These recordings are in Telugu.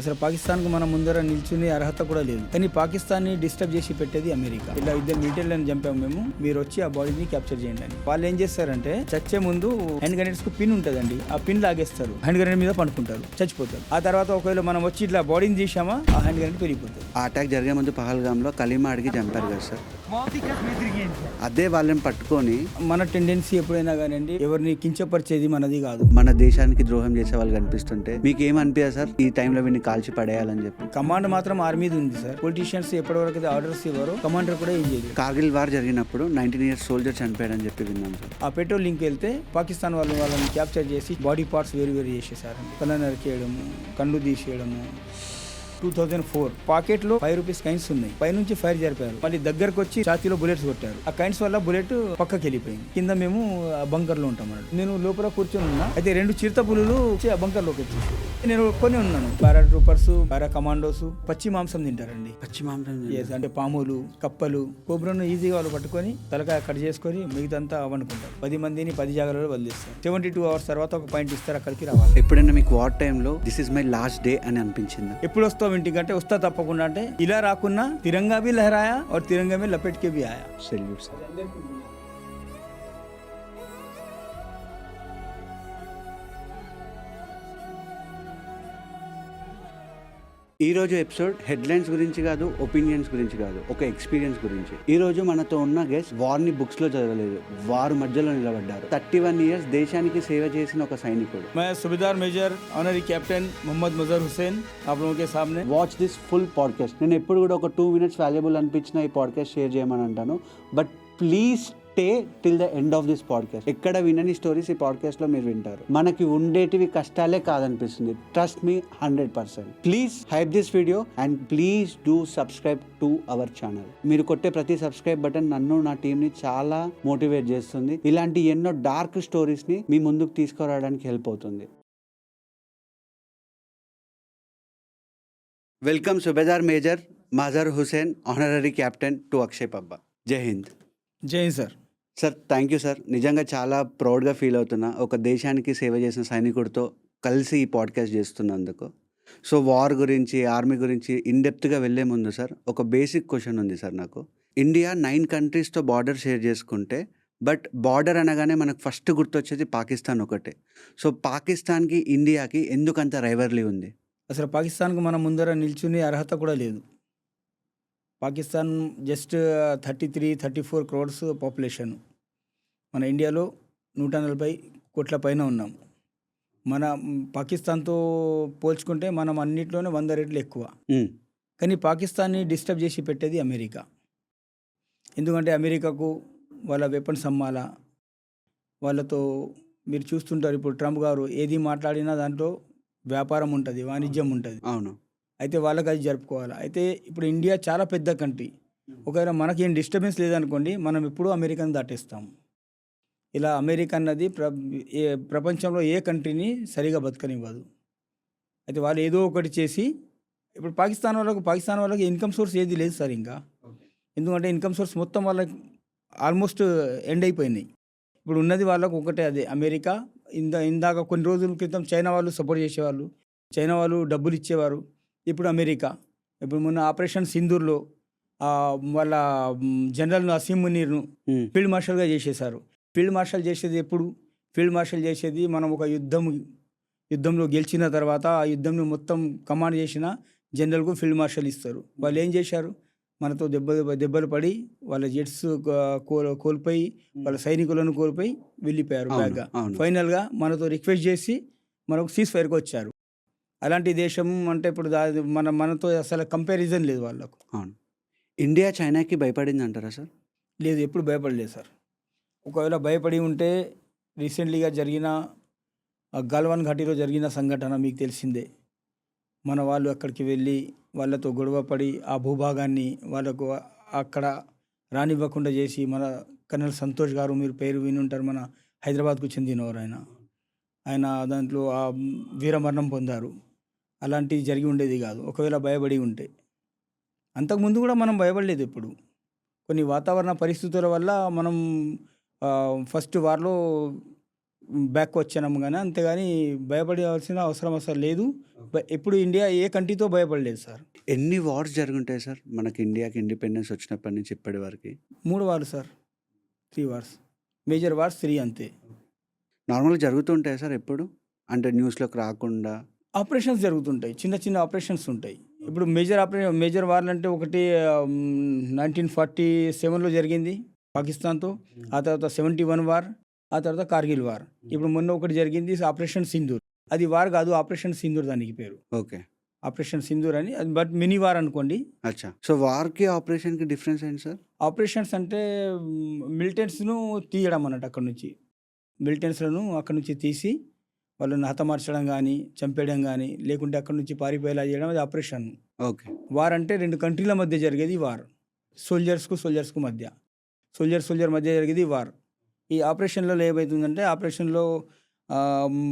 అసలు పాకిస్తాన్కు మన ముందర నిల్చునే అర్హత కూడా లేదు. కానీ పాకిస్తాన్ని డిస్టర్బ్ చేసి పెట్టేది అమెరికా. ఇలా ఇద్దరు మిలిటరీలను చంపాము మేము, మీరు వచ్చి ఆ బాడీని క్యాప్చర్ చేయండి అని. వాళ్ళు ఏం చేస్తారంటే చచ్చే ముందు హ్యాండ్ గ్రెనేడ్స్ కు పిన్ ఉంటదండి, ఆ పిన్ లాగేస్తారు, హ్యాండ్ గ్రెనేడ్ మీద పండుకుంటారు, చచ్చిపోతారు. ఆ తర్వాత ఒకవేళ మనం వచ్చి ఇట్లా బాడీని తీసామా ఆ హ్యాండ్ గ్రెనేడ్ పెరిగిపోతుంది. ఆ అటాక్ జరిగే ముందు పహల్గామ్లో కలీమా అడిగి చంపారు కదా సార్, అదే వాళ్ళని పట్టుకొని మన టెండెన్సీ ఎప్పుడైనా కానివ్వండి ఎవరిని కించపరిచేది మనది కాదు. మన దేశానికి ద్రోహం చేసే వాళ్ళు కనిపిస్తుంటే మీకు ఏమనిపించదు సార్ ఈ టైంలో వీడిని కాల్చి పడేయాలని చెప్పి? కమాండ్ మాత్రం ఆర్మీది ఉంది సార్. పొలిటీషియన్స్ ఎప్పటివరకు అయితే ఆర్డర్స్ ఇవ్వరో కమాండర్ కూడా ఏం చేయలేదు. కార్గిల్ వార్ జరిగినప్పుడు 19 ఇయర్స్ సోల్జర్ చనిపోయాడని చెప్పి విన్నాం సార్. ఆ పెట్రోల్ లింక్ వెళ్తే పాకిస్తాన్ వాళ్ళని క్యాప్చర్ చేసి బాడీ పార్ట్స్ వేరు చేసేసారండి. కళ్ళ నరికేయడము, కళ్ళు తీసేయడము. 2004 పాకెట్ లో ₹5 కైన్స్ ఉన్నాయి, పైనుంచి ఫైర్ జరిపారు, మళ్ళీ దగ్గరకు వచ్చి ఛాతీలో బుల్లెట్స్ కొట్టారు. ఆ కైన్స్ వల్ల బుల్లెట్ పక్కకి వెళ్ళిపోయింది. కింద మేము బంకర్ లో ఉంటాం అన్నట్టు. నేను లోపల కూర్చొని ఉన్నా, అయితే 2 చిరుత పులులు ఆ బంకర్ లోకి వచ్చేసి నేను కొని ఉన్నాను. పారా ట్రూపర్స్, పారా కమాండోస్ పచ్చి మాంసం తింటారండి. పచ్చి మాంసం అంటే పాములు, కప్పలు, కోబ్రాను ఈజీగా వాళ్ళు పట్టుకొని తలకాయ కట్ చేసుకొని మిగతా వండుకుంటారు. 10 మందిని 10 జాగాలలో వదిలేస్తారు. 72 అవర్స్ తర్వాత ఒక పాయింట్ ఇస్తారు, అక్కడికి రావాలి. ఎప్పుడైనా మీకు వార్ టైంలో this is my last day అని అనిపించింది? ఎప్పుడు వస్తావు ఇంటికంటే వస్తా తప్పకుండా, అంటే ఇలా రాకున్నా తిరంగా भी लहराया और तिरंगे में लपेट के भी आया. Salute sir. ఈ రోజు ఎపిసోడ్ హెడ్లైన్స్ గురించి కాదు, ఒపీనియన్స్ గురించి కాదు, ఒక ఎక్స్పీరియన్స్ గురించి. ఈ రోజు మనతో ఉన్న గెస్ట్ వార్ ని బుక్స్ లో చదవలేదు, వార్ మధ్యలో నిలబడ్డారు. 31 ఇయర్స్ దేశానికి సేవ చేసిన ఒక సైనికుడు. मैं सूबेदार मेजर ऑनरी कैप्टन मोहम्मद मजहर हुसैन आप लोगों के सामने. Watch this full podcast. నేను ఎప్పుడు కూడా ఒక 2 minutes వాల్యుబుల్ అనిపించిన ఈ పాడ్కాస్ట్ షేర్ చేయమని అంటాను, but please stay till the end of this podcast. ఎక్కడ వినని స్టోరీస్ ఈ పాడ్కాస్ట్ లో మీరు వింటారు. మనకి ఉండేటివి కష్టాలే కాదనిపిస్తుంది, trust me 100%. Please hype this video and please do subscribe to our channel. మీరు కొట్టే ప్రతి సబ్స్క్రైబ్ బటన్ నన్ను, నా టీమ్ ని చాలా మోటివేట్ చేస్తుంది. ఇలాంటి ఎన్నో డార్క్ స్టోరీస్ ని మీ ముందుకు తీసుకురావడానికి హెల్ప్ అవుతుంది. Welcome Subedar major Mazhar Hussain honorary captain to Akshay Pabba. Jai Hind. Jai Hind sir. Sir thank you sir. నిజంగా చాలా ప్రౌడ్గా ఫీల్ అవుతున్నా ఒక దేశానికి సేవ చేసిన సైనికుడితో కలిసి ఈ పాడ్కాస్ట్ చేస్తున్నందుకు. సో వార్ గురించి, ఆర్మీ గురించి ఇన్డెప్త్గా వెళ్ళే ముందు సార్ ఒక బేసిక్ క్వశ్చన్ ఉంది సార్ నాకు. ఇండియా 9 కంట్రీస్తో బార్డర్ షేర్ చేసుకుంటే, బట్ బార్డర్ అనగానే మనకు ఫస్ట్ గుర్తొచ్చేది పాకిస్తాన్ ఒకటే. సో పాకిస్తాన్కి ఇండియాకి ఎందుకంత రైవర్లీ ఉంది? అసలు పాకిస్తాన్కు మన ముందర నిల్చునే అర్హత కూడా లేదు. Pakistan just 33-34 crores population. మన ఇండియాలో 140 కోట్ల పైన ఉన్నాం. మన పాకిస్తాన్తో పోల్చుకుంటే మనం అన్నిట్లోనే 100 రెట్లు ఎక్కువ. కానీ పాకిస్తాన్ని డిస్టర్బ్ చేసి పెట్టేది అమెరికా. ఎందుకంటే అమెరికాకు వాళ్ళ వెపన్స్ అమ్మాలా, వాళ్ళతో మీరు చూస్తుంటారు. ఇప్పుడు ట్రంప్ గారు ఏది మాట్లాడినా దాంట్లో వ్యాపారం ఉంటుంది, వాణిజ్యం ఉంటుంది. అవును. అయితే వాళ్ళకి అది జరుపుకోవాలి. అయితే ఇప్పుడు ఇండియా చాలా పెద్ద కంట్రీ. ఒకవేళ మనకి ఏం డిస్టర్బెన్స్ లేదనుకోండి, మనం ఎప్పుడూ అమెరికాని దాటేస్తాం. ఇలా అమెరికా అన్నది ప్రపంచంలో ఏ కంట్రీని సరిగా బతకనివ్వదు. అయితే వాళ్ళు ఏదో ఒకటి చేసి, ఇప్పుడు పాకిస్తాన్ వాళ్ళకి ఇన్కమ్ సోర్స్ ఏది లేదు సార్ ఇంకా. ఎందుకంటే ఇన్కమ్ సోర్స్ మొత్తం వాళ్ళకి ఆల్మోస్ట్ ఎండ్ అయిపోయినాయి. ఇప్పుడు ఉన్నది వాళ్ళకు ఒకటే, అదే అమెరికా. ఇందాక కొన్ని రోజుల క్రితం చైనా వాళ్ళు సపోర్ట్ చేసేవాళ్ళు, చైనా వాళ్ళు డబ్బులు ఇచ్చేవారు. ఇప్పుడు అమెరికా. ఇప్పుడు మొన్న ఆపరేషన్ సింధూర్లో వాళ్ళ జనరల్ అసీం మునీర్ను ఫీల్డ్ మార్షల్గా చేసేశారు. ఫీల్డ్ మార్షల్ చేసేది ఎప్పుడు? ఫీల్డ్ మార్షల్ చేసేది మనం ఒక యుద్ధంలో గెలిచిన తర్వాత ఆ యుద్ధంని మొత్తం కమాండ్ చేసిన జనరల్కు ఫీల్డ్ మార్షల్ ఇస్తారు. వాళ్ళు ఏం చేశారు? మనతో దెబ్బలు పడి వాళ్ళ జెట్స్ కోల్పోయి, వాళ్ళ సైనికులను కోల్పోయి వెళ్ళిపోయారు బ్యాగ్గా. ఫైనల్గా మనతో రిక్వెస్ట్ చేసి మనకు సీజ్ ఫైర్కి వచ్చారు. అలాంటి దేశం అంటే ఇప్పుడు మనతో అసలు కంపారిజన్ లేదు వాళ్ళకు. అవును. ఇండియా చైనాకి భయపడింది అంటారా సార్? లేదు, ఎప్పుడు భయపడలేదు సార్. ఒకవేళ భయపడి ఉంటే రీసెంట్లీగా జరిగిన గల్వాన్ ఘాటీలో జరిగిన సంఘటన మీకు తెలిసిందే. మన వాళ్ళు అక్కడికి వెళ్ళి వాళ్ళతో గొడవపడి ఆ భూభాగాన్ని వాళ్ళకు అక్కడ రానివ్వకుండా చేసి, మన కర్నల్ సంతోష్ గారు, మీరు పేరు విని ఉంటారు, మన హైదరాబాద్కు చెందినవారు. ఆయన దాంట్లో ఆ వీరమరణం పొందారు. అలాంటివి జరిగి ఉండేది కాదు ఒకవేళ భయపడి ఉంటే. అంతకుముందు కూడా మనం భయపడలేదు. ఎప్పుడు కొన్ని వాతావరణ పరిస్థితుల వల్ల మనం ఫస్ట్ వార్లో బ్యాక్ వచ్చాము కానీ అంతేగాని భయపడాల్సిన అవసరం అసలు లేదు. ఎప్పుడు ఇండియా ఏ కంట్రీతో భయపడలేదు సార్. ఎన్ని వార్స్ జరుగుంటాయి సార్ మనకి ఇండియాకి ఇండిపెండెన్స్ వచ్చినప్పటి నుంచి ఇప్పటి వరకు? 3 వార్లు సార్, 3 వార్స్, మేజర్ వార్స్ 3 అంతే. నార్మల్గా జరుగుతుంటాయి సార్ ఎప్పుడు, అంటే న్యూస్లోకి రాకుండా? ఆపరేషన్స్ జరుగుతుంటాయి, చిన్న చిన్న ఆపరేషన్స్ ఉంటాయి. ఇప్పుడు మేజర్ వార్లు అంటే ఒకటి 1947లో జరిగింది పాకిస్తాన్తో, ఆ తర్వాత 71 వార్, ఆ తర్వాత కార్గిల్ వార్. ఇప్పుడు మొన్న ఒకటి జరిగింది ఆపరేషన్ సింధూర్. అది వార్ కాదు, ఆపరేషన్ సింధూర్ దానికి పేరు. ఓకే, ఆపరేషన్ సింధూర్ అని, అది బట్ మినీ వార్ అనుకోండి. అచ్చా. సో వార్కి ఆపరేషన్కి డిఫరెన్స్ ఏంటి సార్? ఆపరేషన్స్ అంటే మిలిటెంట్స్ను తీయడం అన్నట్టు, అక్కడ నుంచి మిలిటెంట్స్లను అక్కడ నుంచి తీసి వాళ్ళని హతమార్చడం కానీ, చంపేయడం కానీ, లేకుంటే అక్కడ నుంచి పారిపోయేలా చేయడం, అది ఆపరేషన్. ఓకే. వార్ అంటే 2 కంట్రీల మధ్య జరిగేది వార్. సోల్జర్స్కు మధ్య, సోల్జర్ మధ్య జరిగేది వార్. ఈ ఆపరేషన్లలో ఏమవుతుందంటే, ఆపరేషన్లో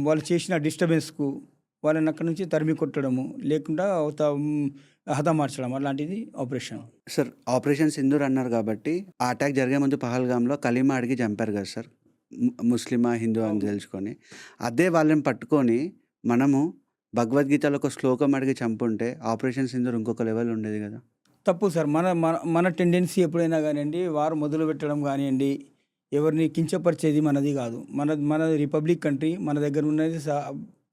వాళ్ళు చేసిన డిస్టర్బెన్స్కు వాళ్ళని అక్కడ నుంచి తరిమి కొట్టడము, లేకుండా హతమార్చడం, అలాంటిది ఆపరేషన్. సార్ ఆపరేషన్ సింధూర్ అన్నారు కాబట్టి, ఆ అటాక్ జరిగే ముందు పహల్గామ్లో కలీమా అడిగి చంపారు కదా సార్, ముస్లిమా హిందూ అని తెలుసుకొని. అదే వాళ్ళని పట్టుకొని మనము భగవద్గీతలో ఒక శ్లోకం అడిగి చంపుంటే ఆపరేషన్ సింధూర్ ఇంకొక లెవెల్ ఉండేది కదా. తప్పు సార్. మన మన మన టెండెన్సీ ఎప్పుడైనా కానివ్వండి, వారు మొదలు పెట్టడం కానివ్వండి, ఎవరిని కించపరిచేది మనది కాదు. మన రిపబ్లిక్ కంట్రీ, మన దగ్గర ఉన్నది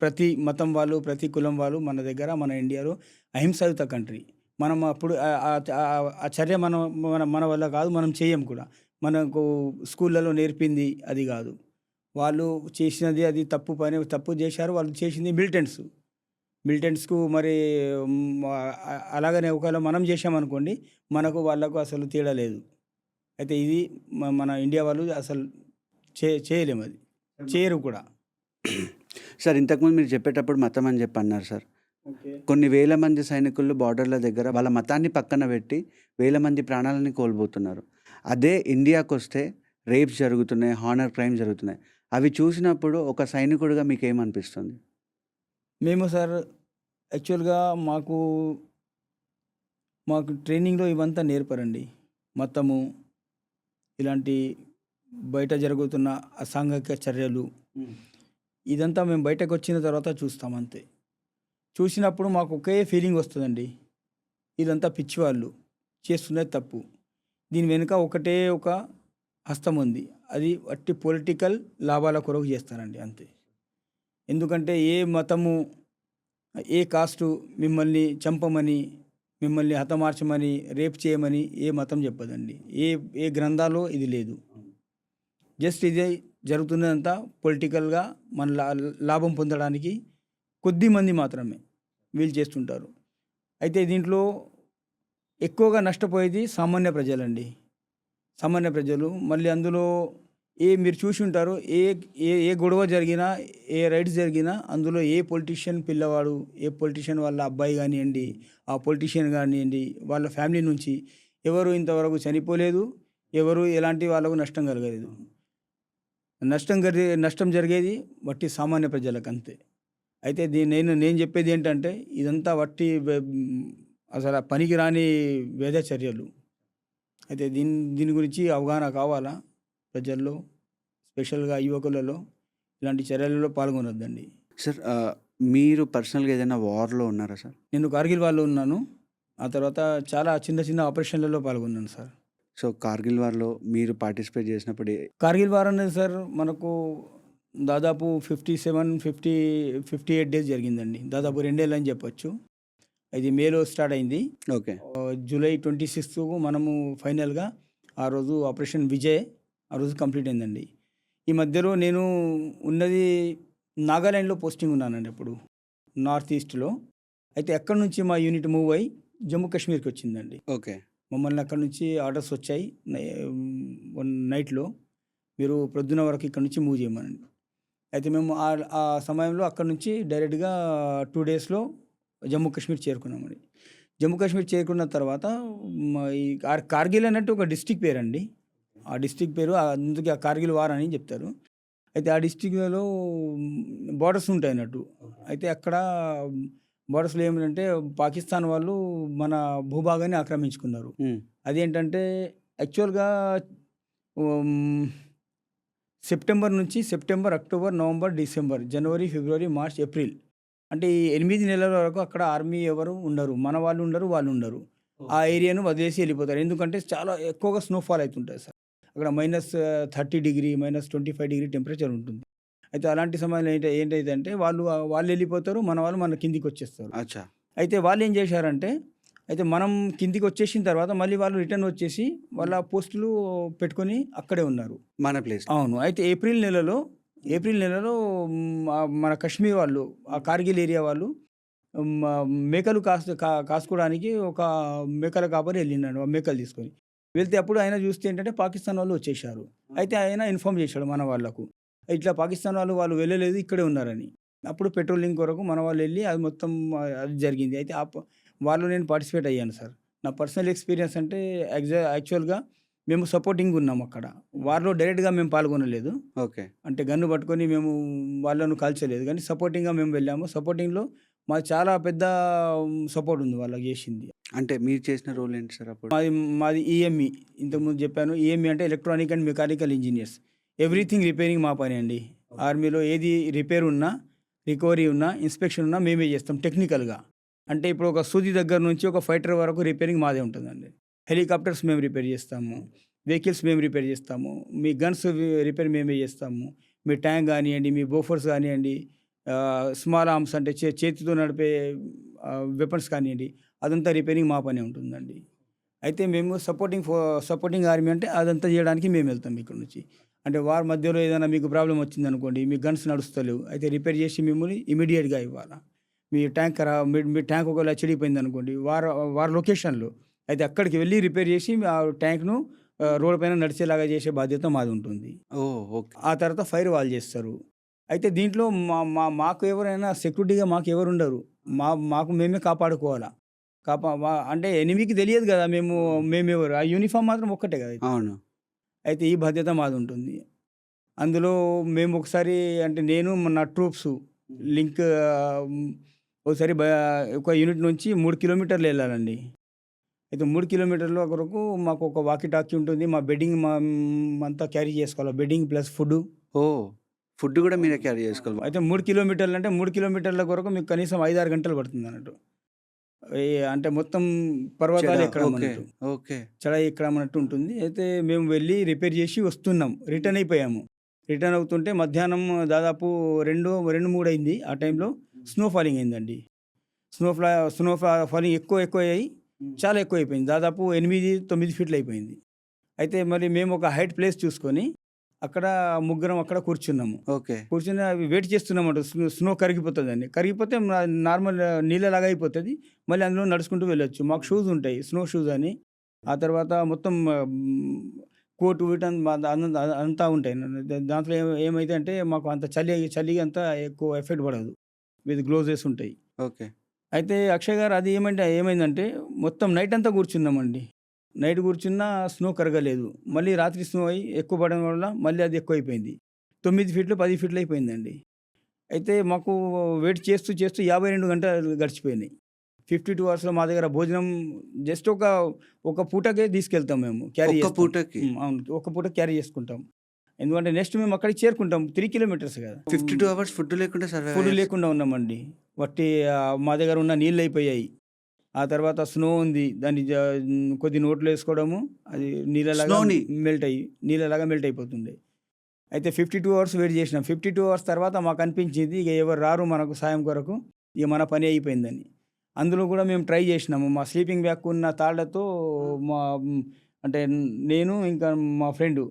ప్రతి మతం వాళ్ళు, ప్రతి కులం వాళ్ళు మన దగ్గర, మన ఇండియాలో అహింసాయుత కంట్రీ. మనం అప్పుడు ఆ చర్య మన వల్ల కాదు, మనం చేయం కూడా. మనకు స్కూళ్ళలో నేర్పింది అది కాదు. వాళ్ళు చేసినది అది తప్పు పని, తప్పు చేశారు. వాళ్ళు చేసింది మిలిటెంట్స్కు మరి అలాగనే ఒకవేళ మనం చేసామనుకోండి, మనకు వాళ్ళకు అసలు తేడా లేదు. అయితే ఇది మన ఇండియా వాళ్ళు అసలు చేయలేము, అది చేయరు కూడా. సార్ ఇంతకుముందు మీరు చెప్పేటప్పుడు మతం అని చెప్పి అన్నారు సార్. కొన్ని వేల మంది సైనికులు బార్డర్ల దగ్గర వాళ్ళ మతాన్ని పక్కన పెట్టి వేల మంది ప్రాణాలని కోల్పోతున్నారు. అదే ఇండియాకు వస్తే రేప్స్ జరుగుతున్నాయి, హానర్ క్రైమ్ జరుగుతున్నాయి. అవి చూసినప్పుడు ఒక సైనికుడిగా మీకు ఏమనిపిస్తుంది? మేము సార్ యాక్చువల్గా మాకు ట్రైనింగ్లో ఇవంతా నేర్పరండి. మతము, ఇలాంటి బయట జరుగుతున్న అసాంఘిక చర్యలు, ఇదంతా మేము బయటకు వచ్చిన తర్వాత చూస్తాం అంతే. చూసినప్పుడు మాకు ఒకే ఫీలింగ్ వస్తుందండి, ఇదంతా పిచ్చివాళ్ళు చేస్తున్నది తప్పు. దీని వెనుక ఒకటే ఒక హస్తం ఉంది, అది వట్టి పొలిటికల్ లాభాల కొరకు చేస్తారండి అంతే. ఎందుకంటే ఏ మతము, ఏ కాస్టు మిమ్మల్ని చంపమని, మిమ్మల్ని హతమార్చమని, రేప్ చేయమని ఏ మతం చెప్పదండి. ఏ గ్రంథాల్లో ఇది లేదు. జస్ట్ ఇదే జరుగుతున్నదంతా పొలిటికల్గా మన లాభం పొందడానికి కొద్ది మంది మాత్రమే వీళ్ళు చేస్తుంటారు. అయితే దీంట్లో ఎక్కువగా నష్టపోయేది సామాన్య ప్రజలండి. సామాన్య ప్రజలు మళ్ళీ అందులో మీరు చూసి ఉంటారు, ఏ గొడవ జరిగినా, ఏ రైడ్స్ జరిగినా అందులో ఏ పొలిటీషియన్ పిల్లవాడు, ఏ పొలిటీషియన్ వాళ్ళ అబ్బాయి కానివ్వండి, ఆ పొలిటీషియన్ కానివ్వండి, వాళ్ళ ఫ్యామిలీ నుంచి ఎవరు ఇంతవరకు చనిపోలేదు, ఎవరు ఎలాంటి వాళ్ళకు నష్టం కలగలేదు. నష్టం జరిగేది వట్టి సామాన్య ప్రజలకు అంతే. అయితే నేను చెప్పేది ఏంటంటే, ఇదంతా వట్టి అసలు పనికిరాని వేద చర్యలు. అయితే దీని గురించి అవగాహన కావాలా ప్రజల్లో, స్పెషల్గా యువకులలో. ఇలాంటి చర్యలలో పాల్గొనొద్దండి. సార్ మీరు పర్సనల్గా ఏదైనా వార్లో ఉన్నారా సార్? నేను కార్గిల్ వార్లో ఉన్నాను. ఆ తర్వాత చాలా చిన్న ఆపరేషన్లలో పాల్గొన్నాను సార్. సో కార్గిల్ వార్లో మీరు పార్టిసిపేట్ చేసినప్పుడు కార్గిల్ వార్ అనేది సార్ మనకు దాదాపు 58 డేస్ జరిగిందండి. దాదాపు 2 ఏళ్ళు అని చెప్పొచ్చు. ఇది మేలో స్టార్ట్ అయింది. ఓకే. జూలై 26 మనము ఫైనల్గా ఆ రోజు ఆపరేషన్ విజయ్ ఆ రోజు కంప్లీట్ అయిందండి. ఈ మధ్యలో నేను ఉన్నది నాగాల్యాండ్లో పోస్టింగ్ ఉన్నానండి అప్పుడు, నార్త్ ఈస్ట్లో. అయితే అక్కడ నుంచి మా యూనిట్ మూవ్ అయ్యి జమ్మూ కాశ్మీర్కి వచ్చిందండి. ఓకే. మమ్మల్ని అక్కడ నుంచి ఆర్డర్స్ వచ్చాయి నైట్లో, మీరు ప్రొద్దున వరకు ఇక్కడ నుంచి మూవ్ చేయమనండి. అయితే మేము ఆ సమయంలో అక్కడ నుంచి డైరెక్ట్గా 2 డేస్లో జమ్మూ కాశ్మీర్ చేరుకున్నామండి. జమ్మూ కాశ్మీర్ చేరుకున్న తర్వాత ఈ కార్గిల్ అన్నట్టు ఒక డిస్టిక్ పేరండి. ఆ డిస్టిక్ పేరు అందుకే ఆ కార్గిల్ వార్ అని చెప్తారు. అయితే ఆ డిస్టిక్లో బార్డర్స్ ఉంటాయి అన్నట్టు. అయితే అక్కడ బార్డర్స్లో ఏమిటంటే పాకిస్తాన్ వాళ్ళు మన భూభాగాన్ని ఆక్రమించుకున్నారు. అదేంటంటే యాక్చువల్గా సెప్టెంబర్ నుంచి సెప్టెంబర్, అక్టోబర్, నవంబర్, డిసెంబర్, జనవరి, ఫిబ్రవరి, మార్చ్, ఏప్రిల్ అంటే ఈ 8 నెలల వరకు అక్కడ ఆర్మీ ఎవరు ఉండరు. మన వాళ్ళు ఉండరు, వాళ్ళు ఉండరు. ఆ ఏరియాను వదిలేసి వెళ్ళిపోతారు. ఎందుకంటే చాలా ఎక్కువగా స్నోఫాల్ అవుతుంటుంది సార్. అక్కడ -30 -25 టెంపరేచర్ ఉంటుంది. అయితే అలాంటి సమయంలో ఏంటైందంటే వాళ్ళు వెళ్ళిపోతారు. మన వాళ్ళు మన కిందికి వచ్చేస్తారు. అచ్చా! అయితే వాళ్ళు ఏం చేశారంటే అయితే మనం కిందికి వచ్చేసిన తర్వాత మళ్ళీ వాళ్ళు రిటర్న్ వచ్చేసి వాళ్ళ పోస్టులు పెట్టుకొని అక్కడే ఉన్నారు. మన ప్లేస్. అవును. అయితే ఏప్రిల్ నెలలో మన కశ్మీర్ వాళ్ళు, ఆ కార్గిల్ ఏరియా వాళ్ళు మ మేకలు కాసుకోవడానికి ఒక మేకల కాపరి వెళ్ళిండండి. ఆ మేకలు తీసుకొని. వెళ్తే అప్పుడు ఆయన చూస్తే ఏంటంటే పాకిస్తాన్ వాళ్ళు వచ్చేసారు. అయితే ఆయన ఇన్ఫార్మ్ చేశాడు మన వాళ్ళకు. ఇట్లా పాకిస్తాన్ వాళ్ళు వెళ్ళలేదు, ఇక్కడే ఉన్నారని. అప్పుడు పెట్రోలింగ్ కొరకు మన వాళ్ళు వెళ్ళి అది మొత్తం అది జరిగింది. అయితే వాళ్ళు నేను పార్టిసిపేట్ అయ్యాను సార్. నా పర్సనల్ ఎక్స్‌పీరియన్స్ అంటే యాక్చువల్‌గా మేము సపోర్టింగ్ ఉన్నాం అక్కడ. వార్‌లో డైరెక్ట్‌గా మేము పాల్గొనలేదు. ఓకే. అంటే గన్ను పట్టుకొని మేము వాళ్ళను కాల్చలేదు. కానీ సపోర్టింగ్‌గా మేము వెళ్ళాము. సపోర్టింగ్‌లో మాది చాలా పెద్ద సపోర్ట్ ఉంది వాళ్ళకి చేసింది. అంటే మీరు చేసిన రోల్ ఏంటి సార్ అప్పుడు? మాది ఈఎంఈ. ఇంతకుముందు చెప్పాను. ఈఎంఈ అంటే electronic and mechanical engineers. Everything repairing మా పనే అండి. ఆర్మీలో ఏది రిపేర్ ఉన్నా, రికవరీ ఉన్నా, ఇన్స్‌పెక్షన్ ఉన్నా మేమే చేస్తాం టెక్నికల్‌గా. అంటే ఇప్పుడు ఒక సూది దగ్గర నుంచి ఒక ఫైటర్ వరకు రిపేరింగ్ మాదే ఉంటుందండి. హెలికాప్టర్స్ మేము రిపేర్ చేస్తాము. వెహికల్స్ మేము రిపేర్ చేస్తాము. మీ గన్స్ రిపేర్ మేమే చేస్తాము. మీ ట్యాంక్ కానియండి, మీ బోఫర్స్ కానియండి, స్మాల్ ఆర్మ్స్ అంటే చేతితో నడిపే వెపన్స్ కానియండి, అదంతా రిపేరింగ్ మా పనే ఉంటుందండి. అయితే మేము సపోర్టింగ్ ఆర్మీ అంటే అదంతా చేయడానికి మేము వెళ్తాం ఇక్కడ నుంచి. అంటే వార్ మధ్యలో ఏదైనా మీకు ప్రాబ్లమ్ వచ్చిందనుకోండి, మీ గన్స్ నడుస్తలేవు. అయితే రిపేర్ చేసి మిమ్మల్ని ఇమ్మీడియేట్‌గా ఇవ్వాలా. మీ ట్యాంక్ ఒకవేళ చెడిపోయిందనుకోండి, వార్ లొకేషన్‌లో అయితే అక్కడికి వెళ్లి రిపేర్ చేసి ఆ ట్యాంక్‌ను రోడ్ పైన నడిచేలాగా చేసే బాధ్యత మాది ఉంటుంది. ఓహ్! ఓకే. ఆ తర్వాత ఫైర్ వాళ్ళు చేస్తారు. అయితే దీంట్లో మాకు ఎవరైనా సెక్యూరిటీగా మాకెవరు ఉండరు. మాకు మేమే కాపాడుకోవాలా. అంటే ఎనిమీకి తెలియదు కదా మేమెవరు. ఆ యూనిఫార్మ్ మాత్రం ఒక్కటే కదా! అవును. అయితే ఈ బాధ్యత మాది ఉంటుంది. అందులో మేము ఒకసారి అంటే నేను నా ట్రూప్స్ లింక్ ఒకసారి ఒక యూనిట్ నుంచి 3 కిలోమీటర్లు వెళ్ళాలండి. అయితే 3 కిలోమీటర్ల వరకు మాకు ఒక వాకీ టాకీ ఉంటుంది. మా బెడ్డింగ్ అంతా క్యారీ చేసుకోవాలి. Bedding plus food. ఓహ్! ఫుడ్ కూడా మీరే క్యారీ చేసుకోవాలి. అయితే 3 కిలోమీటర్లు అంటే 3 కిలోమీటర్ల వరకు మీకు కనీసం 5, 6 గంటలు పడుతుంది అన్నట్టు. అంటే మొత్తం పర్వతాలు ఎక్కడం ఓకే. అన్నట్టు. ఓకే. చడాయి ఎక్కడం అన్నట్టు ఉంటుంది. అయితే మేము వెళ్ళి రిపేర్ చేసి వస్తున్నాం. రిటర్న్ అయిపోయాము. రిటర్న్ అవుతుంటే మధ్యాహ్నం దాదాపు 2, 3 అయింది. ఆ టైంలో స్నో ఫాలింగ్ అయిందండి. స్నో ఫాలింగ్ ఎక్కువయ్యాయి. చాలా ఎక్కువైపోయింది. దాదాపు 8, 9 ఫీట్లు అయిపోయింది. అయితే మరి మేము ఒక హైట్ ప్లేస్ చూసుకొని అక్కడ ముగ్గురం అక్కడ కూర్చున్నాము. ఓకే. కూర్చొని అవి వెయిట్ చేస్తున్నామట. స్నో కరిగిపోతుందని. కరిగిపోతే నార్మల్ నీళ్ళలాగా అయిపోతుంది. మళ్ళీ అందులో నడుచుకుంటూ వెళ్ళొచ్చు. మాకు షూస్ ఉంటాయి. స్నో షూస్ అని. ఆ తర్వాత మొత్తం కోటు వీటు అంతా ఉంటాయి. దాంట్లో ఏమైతే అంటే మాకు అంత చలిగా అంతా ఎక్కువ ఎఫెక్ట్ పడదు. విత్ గ్లోవ్స్ ఉంటాయి. ఓకే. అయితే అక్షయ్ గారు అది ఏమైందంటే మొత్తం నైట్ అంతా కూర్చున్నామండి. నైట్ కూర్చున్నా స్నో కరగలేదు. మళ్ళీ రాత్రి స్నో అయ్యి ఎక్కువ పడడం వల్ల మళ్ళీ అది ఎక్కువైపోయింది. 9 ఫీట్లు, 10 ఫీట్లు అయిపోయిందండి. అయితే మాకు వెయిట్ చేస్తూ 52 గంటలు గడిచిపోయినాయి. 52 అవర్స్‌లో మా దగ్గర భోజనం జస్ట్ ఒక పూటకే తీసుకెళ్తాం మేము. క్యారీ ఒక్క చేస్తాం. పూటకి? అవును. ఒక పూట క్యారీ చేసుకుంటాం. ఎందుకంటే నెక్స్ట్ మేము అక్కడికి చేరుకుంటాం. 3 కిలోమీటర్స్ కదా! 52 అవర్స్ ఫుడ్ లేకుండా సర్వైవ్ ఫుడ్ అయ్యారు. లేకుండా ఉన్నామండి. వట్టి మా దగ్గర ఉన్న నీళ్ళయిపోయాయి. ఆ తర్వాత స్నో ఉంది. దాన్ని కొద్ది నోట్లో ఏసుకోవడము. అది స్నోని? నీళ్ళలాగా మెల్ట్ అయిపోతుండే. అయితే 52 అవర్స్ వెయిట్ చేసినాం. 52 అవర్స్ తర్వాత మాకనిపించింది ఇక ఎవరు రారు మనకు సాయం కొరకు. ఇక మన పని అయిపోయిందని. అందులో కూడా మేము ట్రై చేసినాము. మా స్లీపింగ్ బ్యాగ్ ఉన్న తాళ్ళతో మా అంటే నేను ఇంకా మా ఫ్రెండు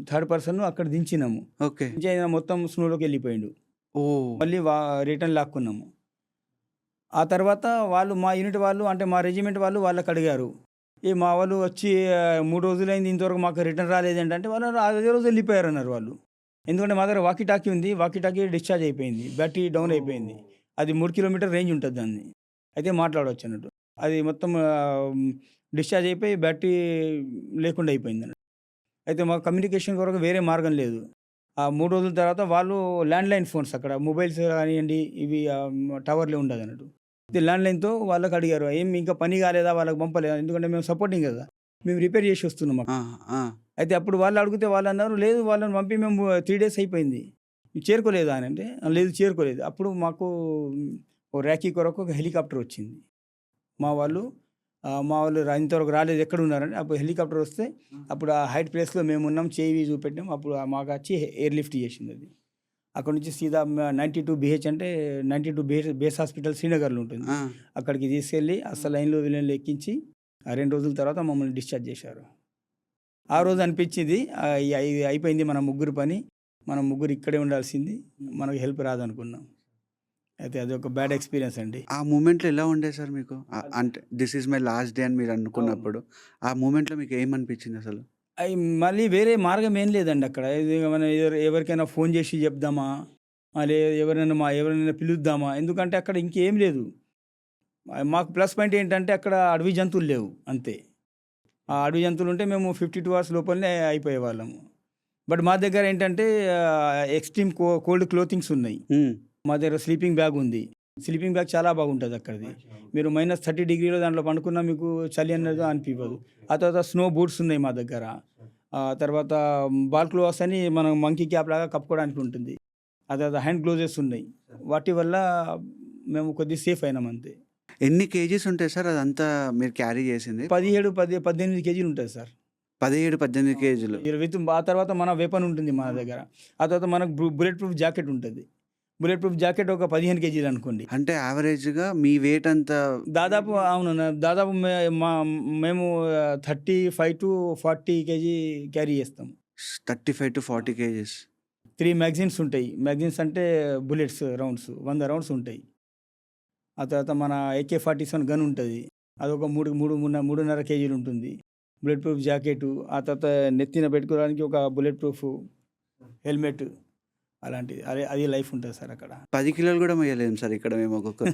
థర్డ్ పర్సన్ అక్కడ దించినాము. ఓకే. దించి ఆయన మొత్తం స్నోలోకి వెళ్ళిపోయిండు. ఓహ్! మళ్ళీ రిటర్న్ లాక్కున్నాము. ఆ తర్వాత మా యూనిట్ వాళ్ళు అంటే మా రెజిమెంట్ వాళ్ళు వాళ్ళకడిగారు. మా వాళ్ళు వచ్చి 3 రోజులైంది ఇంతవరకు మాకు రిటర్న్ రాలేదేంటంటే వాళ్ళు అదే రోజు వెళ్ళిపోయారన్నారు వాళ్ళు. ఎందుకంటే మా దగ్గర వాకీ టాకీ ఉంది. వాకీ టాకీ డిశ్చార్జ్ అయిపోయింది. బ్యాటరీ డౌన్ అయిపోయింది. అది 3 కిలోమీటర్ రేంజ్ ఉంటుంది దాన్ని. అయితే మాట్లాడవచ్చు అన్నట్టు. అది మొత్తం డిశ్చార్జ్ అయిపోయి బ్యాటరీ లేకుండా అయిపోయిందన్నట్టు. అయితే మాకు కమ్యూనికేషన్ కొరకు వేరే మార్గం లేదు. ఆ 3 రోజుల తర్వాత వాళ్ళు ల్యాండ్‌లైన్ ఫోన్స్ అక్కడ మొబైల్స్ కానియండి ఇవి టవర్‌లే ఉండదన్నట్టు. అయితే ల్యాండ్‌లైన్‌తో వాళ్ళకి అడిగారు. ఇంకా పని కాలేదా? వాళ్ళకి పంపలేదా? ఎందుకంటే మేము సపోర్టింగ్ కదా! మేము రిపేర్ చేసి వస్తున్నాం అక్కడ. ఆ! ఆ! అయితే అప్పుడు వాళ్ళు అడిగితే వాళ్ళు అన్నారు, లేదు వాళ్ళని పంపి మేము 3 డేస్ అయిపోయింది, మీరు చేరుకోలేదా అని అంటే, "ఆ, లేదు చేరుకోలేదు." అప్పుడు మాకు ఓ ర్యాకీ కొరకు ఒక హెలికాప్టర్ వచ్చింది. మా వాళ్ళు ఇంతవరకు రాలేదు, ఎక్కడ ఉన్నారని. అప్పుడు హెలికాప్టర్ వస్తే అప్పుడు ఆ హైట్ ప్లేస్లో మేము ఉన్నాం, చేయి చూపెట్టాం. అప్పుడు మాకు వచ్చి ఎయిర్ లిఫ్ట్ చేసింది అది. అక్కడ నుంచి సీదా 92 BH అంటే 92 బేస్ హాస్పిటల్ శ్రీనగర్లో ఉంటుంది. ఆ, అక్కడికి తీసుకెళ్ళి అసలు లైన్లో వీళ్ళని ఎక్కించి ఆ 2 రోజుల తర్వాత మమ్మల్ని డిశ్చార్జ్ చేశారు. ఆ రోజు అనిపించింది, ఇది అయిపోయింది మన ముగ్గురు పని, మనం ముగ్గురు ఇక్కడే ఉండాల్సింది, మనకు హెల్ప్ రాదనుకున్నాం. అయితే అది ఒక బ్యాడ్ ఎక్స్పీరియన్స్ అండి. ఆ మూమెంట్లో ఎలా ఉండే సార్ మీకు? అంటే this is my last day అని మీరు అనుకున్నప్పుడు ఆ మూమెంట్లో మీకు ఏమనిపించింది అసలు? అయి మళ్ళీ వేరే మార్గం ఏం లేదండి అక్కడ. ఇది మనం ఎవరికైనా ఫోన్ చేసి చెప్దామా? ఎవరైనా పిలుద్దామా? ఎందుకంటే అక్కడ ఇంకేం లేదు. మాకు ప్లస్ పాయింట్ ఏంటంటే అక్కడ అడవి జంతువులు లేవు అంతే. ఆ అడవి జంతువులు ఉంటే మేము 52 అవర్స్ లోపలనే అయిపోయేవాళ్ళము. బట్ మా దగ్గర ఏంటంటే ఎక్స్‌ట్రీమ్ కోల్డ్ క్లోతింగ్స్ ఉన్నాయి. హ్మ్. మా దగ్గర స్లీపింగ్ బ్యాగ్ ఉంది. స్లీపింగ్ బ్యాగ్ చాలా బాగుంటది అక్కడిది. మీరు -30 దాంట్లో పండుకున్నా మీకు చలి అనేది అనిపివ్వదు. ఆ తర్వాత స్నో బూట్స్ ఉన్నాయి మా దగ్గర. తర్వాత బాల్ క్లోత్స్ అని మనం మంకీ క్యాప్ లాగా కప్పుకోవడానికి ఉంటుంది. ఆ తర్వాత హ్యాండ్ గ్లోవ్సెస్ ఉన్నాయి. వాటి వల్ల మేము కొద్దిగా సేఫ్ అయినాం అంతే. ఎన్ని కేజీస్ ఉంటాయి సార్ అదంతా మీరు క్యారీ చేసింది? 18 కేజీలు ఉంటుంది సార్. 17, 18 కేజీలు. ఆ తర్వాత మన వెపన్ ఉంటుంది మన దగ్గర. ఆ తర్వాత మనకు బుల్లెట్ ప్రూఫ్ జాకెట్ ఉంటుంది. బుల్లెట్ ప్రూఫ్ జాకెట్ ఒక 15 కేజీలు అనుకోండి. అంటే యావరేజ్‌గా మీ వెయిట్ అంతా దాదాపు అవును. దాదాపు మేము 35-40 కేజీ క్యారీ చేస్తాం. 35-40 కేజీస్. 3 మ్యాగజైన్స్ ఉంటాయి. మ్యాగజైన్స్ అంటే బుల్లెట్స్ రౌండ్స్ 100 రౌండ్స్ ఉంటాయి. ఆ తర్వాత మన AK-47 గన్ ఉంటది. అదొక 3.5 కేజీలు ఉంటుంది. బుల్లెట్ ప్రూఫ్ జాకెటు, ఆ తర్వాత నెత్తిన పెట్టుకోవడానికి ఒక బుల్లెట్ ప్రూఫ్ హెల్మెట్ అలాంటిది. అది లైఫ్ ఉంటది సార్ అక్కడ. 10 కిలోలు కూడా మోయలేము సార్ ఇక్కడ మేము ఒక్కొక్కరు.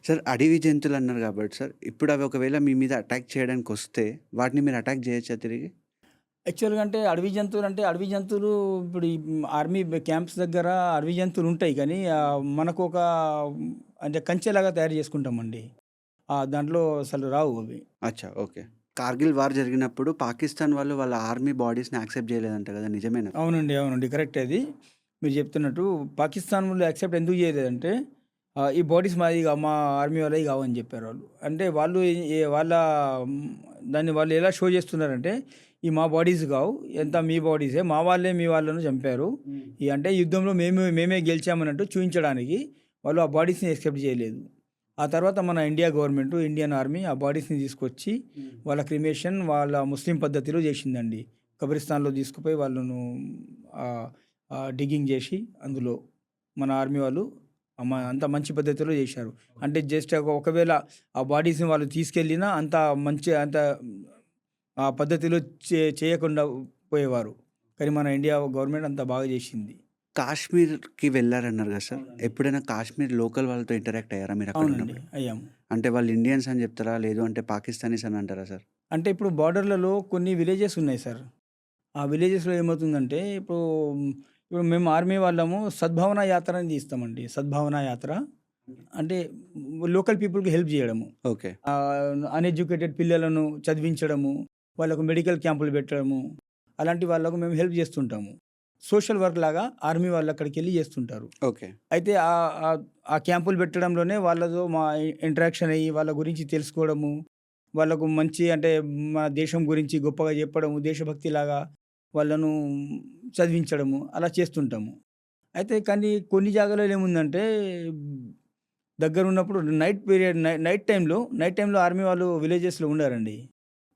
సార్ అడవి జంతువులు అన్నారు కాబట్టి సార్, ఇప్పుడు అవి ఒకవేళ మీ మీద అటాక్ చేయడానికొస్తే వాటిని మీరు అటాక్ చేయొచ్చా తిరిగి? యాక్చువల్‌గా అంటే అడవి జంతువులు ఇప్పుడు ఈ ఆర్మీ క్యాంప్స్ దగ్గర అడవి జంతువులు ఉంటాయి. కానీ మనకు ఒక అంటే కంచెలాగా తయారు చేసుకుంటామండి. దాంట్లో అసలు రావు అవి. అచ్చా! ఓకే. కార్గిల్ వార్ జరిగినప్పుడు పాకిస్తాన్ వాళ్ళు వాళ్ళ ఆర్మీ బాడీస్‌ని యాక్సెప్ట్ చేయలేదంట కదా! నిజమేనా? అవునండి. కరెక్టే అది. మీరు చెప్తున్నట్టు పాకిస్తాన్ వాళ్ళు యాక్సెప్ట్ ఎందుకు చేయలేదంటే ఈ బాడీస్ మా ఆర్మీ వాళ్ళవి కావని చెప్పారు వాళ్ళు. అంటే వాళ్ళు దాన్ని వాళ్ళు ఎలా షో చేస్తున్నారంటే, ఈ మా బాడీస్ కావు, ఎంత మీ బాడీసే, మా వాళ్ళే మీ వాళ్ళను చంపారు. అంటే యుద్ధంలో మేమే గెలిచామన్నట్టు చూయించడానికి వాళ్ళు ఆ బాడీస్‌ని యాక్సెప్ట్ చేయలేదు. ఆ తర్వాత మన ఇండియా గవర్నమెంట్, ఇండియన్ ఆర్మీ ఆ బాడీస్‌ని తీసుకొచ్చి వాళ్ళ క్రిమేషన్ వాళ్ళ ముస్లిం పద్ధతిలో చేసిందండి. కబ్రిస్తాన్‌లో తీసుకుపోయి వాళ్ళను డిగ్గింగ్ చేసి అందులో మన ఆర్మీ వాళ్ళు అంత మంచి పద్ధతిలో చేశారు. అంటే జస్ట్ ఒకవేళ ఆ బాడీస్‌ని వాళ్ళు తీసుకెళ్ళినా అంత ఆ పద్ధతిలో చేయకుండా పోయేవారు. కానీ మన ఇండియా గవర్నమెంట్ అంత బాగా చేసింది. కాశ్మీర్‌కి వెళ్లారన్నారు కదా సార్! అవునండి. ఎప్పుడైనా కాశ్మీర్ లోకల్ వాళ్ళతో ఇంటరాక్ట్ అయ్యారా మీరు అక్కడ అవునండి. ఉన్నప్పుడు? అయ్యాము. అంటే వాళ్ళు ఇండియన్స్ అని చెప్తారా? లేదు అంటే పాకిస్తానీస్ అని అంటారా సార్? అంటే ఇప్పుడు బార్డర్‌లలో కొన్ని విలేజెస్ ఉన్నాయి సార్. ఆ విలేజెస్‌లో ఏమవుతుందంటే ఇప్పుడు మేము ఆర్మీ వాళ్ళము సద్భావన యాత్ర అని తీస్తామండి. సద్భావన యాత్ర అంటే లోకల్ పీపుల్‌కి హెల్ప్ చేయడము. ఓకే. అన్‌ఎడ్యుకేటెడ్ పిల్లలను చదివించడము, వాళ్ళకు మెడికల్ క్యాంపులు పెట్టడము, అలాంటి వాళ్ళకు మేము హెల్ప్ చేస్తుంటాము. సోషల్ వర్క్ లాగా ఆర్మీ వాళ్ళు అక్కడికెళ్ళి చేస్తుంటారు. ఓకే. అయితే ఆ క్యాంపులు పెట్టడంలోనే వాళ్ళతో మా ఇంటరాక్షన్ అయ్యి వాళ్ళ గురించి తెలుసుకోవడము, వాళ్ళకు మంచి అంటే మన దేశం గురించి గొప్పగా చెప్పడము, దేశభక్తిలాగా వాళ్ళను చదివించడము అలా చేస్తుంటాము. అయితే కానీ కొన్ని జాగాలలో ఏముందంటే దగ్గరున్నప్పుడు నైట్ పీరియడ్ నైట్ టైమ్‌లో ఆర్మీ వాళ్ళు విలేజెస్‌లో ఉండరండి.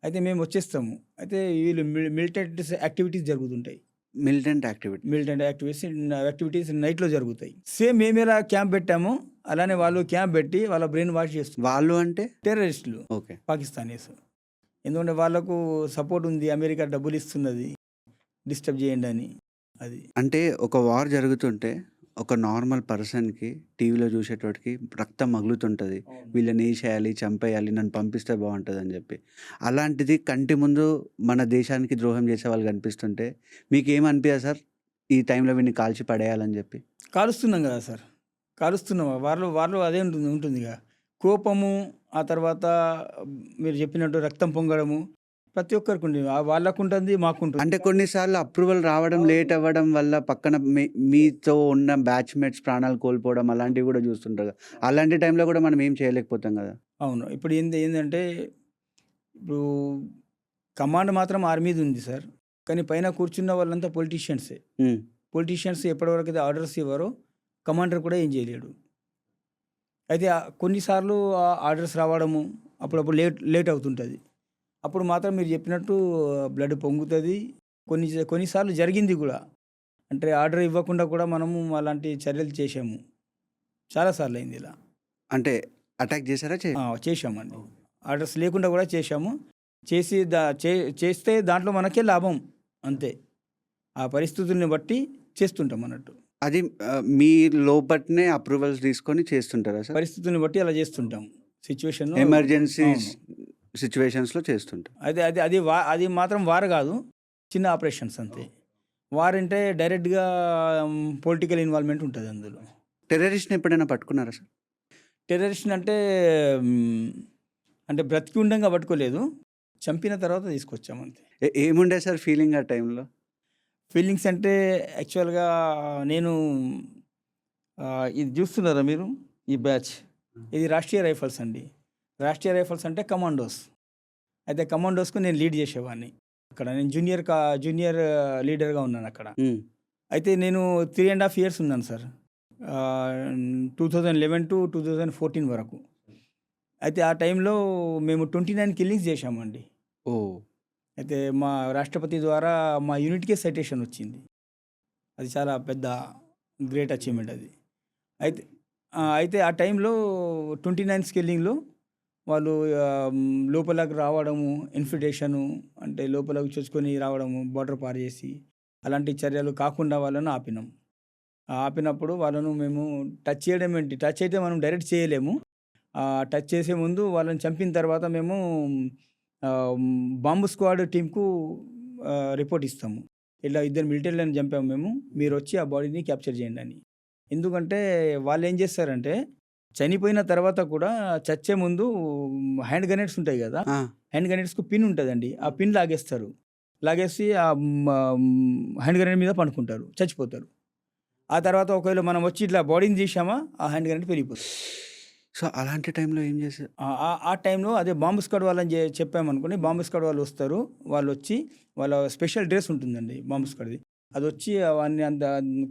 అయితే మేము వచ్చేస్తాము. అయితే వీళ్ళు మిలిటెంట్ యాక్టివిటీస్ జరుగుతుంటాయి. Militant activity. మిలిటెంట్ యాక్టివిటీస్ నైట్‌లో జరుగుతాయి. సేమ్ మేమెలా క్యాంప్ పెట్టామో అలానే వాళ్ళు క్యాంప్ పెట్టి వాళ్ళ బ్రెయిన్ వాష్ చేస్తున్నారు. వాళ్ళు అంటే? టెర్రరిస్టులు, ఓకే. పాకిస్తానీస్. ఎందుకంటే వాళ్ళకు సపోర్ట్ ఉంది. అమెరికా డబ్బులిస్తున్నది డిస్టర్బ్ చేయండి అని. అది. అంటే ఒక వార్ జరుగుతుంటే ఒక నార్మల్ పర్సన్‌కి టీవీలో చూసేటోడికి రక్తం మగులుతుంటది. వీళ్ళని ఏసేయాలి, చంపేయాలి, నన్ను పంపిస్తే బావుంటదని జెప్పి. అలాంటిది కంటి ముందు మన దేశానికి ద్రోహం చేసేవాళ్ళు కనిపిస్తుంటే మీకేమనిపియదా సార్? ఈ టైంలో వీడిని కాల్చి పడేయాలని జెప్పి? కాలుస్తున్నాం కదా సార్! కాలుస్తున్నాం. వారిలో అదే ఉంటుందిగా. కోపము, ఆ తర్వాత మీరు చెప్పినట్టు రక్తం పొంగడము, ప్రతి ఒక్కరికి ఉంది. వాళ్ళకు ఉంటుంది, మాకుంటుంది. అంటే కొన్నిసార్లు అప్రూవల్ రావడం లేట్ అవ్వడం వల్ల పక్కన మీతో ఉన్న బ్యాచ్‌మేట్స్ ప్రాణాలు కోల్పోవడం అలాంటివి గూడా చూస్తుంటారు కదా! అలాంటి టైంలో గూడా మనం ఏం చేయలేకపోతాం గదా! అవును. ఇప్పుడు ఏందంటే ఇప్పుడు కమాండ్ మాత్రం ఆర్మీది ఉంది సార్. కానీ పైన కూర్చున్న వాళ్ళంతా పొలిటీషియన్సే. హ్మ్. పొలిటీషియన్స్ ఎప్పటివరకైతే ఆర్డర్స్ ఇవ్వరో కమాండర్ కూడా ఏం చేయలేడు. అయితే కొన్నిసార్లు ఆర్డర్స్ రావడము అప్పుడప్పుడు లేట్ అవుతుంటది. అప్పుడు మాత్రం మీరు చెప్పినట్టు బ్లడ్ పొంగుతది. కొన్నిసార్లు జరిగింది గూడా. అంటే ఆర్డర్ ఇవ్వకుండా కూడా మనము అలాంటి చర్యలు చేశాము. చాలా సార్లయింది ఇలా. అంటే అటాక్ చేసారా? చేశామండి. ఆర్డర్స్ లేకుండా కూడా చేశాము. చేసి చేస్తే దాంట్లో మనకే లాభం అంతే. ఆ పరిస్థితుల్ని బట్టి చేస్తుంటాం అన్నట్టు. అది మీ లోపట్నే అప్రూవల్స్ తీసుకొని చేస్తుంటారా సార్? పరిస్థితుల్ని బట్టి అలా చేస్తుంటాం. సిట్యుయేషన్ ఎమర్జెన్సీ అవును. సిట్యుయేషన్స్‌లో చేస్తుంటారు. అది మాత్రం వార్ గాదు. చిన్న ఆపరేషన్స్ అంతే. వార్ అంటే డైరెక్ట్‌గా పొలిటికల్ ఇన్వాల్వ్‌మెంట్ ఉంటది అందులో. టెర్రరిస్ట్‌ని ఎప్పుడైనా పట్టుకున్నారా సార్? టెర్రరిస్ట్‌ని అంటే బ్రతికి ఉండంగా పట్టుకోలేదు. చంపిన తర్వాత తీసుకొచ్చాము అంతే. ఏముండే సార్ ఫీలింగ్ ఆ టైంలో? ఫీలింగ్స్ అంటే యాక్చువల్‌గా నేను ఇది చూస్తున్నారా మీరు? ఈ బ్యాచ్. ఇది రాష్ట్రీయ రైఫల్స్ అండి. రాష్ట్రీయ రైఫల్స్ అంటే కమాండోస్. అయితే కమాండోస్‌కు నేను లీడ్ చేసేవాడిని. అక్కడ నేను జూనియర్ లీడర్‌గా ఉన్నానక్కడ. హ్మ్. అయితే నేను 3½ ఇయర్స్ ఉన్నాను సార్. 2011-2014 వరకు. అయితే ఆ టైంలో మేము 29 కిల్లింగ్స్ చేశామండి. ఓహ్! అయితే మా రాష్ట్రపతి ద్వారా మా యూనిట్‌కే సైటేషన్ వచ్చింది. అది చాలా పెద్ద గ్రేట్ అచీవ్‌మెంట్ అది. అయితే ఆ టైంలో 29 స్కిల్లింగ్‌లో వాళ్ళు లోపలకు రావడము, ఇన్ఫిల్ట్రేషను అంటే లోపలకు చొచ్చుకొని రావడము, బోర్డర్ పార్ చేసి అలాంటి చర్యలు కాకుండా వాళ్ళను ఆపినాం. ఆపినప్పుడు వాళ్ళను మేము టచ్ చేయడం ఏంటి? టచ్ అయితే మనం డైరెక్ట్ చేయలేము. టచ్ చేసే ముందు వాళ్ళని చంపిన తర్వాత మేము బాంబు స్క్వాడ్ టీమ్‌కు రిపోర్ట్ ఇస్తాము. ఇలా 2 మిలిటరీలను చంపాము మేము. మీరొచ్చి ఆ బాడీని క్యాప్చర్ చేయండని. ఎందుకంటే వాళ్ళేం చేస్తారంటే చనిపోయిన తర్వాత కూడా చచ్చే ముందు హ్యాండ్ గ్రెనేడ్స్ ఉంటాయి గదా! ఆ! హ్యాండ్ గ్రెనేడ్స్‌కు పిన్ ఉంటదండి. ఆ పిన్ లాగేస్తారు. లాగేసి హ్యాండ్ గ్రెనేడ్ మీద పండుకుంటారు. చచ్చిపోతారు. ఆ తర్వాత ఒకవేళ మనం వచ్చి ఇట్లా బాడీని తీశామా ఆ హ్యాండ్ గ్రెనేడ్ పెరిగిపోతుంది. సో, అలాంటి టైంలో ఏం చేశారు? ఆ టైంలో అదే బాంబ్ స్క్వాడ్ వాళ్ళని చెప్పామనుకోండి. బాంబ్ స్క్వాడ్ వాళ్ళు వస్తారు. వాళ్ళొచ్చి వాళ్ళ స్పెషల్ డ్రెస్ ఉంటుందండి బాంబ్ స్క్వాడ్‌ది. అదొచ్చి వాడిని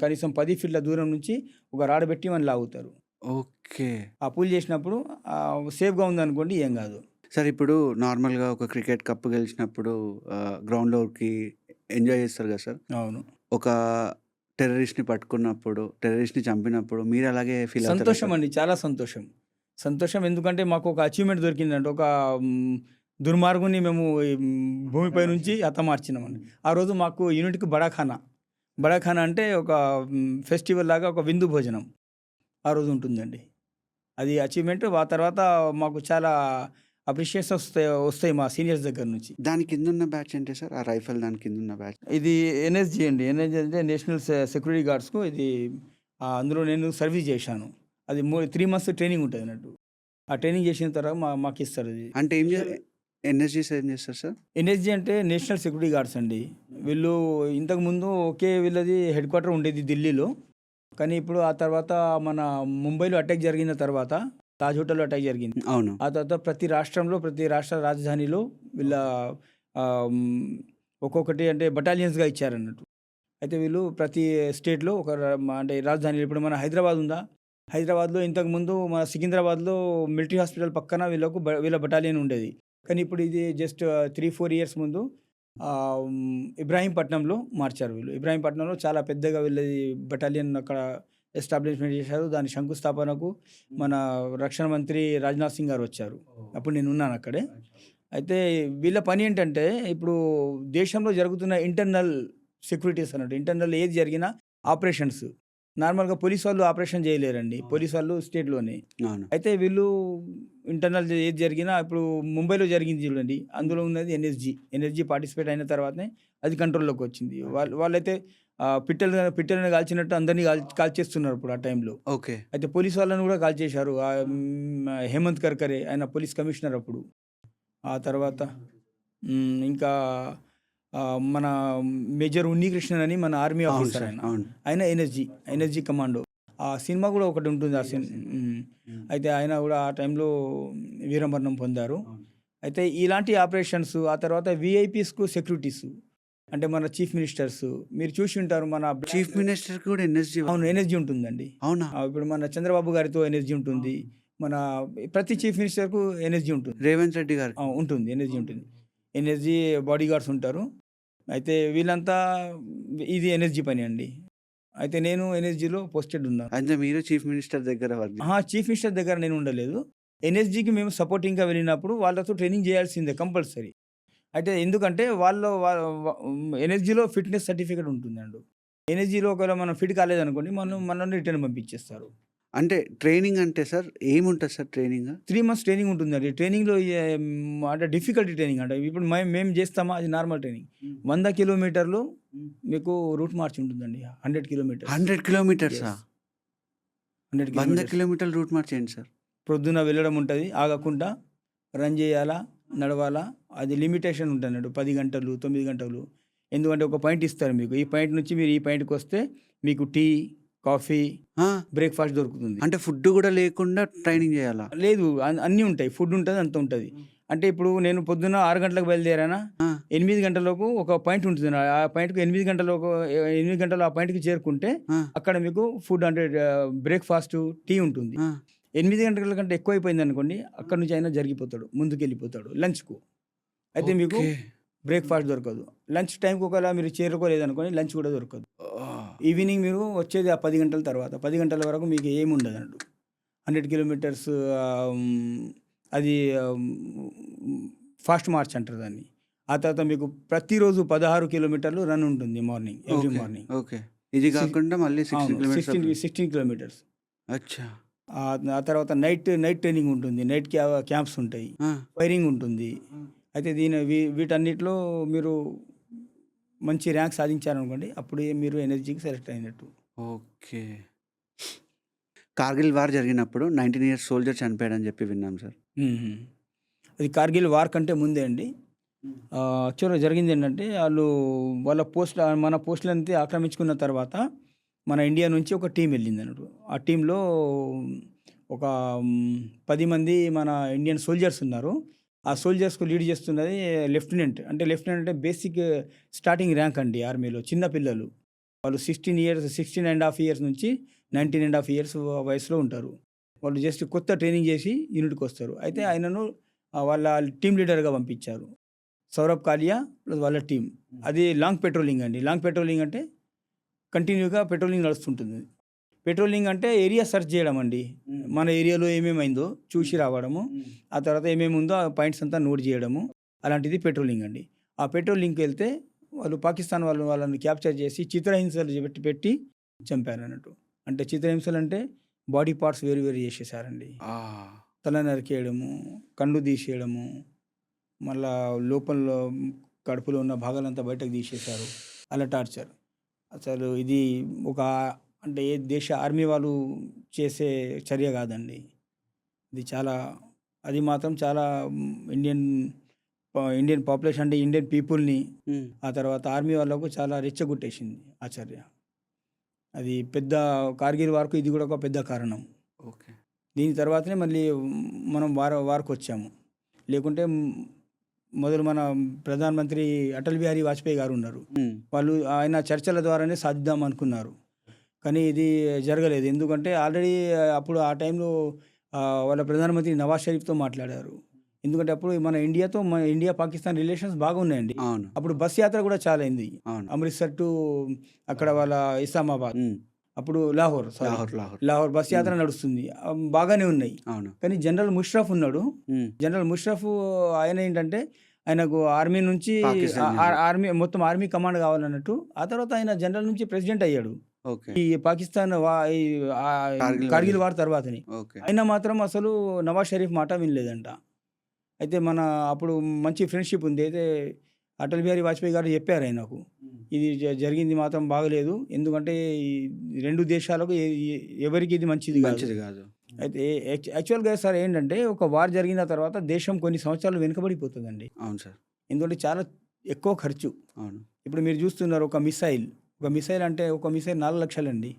కనీసం 10 ఫీట్ల దూరం నుంచి ఒక రాడ్ పెట్టి వాడిని లాగుతారు. ఓకే. ఆ పుల్ చేసినప్పుడు సేఫ్‌గా ఉందనుకోండి ఏం గాదు. సార్ ఇప్పుడు నార్మల్‌గా ఒక క్రికెట్ కప్ గెలిచినప్పుడు గ్రౌండ్‌లోకి ఎంజాయ్ చేస్తారు కదా సార్! అవును. ఒక టెర్రరిస్ట్‌ని పట్టుకున్నప్పుడు, టెర్రరిస్ట్‌ని చంపినప్పుడు మీరు అలాగే ఫీల్ అవుతారా సంతోషం సార్? అండి. చాలా సంతోషం. సంతోషం ఎందుకంటే మాకు ఒక అచీవ్‌మెంట్ దొరికిందంటే ఒక దుర్మార్గుడిని మేము భూమిపై నుంచి హతమార్చినామండి. ఆ రోజు మాకు యూనిట్‌కి బడాఖానా. బడాఖానా అంటే ఒక ఫెస్టివల్ లాగా ఒక విందు భోజనం. ఆ రోజు ఉంటుందండి. అది అచీవ్‌మెంట్. ఆ తర్వాత మాకు చాలా అప్రిషియేషన్స్ వస్తాయి మా సీనియర్స్ దగ్గర నుంచి. దాని కిందున్న బ్యాచ్ ఏంటి సార్? ఆ రైఫల్ దాని కిందున్న బ్యాచ్? ఇది ఎన్ఎస్‌జీ అండి. ఎన్ఎస్‌జీ అంటే నేషనల్ సెక్యూరిటీ గార్డ్స్‌కు ఇది అందులో నేను సర్వీస్ చేశాను. అది 3 మంత్స్ ట్రైనింగ్ ఉంటదన్నట్టు. ఆ ట్రైనింగ్ చేసిన తర్వాత మాకిస్తారు అది. అంటే ఎన్ఎస్‌జీస్ ఏం చేస్తారు సార్? ఎన్ఎస్‌జీ అంటే నేషనల్ సెక్యూరిటీ గార్డ్స్ అండి. వీళ్ళు ఇంతకుముందు వీళ్ళది హెడ్ క్వార్టర్ ఉండేది ఢిల్లీలో. కానీ ఇప్పుడు ఆ తర్వాత మన ముంబైలో అటాక్ జరిగిన తర్వాత తాజ్ హోటల్‌లో అటాక్ జరిగింది. అవును. ఆ తర్వాత ప్రతి రాష్ట్ర రాజధానిలో వీళ్ళ ఒక్కొక్కటి అంటే బటాలియన్స్‌గా ఇచ్చారన్నట్టు. అయితే వీళ్ళు ప్రతి స్టేట్‌లో ఒక అంటే రాజధానిలో ఇప్పుడు మన హైదరాబాద్ ఉందా? హైదరాబాద్‌లో ఇంతకుముందు మన సికింద్రాబాద్‌లో మిలిటరీ హాస్పిటల్ పక్కన వీళ్ళ బటాలియన్ ఉండేది. కానీ ఇప్పుడు ఇది జస్ట్ 3, 4 ఇయర్స్ ముందు ఇబ్రాహీంపట్నంలో మార్చారు వీళ్ళు. ఇబ్రాహీంపట్నంలో చాలా పెద్దగా వీళ్ళది బటాలియన్ అక్కడ ఎస్టాబ్లిష్మెంట్ చేశారు. దాని శంకుస్థాపనకు మన రక్షణ మంత్రి రాజ్‌నాథ్ సింగ్ గారు వచ్చారు. అప్పుడు నేనున్నాను అక్కడే. అయితే వీళ్ళ పని ఏంటంటే ఇప్పుడు దేశంలో జరుగుతున్న ఇంటర్నల్ సెక్యూరిటీస్ అన్నట్టు. ఇంటర్నల్ ఏది జరిగినా ఆపరేషన్స్. నార్మల్‌గా పోలీస్ వాళ్ళు ఆపరేషన్ చేయలేరండి. పోలీస్ వాళ్ళు స్టేట్‌లోనే. అవును. అయితే వీళ్ళు ఇంటర్నల్ ఏది జరిగినా ఇప్పుడు ముంబైలో జరిగింది చూడండి. అందులో ఉన్నది ఎన్ఎస్‌జీ పార్టిసిపేట్ అయిన తర్వాతనే అది కంట్రోల్‌లోకి వచ్చింది. వాళ్ళైతే పిట్టలను కాల్చినట్టు అందరిని కాల్చేస్తున్నారు ఇప్పుడు ఆ టైంలో. ఓకే. అయితే పోలీస్ వాళ్ళని కూడా కాల్చేశారు. హేమంత్ కర్కరే ఆయన పోలీస్ కమిషనర్ అప్పుడు. ఆ తర్వాత ఇంకా మన మేజర్ ఉన్నికృష్ణన్ అని మన ఆర్మీ అవును ఆఫీసర్ సార్, ఆయన. అవును. ఆయన ఎనర్జీ కమాండో. ఆ సినిమా కూడా ఒకటి ఉంటుంది ఆ అయితే ఆయన కూడా ఆ టైంలో వీరమరణం పొందారు. అయితే ఇలాంటి ఆపరేషన్స్ ఆ తర్వాత విఐపీస్కు సెక్యూరిటీస్ అంటే మన చీఫ్ మినిస్టర్స్ మీరు చూసి ఉంటారు. మన చీఫ్ మినిస్టర్ కూడా ఎన్ఎస్జీ. అవును ఎనర్జీ ఉంటుందండి. అవునా? ఇప్పుడు మన చంద్రబాబు గారితో ఎనర్జీ ఉంటుంది. మన ప్రతి చీఫ్ మినిస్టర్కు ఎనర్జీ ఉంటుంది. రేవంత్ రెడ్డి గారు. ఉంటుంది ఎనర్జీ ఉంటుంది. ఎనర్జీ బాడీ గార్డ్స్ ఉంటారు. అయితే వీళ్ళంతా ఇది ఎనర్జీ పని అండి. అయితే నేను ఎనర్జీలో పోస్టెడ్ ఉన్నాను. అంటే మీరు చీఫ్ మినిస్టర్ దగ్గర వర్క్. చీఫ్ మినిస్టర్ దగ్గర నేను ఉండలేదు. ఎనర్జీకి మేము సపోర్టింగ్గా వెళ్ళినప్పుడు వాళ్ళతో ట్రైనింగ్ చేయాల్సిందే కంపల్సరీ. అయితే ఎందుకంటే ఎనర్జీలో ఫిట్నెస్ సర్టిఫికేట్ ఉంటుందండి. ఎనర్జీలో ఒకవేళ మనం ఫిట్ కాలేదనుకోండి మనల్ని రిటర్న్ పంపించేస్తారు. అంటే ట్రైనింగ్ అంటే సార్ ఏముంటుంది సార్ ట్రైనింగ్? 3 months ట్రైనింగ్ ఉంటుందండి. ట్రైనింగ్‌లో అంటే డిఫికల్టీ ట్రైనింగ్ అంటే ఇప్పుడు మేము చేస్తామా అది నార్మల్ ట్రైనింగ్. 100 కిలోమీటర్లు మీకు రూట్ మార్చ్ ఉంటుందండి. 100 కిలోమీటర్స్. 100 కిలోమీటర్సా? 100 100 కిలోమీటర్స్. కిలోమీటర్లు రూట్ మార్చ్ ఏంటి సార్? ప్రొద్దున వెళ్ళడం ఉంటుంది. ఆగకుండా రన్ చేయాలా, నడవాలా. అది లిమిటేషన్ ఉంటుందండి. 10 గంటలు, 9 గంటలు. ఎందుకంటే ఒక పాయింట్ ఇస్తారు మీకు. ఈ పాయింట్ నుంచి మీరు ఈ పాయింట్‌కి వస్తే మీకు టీ, కాఫీ, బ్రేక్‌ఫాస్ట్ దొరుకుతుంది. అంటే ఫుడ్ కూడా లేకుండా ట్రైనింగ్ చేయాలా? లేదు అన్నీ ఉంటాయి. ఫుడ్ ఉంటుంది, అంతా ఉంటుంది. అంటే ఇప్పుడు నేను పొద్దున్న 6 గంటలకు బయలుదేరానా 8 గంటలకు ఒక పాయింట్ ఉంటుంది. ఆ పాయింట్‌కి 8 గంటలు ఆ పాయింట్‌కి చేరుకుంటే అక్కడ మీకు ఫుడ్ అంటే బ్రేక్‌ఫాస్ట్, టీ ఉంటుంది. 8 గంటల కంటే ఎక్కువ అయిపోయింది అనుకోండి అక్కడ నుంచి అయినా జరిగిపోతాడు, ముందుకెళ్ళిపోతాడు లంచ్‌కు. అయితే మీకు బ్రేక్‌ఫాస్ట్ దొరకదు. లంచ్ టైంకి ఒకవేళ మీరు చేరుకోలేదనుకోండి లంచ్ కూడా దొరకదు. ఈవినింగ్ మీరు వచ్చేది ఆ 10 గంటల తర్వాత. 10 గంటల వరకు మీకు ఏమి ఉండదన్నట్టు. 100 కిలోమీటర్స్ అది ఫాస్ట్ మార్చ్ అంటారు దాన్ని. ఆ తర్వాత మీకు ప్రతిరోజు 16 కిలోమీటర్లు రన్ ఉంటుంది మార్నింగ్, ఎవ్రీ మార్నింగ్. ఓకే. ఇది కాకుండా మళ్ళీ 16 కిలోమీటర్స్. అచ్చా. ఆ తర్వాత నైట్ ట్రైనింగ్ ఉంటుంది. నైట్ క్యాంప్స్ ఉంటాయి, ఫైరింగ్ ఉంటుంది. అయితే వీటన్నిటిలో మీరు మంచి ర్యాంక్ సాధించారనుకోండి అప్పుడు మీరు ఎనర్జీకి సెలెక్ట్ అయినట్టు. ఓకే. కార్గిల్ వార్ జరిగినప్పుడు 19 ఇయర్స్ సోల్జర్ చనిపోయాడని చెప్పి విన్నాం సార్. అది కార్గిల్ వార్ కంటే ముందే అండి. యాక్చువల్గా జరిగింది ఏంటంటే వాళ్ళ మన పోస్టులంతా ఆక్రమించుకున్న తర్వాత మన ఇండియా నుంచి ఒక టీం వెళ్ళింది అన్నట్టు. ఆ టీంలో ఒక 10 మంది మన ఇండియన్ సోల్జర్స్ ఉన్నారు. ఆ సోల్జర్స్కు లీడ్ చేస్తున్నది లెఫ్టినెంట్ అంటే బేసిక్ స్టార్టింగ్ ర్యాంక్ అండి ఆర్మీలో. చిన్న పిల్లలు వాళ్ళు 16.5 ఇయర్స్ నుంచి 19.5 ఇయర్స్ వయసులో ఉంటారు. వాళ్ళు జస్ట్ కొత్త ట్రైనింగ్ చేసి యూనిట్కి వస్తారు. అయితే ఆయనను వాళ్ళ టీం లీడర్గా పంపించారు. సౌరభ్ కాలియా ప్లస్ వాళ్ళ టీం. అది లాంగ్ పెట్రోలింగ్ అండి. లాంగ్ పెట్రోలింగ్ అంటే కంటిన్యూగా పెట్రోలింగ్ నడుస్తుంటుంది. పెట్రోలింగ్ అంటే ఏరియా సెర్చ్ చేయడం అండి. మన ఏరియాలో ఏమేమైందో చూసి రావడము, ఆ తర్వాత ఏమేమి ఉందో ఆ పాయింట్స్ అంతా నోట్ చేయడము, అలాంటిది పెట్రోలింగ్ అండి. ఆ పెట్రోలింగ్కి వెళ్తే వాళ్ళు పాకిస్తాన్ వాళ్ళని క్యాప్చర్ చేసి చిత్రహింసలు పెట్టి చంపారు అన్నట్టు. అంటే చిత్రహింసలు అంటే బాడీ పార్ట్స్ వేరు చేసేసారండి. తల నరికేయడము, కళ్ళు తీసేయడము, మళ్ళా లోపల కడుపులో ఉన్న భాగాలంతా బయటకు తీసేశారు. అలా టార్చర్. అసలు ఇది అంటే ఏ దేశ ఆర్మీ వాళ్ళు చేసే చర్య కాదండి. అది మాత్రం చాలా ఇండియన్ పాపులేషన్ అంటే ఇండియన్ పీపుల్ని ఆ తర్వాత ఆర్మీ వాళ్ళకు చాలా రెచ్చగొట్టేసింది ఆ చర్య. అది పెద్ద కార్గిల్ వార్కు ఇది కూడా ఒక పెద్ద కారణం. ఓకే. దీని తర్వాతనే మళ్ళీ మనం వార్కు వచ్చాము. లేకుంటే మొదలు మన ప్రధానమంత్రి అటల్ బిహారీ వాజ్పేయి గారు ఉన్నారు. ఆయన చర్చల ద్వారానే సాధిద్దాం అనుకున్నారు. కానీ ఇది జరగలేదు. ఎందుకంటే ఆల్రెడీ అప్పుడు ఆ టైంలో వాళ్ళ ప్రధానమంత్రి నవాజ్ షరీఫ్తో మాట్లాడారు. ఎందుకంటే అప్పుడు మన ఇండియా పాకిస్తాన్ రిలేషన్స్ బాగున్నాయండి. అప్పుడు బస్ యాత్ర కూడా చాలా అయింది. అమృత్సర్ టు అక్కడ వాళ్ళ ఇస్లామాబాద్, అప్పుడు లాహోర్ బస్ యాత్ర నడుస్తుంది. బాగానే ఉన్నాయి. కానీ జనరల్ ముషరఫ్ ఉన్నాడు. జనరల్ ముషరఫ్ ఆయన ఏంటంటే ఆయనకు ఆర్మీ నుంచి మొత్తం ఆర్మీ కమాండ్ కావాలన్నట్టు. ఆ తర్వాత ఆయన జనరల్ నుంచి ప్రెసిడెంట్ అయ్యాడు ఈ పాకిస్తాన్ కార్గిల్ వార్ తర్వాతని. అయినా మాత్రం అసలు నవాజ్ షరీఫ్ మాట వినలేదంట. అయితే మన అప్పుడు మంచి ఫ్రెండ్షిప్ ఉంది. అయితే అటల్ బిహారీ వాజ్పేయి గారు చెప్పారు ఆయనకు, ఇది జరిగింది మాత్రం బాగలేదు. ఎందుకంటే ఈ 2 దేశాలకు ఎవరికి ఇది మంచిది కాదు. అయితే యాక్చువల్గా సార్ ఏంటంటే ఒక వార్ జరిగిన తర్వాత దేశం కొన్ని సంవత్సరాలు వెనుకబడిపోతుందండి. అవును సార్. ఎందుకంటే చాలా ఎక్కువ ఖర్చు. అవును. ఇప్పుడు మీరు చూస్తున్నారు ఒక మిసైల్ అంటే ఒక మిసైల్ 4 లక్షలండి.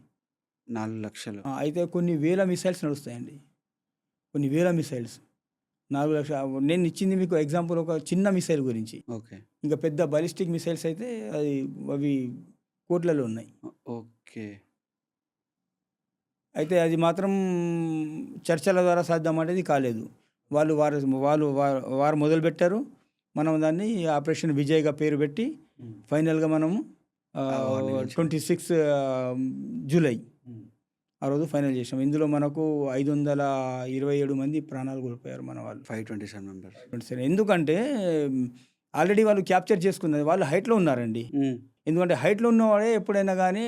4,00,000. అయితే కొన్ని వేల మిసైల్స్ నడుస్తాయండి. కొన్ని వేల మిసైల్స్ 4 లక్షల. నేను ఇచ్చింది మీకు ఎగ్జాంపుల్ ఒక చిన్న మిసైల్ గురించి. ఓకే. ఇంకా పెద్ద బాలిస్టిక్ మిసైల్స్ అయితే అవి కోట్లలో ఉన్నాయి. ఓకే. అయితే అది మాత్రం చర్చల ద్వారా సాధ్యం అనేది కాలేదు. వాళ్ళు వారు వాళ్ళు వారు వారు మొదలుపెట్టారు. మనం దాన్ని ఆపరేషన్ విజయ్‌గా పేరు పెట్టి ఫైనల్‌గా మనము అవన్నీ చేశారు. 26 జూలై ఆ రోజు ఫైనల్ చేసాం. ఇందులో మనకు 527 మంది ప్రాణాలు కోల్పోయారు మన వాళ్ళు. 527 మెంబర్స్. సరే, ఎందుకంటే ఆల్రెడీ వాళ్ళు క్యాప్చర్ చేసుకున్నది. వాళ్ళు హైట్‌లో ఉన్నారండి. ఎందుకంటే హైట్‌లో ఉన్నవాడే ఎప్పుడైనా కానీ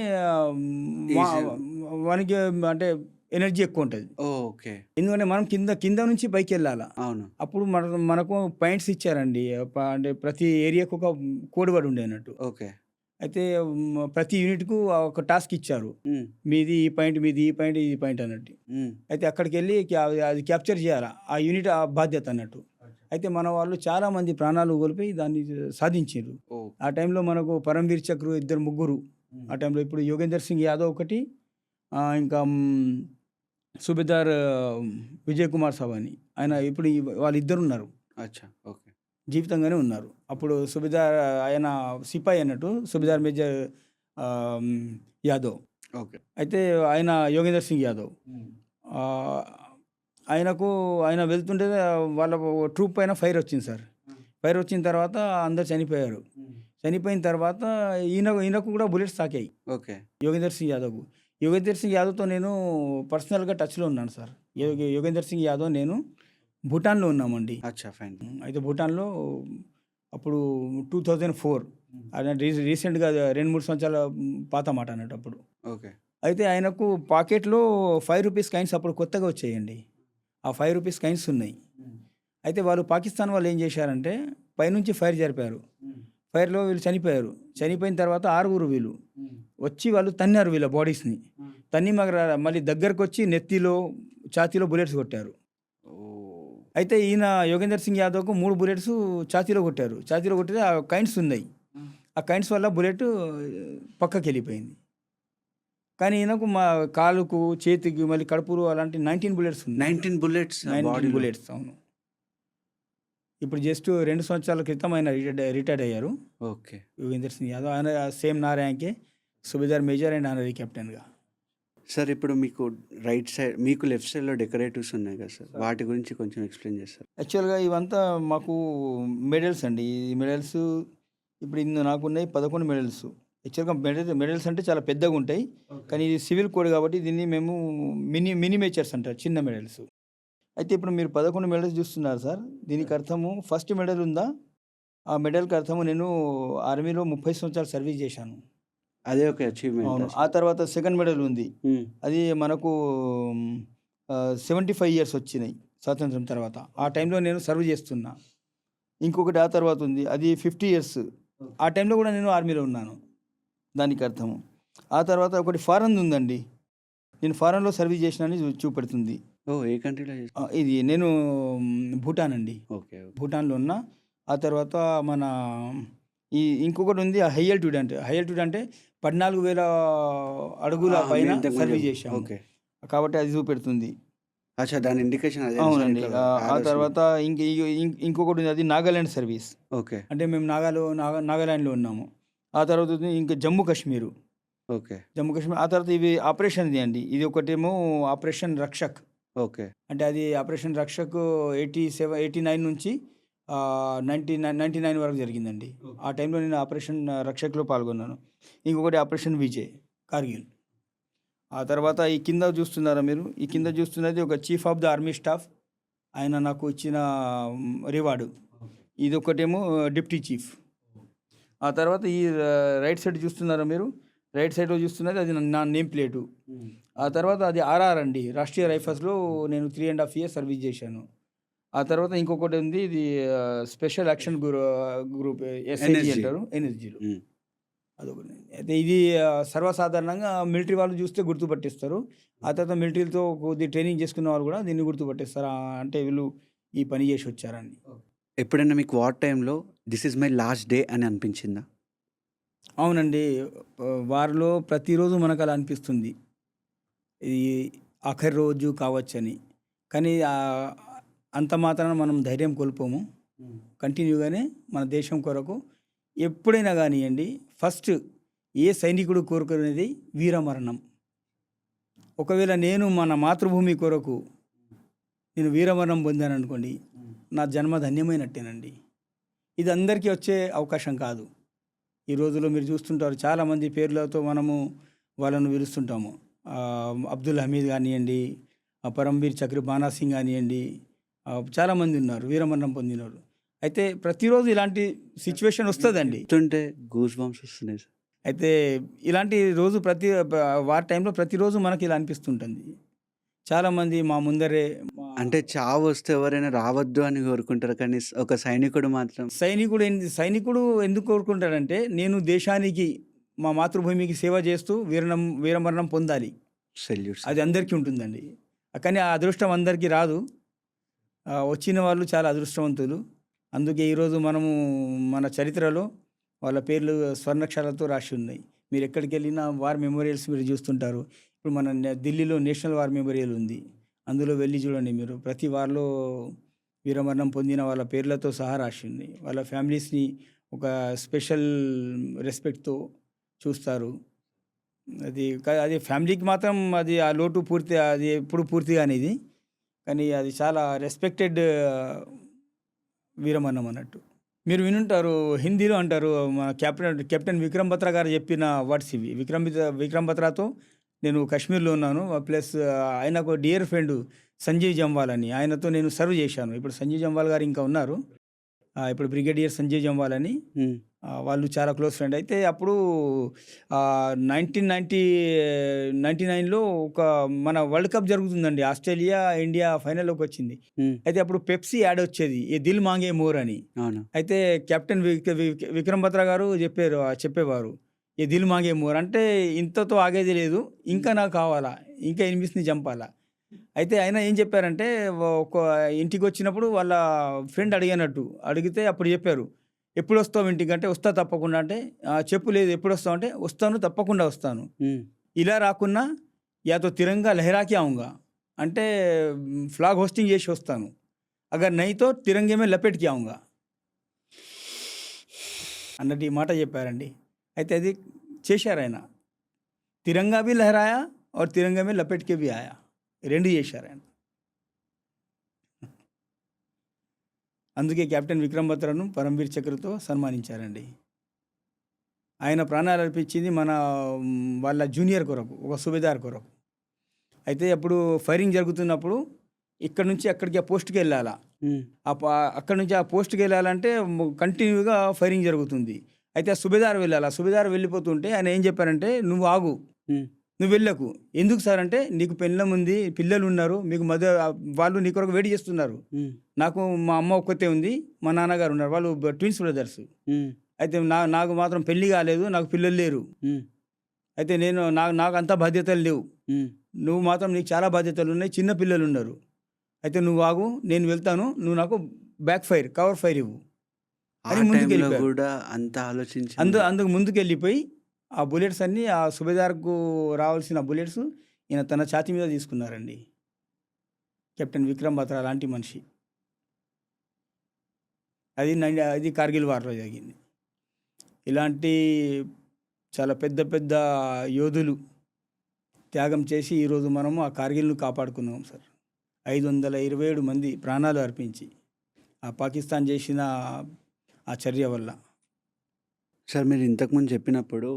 వానికి అంటే ఎనర్జీ ఎక్కువ ఉంటుంది. ఓకే. ఎందుకంటే మనం కింద నుంచి పైకి వెళ్ళాలా. అవును. అప్పుడు మనకు పాయింట్స్ ఇచ్చారండి. అంటే ప్రతి ఏరియాకు ఒక కోడ్ వర్డ్ ఉండే అన్నట్టు. ఓకే. అయితే ప్రతి యూనిట్‌కు ఒక టాస్క్ ఇచ్చారు. మీది ఈ పాయింట్, మీది ఈ పాయింట్, ఈ పాయింట్ అన్నట్టు. అయితే అక్కడికి వెళ్ళి అది క్యాప్చర్ చేయాలా. ఆ యూనిట్ ఆ బాధ్యత అన్నట్టు. అయితే మన వాళ్ళు చాలా మంది ప్రాణాలు కోల్పోయి దాన్ని సాధించారు. ఆ టైంలో మనకు పరమ్వీర్ చక్ర ఇద్దరు ముగ్గురు ఆ టైంలో. ఇప్పుడు యోగేందర్ సింగ్ యాదవ్ ఒకటి, ఇంకా సుబేదార్ విజయ్ కుమార్ సవాని ఆయన ఇప్పుడు వాళ్ళిద్దరు ఉన్నారు. అచ్చా. ఓకే. జీవితంగానే ఉన్నారు. అప్పుడు సుబేదార్ ఆయన సిపాయి అన్నట్టు, సుబేదార్ మేజర్ యాదవ్. ఓకే. అయితే ఆయన యోగేందర్ సింగ్ యాదవ్. ఆయన వెళ్తుంటే వాళ్ళ ట్రూప్ పైన ఫైర్ వచ్చింది సార్. ఫైర్ వచ్చిన తర్వాత అందరు చనిపోయారు. చనిపోయిన తర్వాత ఈయనకు కూడా బుల్లెట్స్ తాకాయి. ఓకే. యోగేందర్ సింగ్ యాదవ్తో నేను పర్సనల్గా టచ్లో ఉన్నాను సార్. యోగేందర్ సింగ్ యాదవ్ నేను భూటాన్లో ఉన్నామండి. అచ్చా, ఫైన్. అయితే భూటాన్లో అప్పుడు 2004 ఆయన రీసెంట్గా 2-3 సంవత్సరాల పాత మాట అన్నట్టు అప్పుడు. ఓకే. అయితే ఆయనకు పాకెట్లో 5 రూపీస్ కాయిన్స్ అప్పుడు కొత్తగా వచ్చాయండి. ఆ 5 రూపీస్ కాయిన్స్ ఉన్నాయి. అయితే వాళ్ళు పాకిస్తాన్ వాళ్ళు ఏం చేశారంటే పైనుంచి ఫైర్ జరిపారు. ఫైర్లో వీళ్ళు చనిపోయారు. చనిపోయిన తర్వాత 6 వీళ్ళు వచ్చి వాళ్ళు తన్నారు వీళ్ళ బాడీస్ని. తన్ని మళ్ళీ దగ్గరకు వచ్చి నెత్తిలో, ఛాతీలో బుల్లెట్స్ కొట్టారు. అయితే ఈయన యోగేందర్ సింగ్ యాదవ్కు 3 బుల్లెట్స్ ఛాతీలో కొట్టారు. ఛాతీలో కొట్టితే ఆ కాయిన్స్ ఉన్నాయి. ఆ కాయిన్స్ వల్ల బుల్లెట్ పక్కకి వెళ్ళిపోయింది. కానీ ఈయనకు మా కాలుకు, చేతికి, మళ్ళీ కడుపులో అలాంటి 19 బుల్లెట్స్ ఉన్నాయి. 19 బుల్లెట్స్. 19 బుల్లెట్స్, అవును. ఇప్పుడు జస్ట్ 2 సంవత్సరాల క్రితం ఆయన రిటైర్డ్ అయ్యారు. ఓకే. యోగేందర్ సింగ్ యాదవ్ ఆయన సేమ్ నా ర్యాంకే, సుబేదార్ మేజర్ అండ్ ఆనరీ కెప్టెన్గా. సార్, ఇప్పుడు మీకు రైట్ సైడ్, మీకు లెఫ్ట్ సైడ్లో డెకరేటివ్స్ ఉన్నాయి కదా సార్, వాటి గురించి కొంచెం ఎక్స్ప్లెయిన్ చేస్తారు. యాక్చువల్గా ఇవంతా మాకు మెడల్స్ అండి. ఈ మెడల్స్ ఇప్పుడు నాకున్నాయి 11 మెడల్స్. యాక్చువల్గా మెడల్స్ అంటే చాలా పెద్దగా ఉంటాయి. కానీ ఇది సివిల్ కోడ్ కాబట్టి దీన్ని మేము మినిమేచర్స్ అంటారు, చిన్న మెడల్స్. అయితే ఇప్పుడు మీరు 11 మెడల్స్ చూస్తున్నారు సార్. దీనికి అర్థము ఫస్ట్ మెడల్ ఉందా, ఆ మెడల్కి అర్థము నేను ఆర్మీలో 30 సంవత్సరాలు సర్వీస్ చేశాను. అదే ఒక అచీవ్మెంట్. అవును. ఆ తర్వాత సెకండ్ మెడల్ ఉంది. అది మనకు 75 ఇయర్స్ వచ్చినాయి స్వాతంత్రం తర్వాత. ఆ టైంలో నేను సర్వ్ చేస్తున్నా. ఇంకొకటి ఆ తర్వాత ఉంది, అది 50 ఇయర్స్. ఆ టైంలో కూడా నేను ఆర్మీలో ఉన్నాను, దానికి అర్థము. ఆ తర్వాత ఒకటి ఫారెన్ ఉందండి, నేను ఫారెన్లో సర్వీస్ చేసినని చూపెడుతుంది. ఏ కంట్రీలో? ఇది నేను భూటాన్ అండి. ఓకే. భూటాన్లో ఉన్నా. ఆ తర్వాత మన ఇంకొకటి ఉంది హై ఆల్టిట్యూడ్ అంటే 14,000 అడుగుల పైన సర్వీస్ చేశాము. ఓకే. కాబట్టి అది చూపెడుతుంది. అచ్చా, దాని ఇండికేషన్ అదే. అవునండి. ఆ తర్వాత ఇంకొకటి ఉంది, అది నాగాలాండ్ సర్వీస్. ఓకే. అంటే మేము నాగాలాండ్లో ఉన్నాము. ఆ తర్వాత ఇంకా జమ్మూ కాశ్మీర్. ఓకే. ఆ తర్వాత ఇవి ఆపరేషన్ ఇది అండి. ఇది ఒకటేమో ఆపరేషన్ రక్షక్. ఓకే. అంటే అది ఆపరేషన్ రక్షక్ 89 నుంచి 99 వరకు జరిగిందండి. ఆ టైంలో నేను ఆపరేషన్ రక్షక్లో పాల్గొన్నాను. ఇంకొకటి ఆపరేషన్ విజయ్, కార్గిల్. ఆ తర్వాత ఈ కింద చూస్తున్నారా మీరు, ఈ కింద చూస్తున్నది ఒక chief of the army staff, ఆయన నాకు ఇచ్చిన రివార్డు. ఇది ఒకటేమో డిప్యూటీ చీఫ్. ఆ తర్వాత ఈ రైట్ సైడ్ చూస్తున్నారా మీరు, రైట్ సైడ్లో చూస్తున్నది అది నా నేమ్ ప్లేటు. ఆ తర్వాత అది ఆర్ఆర్ అండి, రాష్ట్రీయ రైఫల్స్లో నేను 3.5 years సర్వీస్ చేశాను. ఆ తర్వాత ఇంకొకటి ఉంది, ఇది స్పెషల్ యాక్షన్ గ్రూప్ ఎస్ఐజి అంటారు, ఎన్ఎస్జీలో. అదొకటి. అయితే ఇది సర్వసాధారణంగా మిలిటరీ వాళ్ళు చూస్తే గుర్తుపట్టిస్తారు. ఆ తర్వాత మిలిటరీతో కొద్ది ట్రైనింగ్ చేసుకున్న వాళ్ళు కూడా దీన్ని గుర్తుపట్టిస్తారు, అంటే వీళ్ళు ఈ పని చేసి వచ్చారని. ఎప్పుడైనా మీకు వార్ టైంలో this is my last day అని అనిపించిందా? అవునండి. వారిలో ప్రతిరోజు మనకు అలా అనిపిస్తుంది. ఇది ఆఖరి రోజు కావచ్చని. కానీ అంత మాత్రాన మనం ధైర్యం కోల్పోము. కంటిన్యూగానే మన దేశం కొరకు ఎప్పుడైనా కానివ్వండి, ఫస్ట్ ఏ సైనికుడు కోరుకునేది వీరమరణం. ఒకవేళ నేను మన మాతృభూమి కొరకు నేను వీరమరణం పొందాననుకోండి, నా జన్మ ధన్యమైనట్టేనండి. ఇది అందరికీ వచ్చే అవకాశం కాదు. ఈ రోజుల్లో మీరు చూస్తుంటారు, చాలామంది పేర్లతో మనము వాళ్ళను పిలుస్తుంటాము. అబ్దుల్ హమీద్ కానివ్వండి, పరమ్వీర్ చక్రి బానా సింగ్ కానివ్వండి, చాలామంది ఉన్నారు వీరమరణం పొందినవారు. అయితే ప్రతిరోజు ఇలాంటి సిచ్యువేషన్ వస్తుందండి. చెప్తుంటే గూస్ బంప్స్ వస్తున్నాయి సార్. అయితే ఇలాంటి రోజు వార్ టైంలో ప్రతిరోజు మనకి ఇలా అనిపిస్తుంటుంది. చాలామంది మా ముందరే అంటే చావు వస్తే ఎవరైనా రావద్దు అని కోరుకుంటారు, కానీ ఒక సైనికుడు మాత్రం సైనికుడు ఎందుకు కోరుకుంటాడంటే, నేను దేశానికి మా మాతృభూమికి సేవ చేస్తూ వీరమరణం పొందాలి. సెల్యూట్స్. అది అందరికీ ఉంటుందండి. కానీ ఆ అదృష్టం అందరికీ రాదు. వచ్చిన వాళ్ళు చాలా అదృష్టవంతులు. అందుకే ఈరోజు మనము మన చరిత్రలో వాళ్ళ పేర్లు స్వర్ణాక్షరాలతో రాసి ఉన్నాయి. మీరు ఎక్కడికి వెళ్ళినా వార్ మెమోరియల్స్ మీరు చూస్తుంటారు. ఇప్పుడు మన ఢిల్లీలో నేషనల్ వార్ మెమోరియల్ ఉంది. అందులో వెళ్ళి చూడండి మీరు, ప్రతి వార్లో వీరమరణం పొందిన వాళ్ళ పేర్లతో సహా రాసి ఉంది. వాళ్ళ ఫ్యామిలీస్ని ఒక స్పెషల్ రెస్పెక్ట్తో చూస్తారు. అది ఫ్యామిలీకి మాత్రం అది ఆ లోటు అది ఎప్పుడు పూర్తిగా అనేది, కానీ అది చాలా రెస్పెక్టెడ్ వీరమరణం అన్నట్టు. మీరు వినుంటారు, హిందీలో అంటారు, మన కెప్టెన్ విక్రమ్ బత్రా గారు చెప్పిన వర్డ్స్ ఇవి. విక్రమ్ బత్రాతో నేను కాశ్మీర్లో ఉన్నాను. ప్లస్ ఆయనకు డియర్ ఫ్రెండ్ సంజీవ్ జంవాల్ అని, ఆయనతో నేను సర్వ్ చేశాను. ఇప్పుడు సంజీవ్ జంవాల్ గారు ఇంకా ఉన్నారు, ఇప్పుడు బ్రిగేడియర్ సంజయ్ జంవాల్ అని, వాళ్ళు చాలా క్లోజ్ ఫ్రెండ్. అయితే అప్పుడు 1999లో ఒక మన వరల్డ్ కప్ జరుగుతుందండి, ఆస్ట్రేలియా ఇండియా ఫైనల్లోకి వచ్చింది. అయితే అప్పుడు పెప్సీ యాడ్ వచ్చేది, ఏ దిల్ మాంగే మోర్ అని. అయితే కెప్టెన్ విక్రమ్ బత్రా గారు చెప్పేవారు, ఏ దిల్ మాంగే మోర్ అంటే ఇంతతో ఆగేది లేదు, ఇంకా నాకు కావాలా, ఇంకా ఎనిమిస్ని చంపాలా. అయితే ఆయన ఏం చెప్పారంటే, ఒక ఇంటికి వచ్చినప్పుడు వాళ్ళ ఫ్రెండ్ అడిగితే అప్పుడు చెప్పారు, ఎప్పుడు వస్తావు ఇంటికి అంటే, వస్తా తప్పకుండా అంటే, చెప్పు లేదు ఎప్పుడు వస్తావు అంటే, వస్తాను తప్పకుండా వస్తాను, ఇలా రాకున్నా యాతో తిరంగా లహరాకి ఆవుంగా అంటే ఫ్లాగ్ హోస్టింగ్ చేసి వస్తాను, అగర్ నైతో తిరంగమే లపెట్కి ఆవుంగా అన్నట్టు ఈ మాట చెప్పారండి. అయితే అది చేశారు ఆయన, తిరంగా బి లహరాయా और तिरंगे में लपेट के भी आया, రెండు చేశారు ఆయన. అందుకే కెప్టెన్ విక్రమ్ బత్రాను పరమ్వీర్ చక్రతో సన్మానించారండి. ఆయన ప్రాణాలు అర్పించింది వాళ్ళ జూనియర్ కొరకు, ఒక సుబేదార్ కొరకు. అయితే అప్పుడు ఫైరింగ్ జరుగుతున్నప్పుడు ఇక్కడ నుంచి అక్కడికి ఆ పోస్ట్కి వెళ్ళాలా, అక్కడ నుంచి ఆ పోస్ట్కి వెళ్ళాలంటే కంటిన్యూగా ఫైరింగ్ జరుగుతుంది. అయితే ఆ సుబేదార్ వెళ్ళాలి. ఆ సుబేదార్ వెళ్ళిపోతుంటే ఆయన ఏం చెప్పారంటే, నువ్వు ఆగు, నువ్వు వెళ్ళకు. ఎందుకు సార్ అంటే, నీకు పెళ్ళం ఉంది, పిల్లలు ఉన్నారు, మీకు వాళ్ళు నీ కొరకు వెయిట్ చేస్తున్నారు. నాకు మా అమ్మ ఒక్కతే ఉంది, మా నాన్నగారు ఉన్నారు, వాళ్ళు ట్విన్స్ బ్రదర్స్. అయితే నాకు మాత్రం పెళ్లి కాలేదు, నాకు పిల్లలు లేరు. అయితే నాకు అంత బాధ్యతలు లేవు, నువ్వు మాత్రం నీకు చాలా బాధ్యతలు ఉన్నాయి, చిన్న పిల్లలు ఉన్నారు. అయితే నువ్వు ఆగు, నేను వెళ్తాను, నువ్వు నాకు కవర్ ఫైర్ ఇవ్వు అని ముందుకు వెళ్ళిపోయాడు. అందుకు ముందుకు వెళ్ళిపోయి ఆ బుల్లెట్స్ అన్నీ, ఆ సుబేదార్కు రావాల్సిన బుల్లెట్స్ ఈయన తన ఛాతీ మీద తీసుకున్నారండి. కెప్టెన్ విక్రమ్ బత్రా లాంటి మనిషి. అది కార్గిల్ వార్లో జరిగింది. ఇలాంటి చాలా పెద్ద పెద్ద యోధులు త్యాగం చేసి ఈరోజు మనము ఆ కార్గిల్ను కాపాడుకున్నాం సార్. 527 మంది ప్రాణాలు అర్పించి ఆ పాకిస్తాన్ చేసిన ఆ చర్య వల్ల. సార్ మీరు ఇంతకుముందు చెప్పినప్పుడు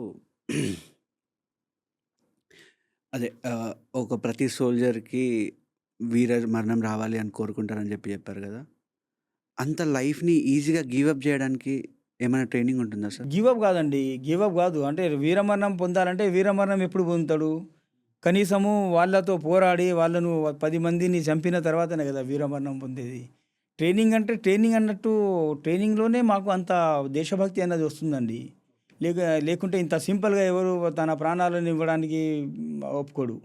అదే ఒక ప్రతి సోల్జర్కి వీర మరణం రావాలి అని కోరుకుంటారని చెప్పారు కదా, అంత లైఫ్ని ఈజీగా గివప్ చేయడానికి ఏమైనా ట్రైనింగ్ ఉంటుందా సార్? గివప్ కాదు. అంటే వీరమరణం పొందాలంటే, వీరమరణం ఎప్పుడు పొందుతాడు? కనీసము వాళ్ళతో పోరాడి వాళ్ళను 10 మందిని చంపిన తర్వాతనే కదా వీరమరణం పొందేది. ట్రైనింగ్ అన్నట్టు ట్రైనింగ్లోనే మాకు అంత దేశభక్తి అన్నది వస్తుందండి. లేకుంటే ఇంత సింపుల్గా ఎవరు తన ప్రాణాలను ఇవ్వడానికి ఒప్పుకోడు.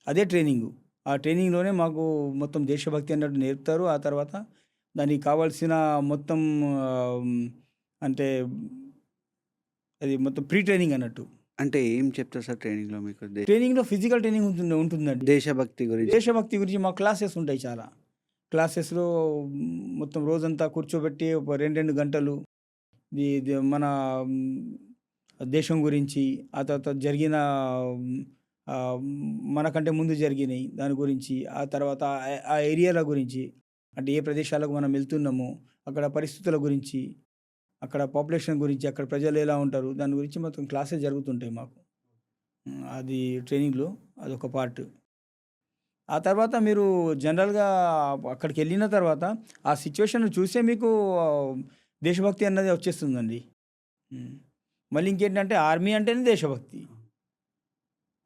అదే ట్రైనింగు. ఆ ట్రైనింగ్లోనే మాకు మొత్తం దేశభక్తి అన్నట్టు నేర్పుతారు. ఆ తర్వాత దానికి కావాల్సిన మొత్తం అంటే అది మొత్తం ప్రీ ట్రైనింగ్ అన్నట్టు. అంటే ఏం చెప్తారు సార్ ట్రైనింగ్‌లో మీకు? ట్రైనింగ్‌లో ఫిజికల్ ట్రైనింగ్ ఉంటుందండి. దేశభక్తి గురించి. దేశభక్తి గురించి మా క్లాసెస్ ఉంటాయి చాలా. క్లాసెస్‌లో మొత్తం రోజంతా కూర్చోబెట్టి ఒక 2 గంటలు ఇది మన దేశం గురించి, ఆ తర్వాత జరిగిన ఆహ్, మనకంటే ముందు జరిగినయి దాని గురించి, ఆ తర్వాత ఆ ఏరియాల గురించి, అంటే ఏ ప్రదేశాలకు మనం వెళ్తున్నామో అక్కడ పరిస్థితుల గురించి, అక్కడ పాపులేషన్ గురించి, అక్కడ ప్రజలు ఎలా ఉంటారు, దాని గురించి మొత్తం క్లాసెస్ జరుగుతుంటాయి మాకు. అది ట్రైనింగ్‌లో అదొక పార్ట్. ఆ తర్వాత మీరు జనరల్‌గా అక్కడికెళ్ళిన తర్వాత ఆ సిట్యుయేషన్‌ని చూసే మీకు దేశభక్తి అన్నది వచ్చేస్తుందండి. హ్మ్. మళ్ళీ ఇంకేంటంటే ఆర్మీ అంటేనే దేశభక్తి.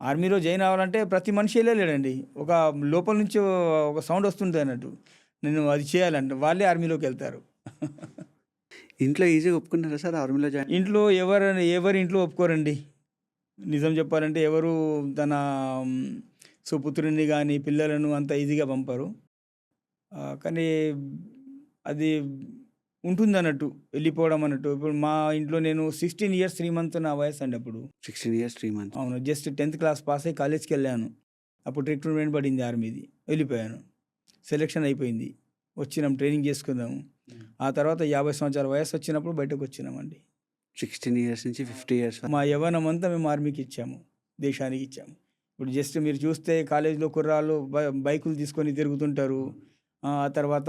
ఆర్మీలో జాయిన్ అవ్వాలంటే ప్రతి మనిషి ఎళ్ళలేడండి. ఒక లోపల నుంచి ఒక సౌండ్ వస్తుంటదన్నట్టు. నేను అది చేయాలంటే వాళ్ళే ఆర్మీలోకెళ్తారు. ఇంట్లో ఈజీగా ఒప్పుకున్నారా సార్ ఆర్మీలో జాయిన్? ఇంట్లో ఎవరి ఇంట్లో ఒప్పుకోరండి. నిజం చెప్పాలంటే ఎవరు తన సుపుత్రుడిని గానీ, పిల్లలను అంత ఈజీగా పంపరు. కానీ అది ఉంటుందన్నట్టు వెళ్ళిపోవడం అన్నట్టు. ఇప్పుడు మా ఇంట్లో నేను 16 ఇయర్స్ 3 మంత్స్ నా వయస్సండి అప్పుడు. 16 ఇయర్స్ 3 మంత్స్. అవును. జస్ట్ 10th క్లాస్ పాస్ అయ్యి కాలేజ్‌కెళ్ళాను. అప్పుడు రిక్రూట్‌మెంట్ పడింది ఆర్మీది. వెళ్ళిపోయాను. సెలక్షన్ అయిపోయింది. వచ్చినాం, ట్రైనింగ్ చేసుకున్నాము. ఆ తర్వాత 50 సంవత్సరాల వయస్సు వచ్చినప్పుడు బయటకొచ్చినామండి. 16 ఇయర్స్ నుంచి 50 ఇయర్స్. మా యవ్వనమంతా మేము ఆర్మీకి ఇచ్చాము. దేశానికి ఇచ్చాము. ఇప్పుడు జస్ట్ మీరు చూస్తే కాలేజ్‌లో కుర్రాళ్ళు బైకులు తీసుకొని తిరుగుతుంటారు. ఆ తర్వాత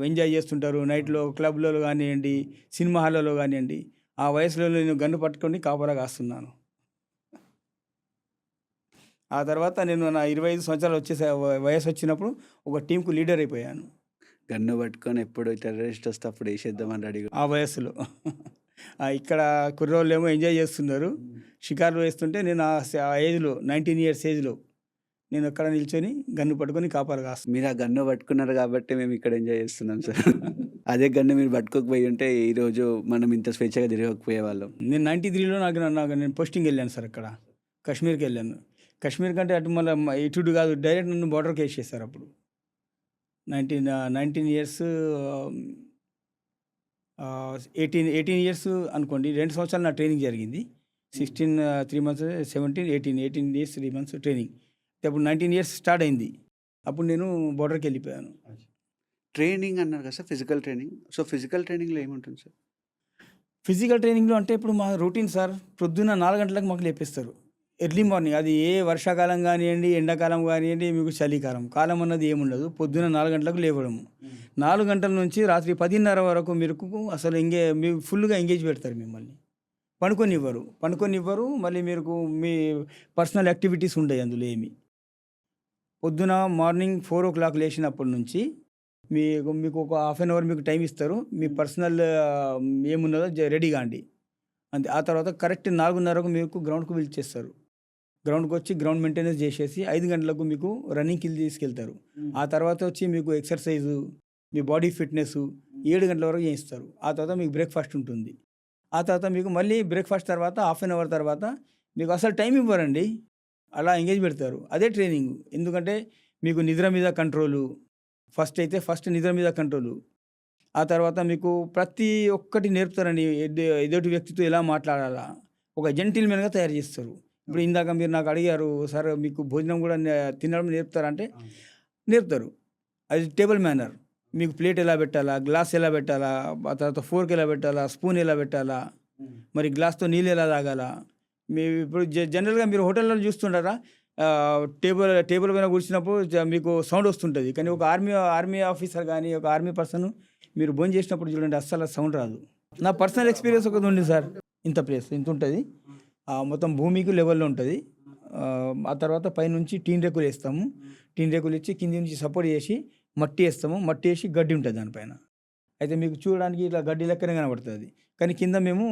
ఎంజాయ్ చేస్తుంటారు. నైట్‌లో క్లబ్‌లలో గానియండి, సినిమా హాల్‌లలో గానియండి. ఆ వయసులో నేను గన్ను పట్టుకొని కాపలా కాస్తున్నాను. ఆ తర్వాత నేను నా 25 సంవత్సరాలు వయసొచ్చినప్పుడు ఒక టీమ్‌కు లీడర్ అయిపోయాను. గన్ను పట్టుకొని ఎప్పుడు టెర్రరిస్ట్ వస్తే అప్పుడు ఏసేద్దామని రెడీగా. ఆ వయస్సులో. ఇక్కడ కుర్రోళ్ళేమో ఎంజాయ్ చేస్తున్నారు. షికారులు వేస్తుంటే నేను ఆ ఏజ్‌లో 19 ఇయర్స్ ఏజ్‌లో నేను అక్కడ నిల్చొని గన్ను పట్టుకొని కాపలా కాస్తున్నా. మీరు ఆ గన్ను పట్టుకున్నారు కాబట్టి మేము ఇక్కడ ఎంజాయ్ చేస్తున్నాం సార్. అదే గన్ను మీరు పట్టుకోకపోయి ఉంటే ఈరోజు మనం ఇంత స్వేచ్ఛగా తిరగకపోయేవాళ్ళం. నేను 93లో నేను పోస్టింగ్‌కెళ్ళాను సార్ అక్కడ. కాశ్మీర్‌కెళ్ళాను. కాశ్మీర్ కంటే అటు మళ్ళా ఇటు కాదు, డైరెక్ట్ నన్ను బోర్డర్‌కి ఏసేశారు అప్పుడు. 19 ఇయర్స్ 18 ఇయర్స్ అనుకోండి. 2 సంవత్సరాలు నా ట్రైనింగ్ జరిగింది. 16 3 మంత్స్ 17, 18 ఇయర్స్ 3 మంత్స్ ట్రైనింగ్. అప్పుడు 19 ఇయర్స్ స్టార్ట్ అయింది. అప్పుడు నేను బోర్డర్‌కి వెళ్ళిపోయాను. ట్రైనింగ్ అన్నారు కదా sir, physical training. So physical ట్రైనింగ్‌లో ఏముంటుంది సార్? ఫిజికల్ ట్రైనింగ్‌లో అంటే ఇప్పుడు మా రొటీన్ సార్, పొద్దున్న 4 గంటలకు మాకు లేపిస్తారు. Early morning. అది ఏ వర్షాకాలం గానియండి, ఎండాకాలం గానియండి, మీకు చలికాలం. కాలం అన్నది ఏముండదు. పొద్దున్న 4 గంటలకు లేవడము. 4 గంటల నుంచి రాత్రి 10:30 వరకు మీకు అసలు మీకు ఫుల్‌గా ఎంగేజ్ పెడతారు మిమ్మల్ని. పనుకోనివ్వరు. మళ్ళీ మీకు మీ పర్సనల్ యాక్టివిటీస్ ఉండయి అందులో ఏమి. పొద్దున మార్నింగ్ 4:00 లేచినప్పటి నుంచి మీకు ఒక హాఫ్ అన్ అవర్ మీకు టైం ఇస్తారు. మీ పర్సనల్ ఏమున్నదో రెడీ కాండి. అంతే. ఆ తర్వాత కరెక్ట్ 4:30కు మీకు గ్రౌండ్‌కు పిలిచేస్తారు. గ్రౌండ్‌కి వచ్చి గ్రౌండ్ మెయింటెనెన్స్ చేసేసి 5 గంటలకు మీకు రన్నింగ్‌కి తీసుకెళ్తారు. ఆ తర్వాత వచ్చి మీకు ఎక్సర్సైజు, మీ బాడీ ఫిట్‌నెస్ 7 గంటల వరకు చేయిస్తారు. ఆ తర్వాత మీకు బ్రేక్‌ఫాస్ట్ ఉంటుంది. ఆ తర్వాత మీకు మళ్ళీ బ్రేక్‌ఫాస్ట్ తర్వాత హాఫ్ అన్ అవర్ తర్వాత మీకు అసలు టైం ఇవ్వరండి. అలా ఎంగేజ్ పెడతారు. అదే ట్రైనింగ్. ఎందుకంటే మీకు నిద్ర మీద కంట్రోలు. ఫస్ట్ నిద్ర మీద కంట్రోలు. ఆ తర్వాత మీకు ప్రతి ఒక్కటి నేర్పుతారండి. ఎదుటి వ్యక్తితో ఎలా మాట్లాడాలా, ఒక జెంటిల్‌మెన్‌గా తయారు చేస్తారు. ఇప్పుడు ఇందాక మీరు నాకు అడిగారు, సార్ మీకు భోజనం కూడా తినడం నేర్పుతారా అంటే, నేర్పుతారు. అది టేబుల్ మేనర్. మీకు ప్లేట్ ఎలా పెట్టాలా, గ్లాస్ ఎలా పెట్టాలా, ఆ తర్వాత ఫోర్క్ ఎలా పెట్టాలా, స్పూన్ ఎలా పెట్టాలా, మరి గ్లాస్‌తో నీళ్ళు ఎలా తాగాలా. ఇప్పుడు జనరల్‌గా మీరు హోటల్‌లో చూస్తుంటారా, టేబుల్ పైన కూర్చున్నప్పుడు మీకు సౌండ్ వస్తుంటది. కానీ ఒక ఆర్మీ ఆఫీసర్ గానీ, ఒక ఆర్మీ పర్సన్ మీరు భోంచేసినప్పుడు చూడండి అస్సలు సౌండ్ రాదు. నా పర్సనల్ ఎక్స్‌పీరియన్స్ ఒకటి ఉంది సార్. ఇంత ప్లేస్ ఇంతుంటది. మొత్తం భూమికి లెవెల్‌లో ఉంటది. ఆ తర్వాత పైనుంచి టీన్ రేకులు ఏస్తాము. టీన్ రేకులు ఇచ్చి కింది నుంచి సపోర్ట్ చేసి మట్టి ఏస్తాము. మట్టి ఏసి గడ్డి ఉంటది దానిపైన. అయితే మీకు చూడడానికి ఇట్లా గడ్డి లెక్కనే కనబడుతది. కానీ కింద మేము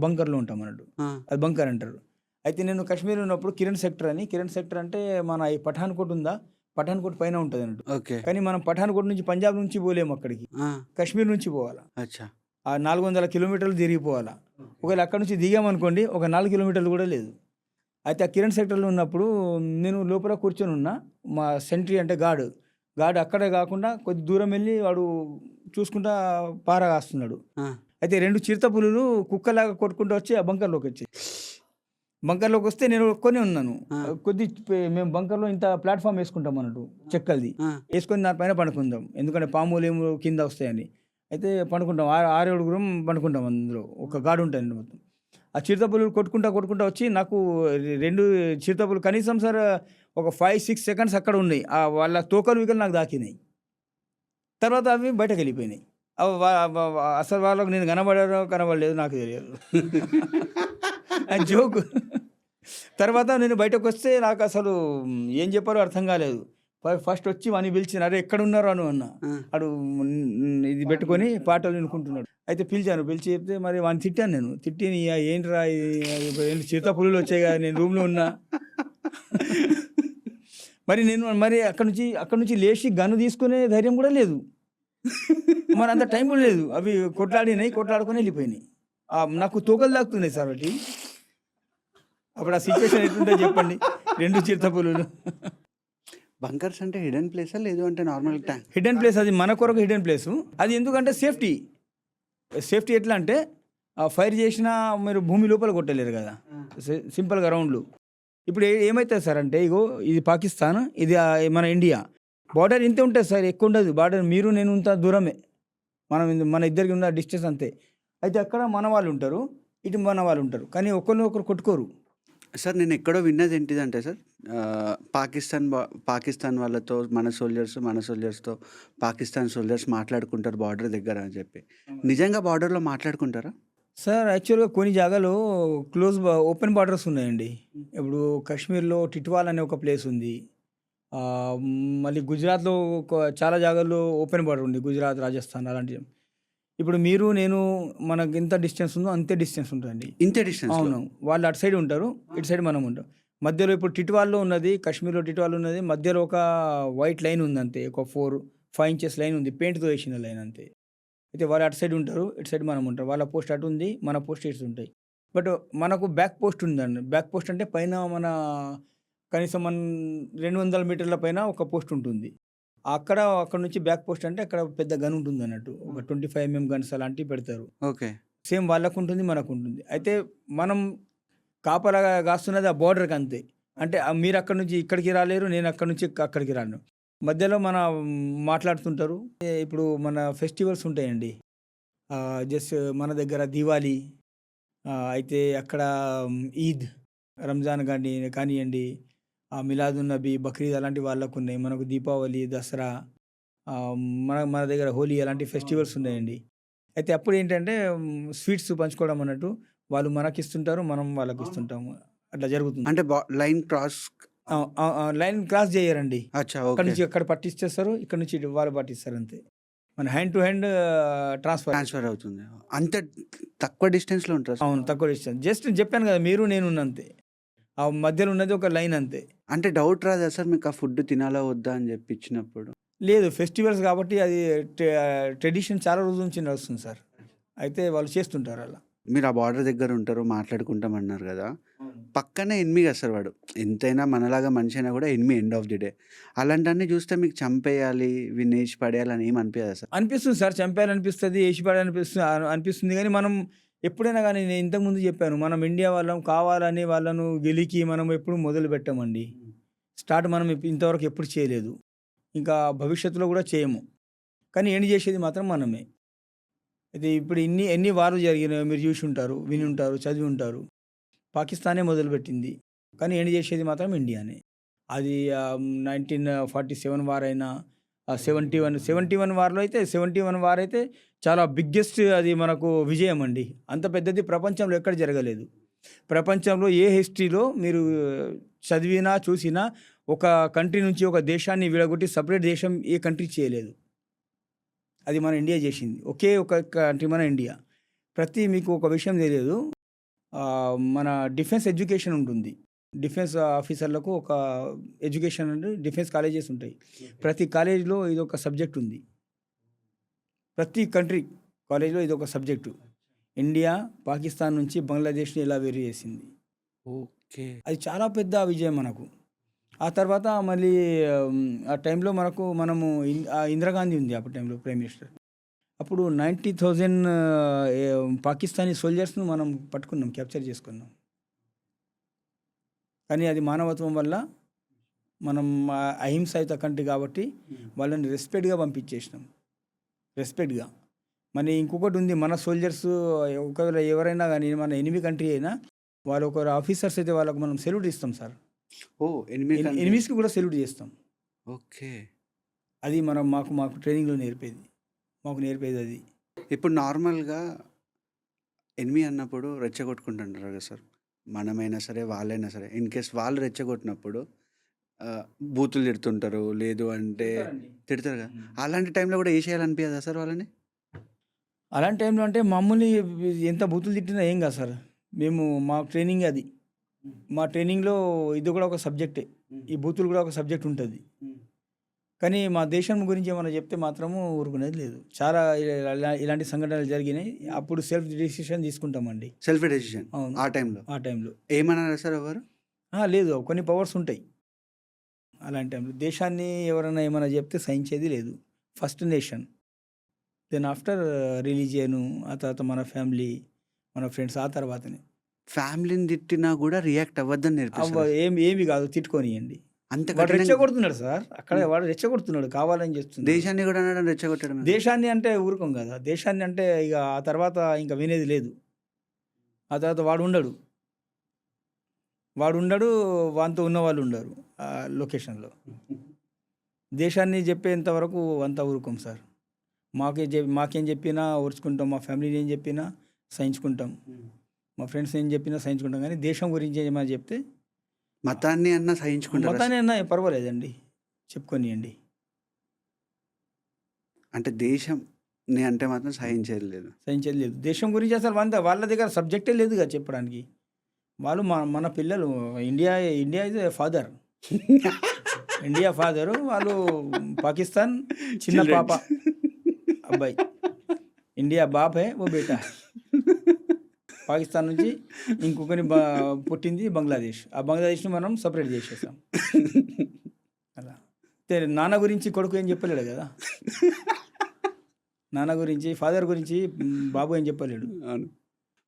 బంకర్‌లో ఉంటాం అన్నట్టు. అది బంకర్ అంటారు. అయితే నేను కాశ్మీర్‌లో ఉన్నప్పుడు కిరణ్ సెక్టర్ అంటే మన ఈ పఠాన్‌కోట్ ఉందా? పఠాన్‌కోట్ పైన ఉంటదన్నట్టు. ఓకే. కానీ మనం పఠాన్‌కోట్ నుంచి పంజాబ్ నుంచి పోలేము అక్కడికి. కాశ్మీర్ నుంచి పోవాలా. అచ్చా. ఆ 400 కిలోమీటర్లు తిరిగిపోవాలా. ఒకవేళ అక్కడి నుంచి దిగామనుకోండి ఒక 4 కిలోమీటర్లు కూడా లేదు. అయితే ఆ కిరణ్ సెక్టర్‌లో ఉన్నప్పుడు నేను లోపల కూర్చొని ఉన్నా. మా సెంట్రీ అంటే గార్డ్ గార్డ్ అక్కడే కాకుండా కొద్ది దూరం వెళ్ళి వాడు చూసుకుంటా పార కాస్తున్నాడు. ఆ, అయితే 2 చిరుతపులులు కుక్కలాగా కొట్టుకుంటూ వచ్చి ఆ బంకర్‌లోకి వచ్చాయి. బంకర్‌లోకి వస్తే నేను ఒక్కనే ఉన్నాను. ఆ. మేము బంకర్‌లో ఇంత ప్లాట్‌ఫామ్ వేసుకుంటాం అన్నట్టు చెక్కలది. ఆ, వేసుకొని దానిపైన పడుకుందాం. ఎందుకంటే పాములేమో కింద వస్తాయని. అయితే పండుకుంటాం. 6, 7 పండుకుంటాం అందులో. ఒక గార్డ్ ఉంటాడండి మొత్తం. ఆ చిరుతపులులు కొట్టుకుంటా వచ్చి నాకు 2 చిరుతపులు కనీసం సార్ ఒక 5, 6 సెకండ్స్ అక్కడ ఉన్నాయి. వాళ్ళ తోకలు వికలు నాకు తాకినాయి. తర్వాత అవి బయటకెళ్ళిపోయినాయి. అవి వా వ వ అసలు వాళ్ళకి నేను కనబడానో కనబడలేదో నాకు తెలియదు. అది జోక్. తర్వాత నేను బయటకొస్తే నాకసలు ఏం చెప్పాలో అర్థం కాలేదు. ఫస్ట్ వచ్చి వాడిని పిలిచిన, "అరే ఎక్కడున్నారా నువ్వు" అన్నా. ఆ. ఆడు ఇది పెట్టుకొని పాటలు వినుకుంటున్నాడు. అయితే పిలిచాను. పిలిచి చెప్తే మరి వాడిని తిట్టాను నేను. తిట్టి ఏంట్రా ఏంటి చిరుతపులులు వచ్చాయి కదా నేను రూమ్‌లో ఉన్నా. మరి అక్కడి నుంచి లేచి గన్ను తీసుకునే ధైర్యం కూడా లేదు. మరి అంత టైం కూడా లేదు. అవి కొట్లాడుకొని వెళ్ళిపోయినాయి. నాకు తోకలు తాకుతున్నాయి సార్ వాటి. అప్పుడు ఆ సిచ్యువేషన్ ఎట్లుంటదో చెప్పండి. 2 చిరుతపులులు. బంకర్స్ అంటే హిడెన్ ప్లేసా లేదు అంటే నార్మల్ ట్యాంక్? హిడెన్ ప్లేస్, అది మన కొరకు హిడెన్ ప్లేసు. అది ఎందుకంటే సేఫ్టీ ఎట్లా అంటే ఫైర్ చేసినా మీరు భూమి లోపల కొట్టలేరు కదా, సింపుల్గా రౌండ్లు. ఇప్పుడు ఏమవుతుంది సార్ అంటే ఇగో ఇది పాకిస్తాన్, ఇది మన ఇండియా. బార్డర్ ఇంతే ఉంటుంది సార్, ఎక్కువ ఉండదు బార్డర్. మీరు నేను ఇంత దూరమే, మన ఇద్దరికి ఉన్న డిస్టెన్స్ అంతే. అయితే అక్కడ మన వాళ్ళు ఉంటారు, ఇటు మన వాళ్ళు ఉంటారు, కానీ ఒకరు కొట్టుకోరు. సార్ నేను ఎక్కడో విన్నది ఏంటిదంటే సార్, పాకిస్తాన్ వాళ్ళతో మన సోల్జర్స్తో పాకిస్తాన్ సోల్జర్స్ మాట్లాడుకుంటారు బార్డర్ దగ్గర అని చెప్పి. నిజంగా బార్డర్లో మాట్లాడుకుంటారా? సార్ యాక్చువల్గా కొన్ని జాగాలో ఓపెన్ బార్డర్స్ ఉన్నాయండి. ఇప్పుడు కాశ్మీర్లో టిట్వాల్ అనే ఒక ప్లేస్ ఉంది. మళ్ళీ గుజరాత్లో చాలా జాగాల్లో ఓపెన్ బార్డర్ ఉంది, గుజరాత్, రాజస్థాన్ అలాంటివి. ఇప్పుడు మీరు నేను మనకి ఎంత డిస్టెన్స్ ఉందో అంతే డిస్టెన్స్ ఉంటుందండి. ఇంతే డిస్టెన్స్? అవును, వాళ్ళు అటు సైడ్ ఉంటారు, ఇటు సైడ్ మనం ఉంటాం. మధ్యలో ఇప్పుడు టిట్వాల్లో ఉన్నది, కాశ్మీర్లో టిట్వాల్ ఉన్నది, మధ్యలో ఒక వైట్ లైన్ ఉంది అంతే, ఒక 4-5 ఇంచెస్ లైన్ ఉంది, పెయింట్తో వేసిన లైన్ అంతే. అయితే వాళ్ళు అటు సైడ్ ఉంటారు, ఇటు సైడ్ మనం ఉంటాం. వాళ్ళ పోస్ట్ అటు ఉంది, మన పోస్ట్ ఇటు ఉంటాయి. బట్ మనకు బ్యాక్ పోస్ట్ ఉందండి. బ్యాక్ పోస్ట్ అంటే పైన కనీసం 200 మీటర్ల పైన ఒక పోస్ట్ ఉంటుంది. అక్కడ నుంచి బ్యాక్ పోస్ట్ అంటే అక్కడ పెద్ద గన్ ఉంటుంది అన్నట్టు, ఒక 25mm గన్స్ అలాంటివి పెడతారు. ఓకే. సేమ్ వాళ్ళకు ఉంటుంది, మనకు ఉంటుంది. అయితే మనం కాపలాగా కాస్తున్నది ఆ బోర్డర్కి అంతే. అంటే మీరు అక్కడ నుంచి ఇక్కడికి రాలేరు, నేను అక్కడ నుంచి అక్కడికి రాను. మధ్యలో మాట్లాడుతుంటారు. ఇప్పుడు మన ఫెస్టివల్స్ ఉంటాయండి, జస్ట్ మన దగ్గర దివాళీ, అయితే అక్కడ ఈద్, రంజాన్ కానివ్వండి, మిలాదున్నబీ, బక్రీద్ అలాంటి వాళ్ళకు ఉన్నాయి. మనకు దీపావళి, దసరా, మన దగ్గర హోలీ అలాంటి ఫెస్టివల్స్ ఉన్నాయండి. అయితే అప్పుడు ఏంటంటే స్వీట్స్ పంచుకోవడం అన్నట్టు, వాళ్ళు మనకి ఇస్తుంటారు, మనం వాళ్ళకి ఇస్తుంటాము, అట్లా జరుగుతుంది. అంటే లైన్ క్రాస్ చేయరండి. అచ్చా, అక్కడ ఓకే. నుంచి అక్కడ పట్టిస్తారు, ఇక్కడ నుంచి వాళ్ళు పట్టిస్తారు అంతే. మన హ్యాండ్ టు హ్యాండ్ ట్రాన్స్ఫర్ అవుతుంది. అంత తక్కువ డిస్టెన్స్లో ఉంటారు? అవును, తక్కువ డిస్టెన్స్. జస్ట్ చెప్పాను కదా, మీరు నేను ఉన్నంతే. ఆ మధ్యలో ఉన్నది ఒక లైన్ అంతే. అంటే డౌట్ రాదా సార్ మీకు ఆ ఫుడ్ తినాలా వద్దా అని చెప్పి ఇచ్చినప్పుడు? లేదు, ఫెస్టివల్స్ కాబట్టి అది ట్రెడిషన్ చాలా రోజుల నుంచి నడుస్తుంది సార్. అయితే వాళ్ళు చేస్తుంటారు అలా. మీరు ఆ బార్డర్ దగ్గర ఉంటారు, మాట్లాడుకుంటాం అన్నారు కదా, పక్కనే ఎనిమి కదా సార్ వాడు. ఎంతైనా మనలాగా మనిషి అయినా కూడా enemy end of the day. అలాంటివన్నీ చూస్తే మీకు చంపేయాలి, వినేసి పడేయాలని ఏం అనిపించదా సార్? అనిపిస్తుంది సార్, చంపేయాలనిపిస్తుంది, అనిపిస్తుంది కానీ మనం ఎప్పుడైనా కానీ, నేను ఇంతకుముందు చెప్పాను, మనం ఇండియా వాళ్ళం కావాలని వాళ్ళను గెలికి మనం ఎప్పుడు మొదలు పెట్టామండి. స్టార్ట్ మనం ఇంతవరకు ఎప్పుడు చేయలేదు, ఇంకా భవిష్యత్తులో కూడా చేయము. కానీ ఎండ్ చేసేది మాత్రం మనమే. అయితే ఇప్పుడు ఎన్ని వార్లు జరిగినాయో మీరు చూసి ఉంటారు, విని ఉంటారు, చదివి ఉంటారు. పాకిస్తానే మొదలుపెట్టింది, కానీ ఎండ్ చేసేది మాత్రం ఇండియానే. అది 1947 వార్ అయినా, 71 వార్లో అయితే 71 వార్ అయితే చాలా బిగ్గెస్ట్, అది మనకు విజయం అండి. అంత పెద్దది ప్రపంచంలో ఎక్కడ జరగలేదు. ప్రపంచంలో ఏ హిస్టరీలో మీరు చదివినా చూసినా ఒక కంట్రీ నుంచి ఒక దేశాన్ని విడగొట్టి సపరేట్ దేశం ఏ కంట్రీ చేయలేదు. అది మన ఇండియా చేసింది. ఒకే ఒక కంట్రీ మన ఇండియా. మీకు ఒక విషయం తెలియదు, మన డిఫెన్స్ ఎడ్యుకేషన్ ఉంటుంది. డిఫెన్స్ ఆఫీసర్లకు ఒక ఎడ్యుకేషన్ అంటే డిఫెన్స్ కాలేజెస్ ఉంటాయి. ప్రతి కాలేజీలో ఇది ఒక సబ్జెక్ట్ ఉంది. ప్రతి కంట్రీ కాలేజీలో ఇది ఒక సబ్జెక్టు. ఇండియా పాకిస్తాన్ నుంచి బంగ్లాదేశ్ని ఎలా వేరు చేసింది. ఓకే. అది చాలా పెద్ద విజయం మనకు. ఆ తర్వాత మళ్ళీ ఆ టైంలో మనము ఇందిరాగాంధీ ఉంది అప్పుడు టైంలో ప్రైమ్ మినిస్టర్. అప్పుడు 90,000 పాకిస్తానీ సోల్జర్స్ను మనం పట్టుకున్నాం, క్యాప్చర్ చేసుకున్నాం. కానీ అది మానవత్వం వల్ల మనం అహింసాయుత కంట్రీ కాబట్టి వాళ్ళని రెస్పెక్ట్గా పంపించేసినాం, రెస్పెక్ట్గా. మరి ఇంకొకటి ఉంది, మన సోల్జర్స్ ఒకవేళ ఎవరైనా కానీ మన ఎనిమి కంట్రీ అయినా వాళ్ళు ఒకరు ఆఫీసర్స్ అయితే వాళ్ళకు మనం సెల్యూట్ ఇస్తాం సార్. ఎనిమిస్కి కూడా సెల్యూట్ చేస్తాం. ఓకే. అది మనం మాకు ట్రైనింగ్లో నేర్పేది అది. ఇప్పుడు నార్మల్గా ఎనిమి అన్నప్పుడు రెచ్చగొట్టుకుంటుంటారు కదా సార్, మనమైనా సరే వాళ్ళైనా సరే. ఇన్ కేస్ వాళ్ళు రెచ్చగొట్టినప్పుడు బూతులు తిడుతుంటారు, లేదు అంటే తిడతారు కదా. అలాంటి టైంలో కూడా ఏ చేయాలనిపించదా సార్ వాళ్ళని? అలాంటి టైంలో అంటే మమ్మల్ని ఎంత బూతులు తిట్టినా ఏం కాదు సార్. మా ట్రైనింగ్ అది. మా ట్రైనింగ్లో ఇది కూడా ఒక సబ్జెక్టే, ఈ బూతులు కూడా ఒక సబ్జెక్ట్ ఉంటుంది. కానీ మా దేశం గురించి ఏమైనా చెప్తే మాత్రము ఊరుకునేది లేదు. చాలా ఇలాంటి సంఘటనలు జరిగినాయి. అప్పుడు సెల్ఫ్ డిసిషన్ తీసుకుంటామండి. సెల్ఫ్ డెసిషన్ అవును. ఆ టైంలో ఏమన్నారా సార్ ఎవరు? లేదు, కొన్ని పవర్స్ ఉంటాయి అలాంటి టైంలో. దేశాన్ని ఎవరైనా ఏమైనా చెప్తే సహించేది లేదు. First nation, then after religion, ఆ తర్వాత మన ఫ్యామిలీ, మన ఫ్రెండ్స్, ఆ తర్వాతనే. ఫ్యామిలీని తిట్టినా కూడా రియాక్ట్ అవ్వద్దని నేర్పిస్తారు. ఏమి కాదు, తిట్టుకొనియండి. అంత వాడు రెచ్చగొడుతున్నాడు సార్, అక్కడ వాడు రెచ్చగొడుతున్నాడు, కావాలని చేస్తున్నాడు. దేశాన్ని కూడా రెచ్చగొట్టడం. దేశాన్ని అంటే ఊరుకోం కదా, దేశాన్ని అంటే ఇక ఆ తర్వాత ఇంకా వినేది లేదు. ఆ తర్వాత వాడు ఉండడు, వాంతో ఉన్న వాళ్ళు ఉండరు ఆ లొకేషన్లో. దేశాన్ని చెప్పేంత వరకు అంతా ఊరుకోం సార్. మాకేం చెప్పినా ఓర్చుకుంటాం, మా ఫ్యామిలీని ఏం చెప్పినా సహించుకుంటాం, మా ఫ్రెండ్స్ ఏం చెప్పినా సహించుకుంటాం. కానీ దేశం గురించి ఏమైనా చెప్తే, మతాన్ని అన్నా సహించుకుంటాం, మతాన్ని అన్నా పర్వాలేదండి, చెప్పుకొనియండి. అంటే దేశం అంటే మాత్రం సహించేది లేదు. దేశం గురించి అసలు వాళ్ళ దగ్గర సబ్జెక్టే లేదుగా చెప్పడానికి. వాళ్ళు మన పిల్లలు, India is a father. India father, వాళ్ళు పాకిస్తాన్ చిన్న పాప అబ్బాయి. ఇండియా బాప్ హే ఓ బేటా. పాకిస్తాన్ నుంచి ఇంకొకరిని పుట్టింది బంగ్లాదేశ్. ఆ బంగ్లాదేశ్ని మనం సపరేట్ చేసేసాం. అలా నాన్న గురించి కొడుకు ఏం చెప్పలేడు కదా, నాన్న గురించి, ఫాదర్ గురించి బాబు ఏం చెప్పలేడు.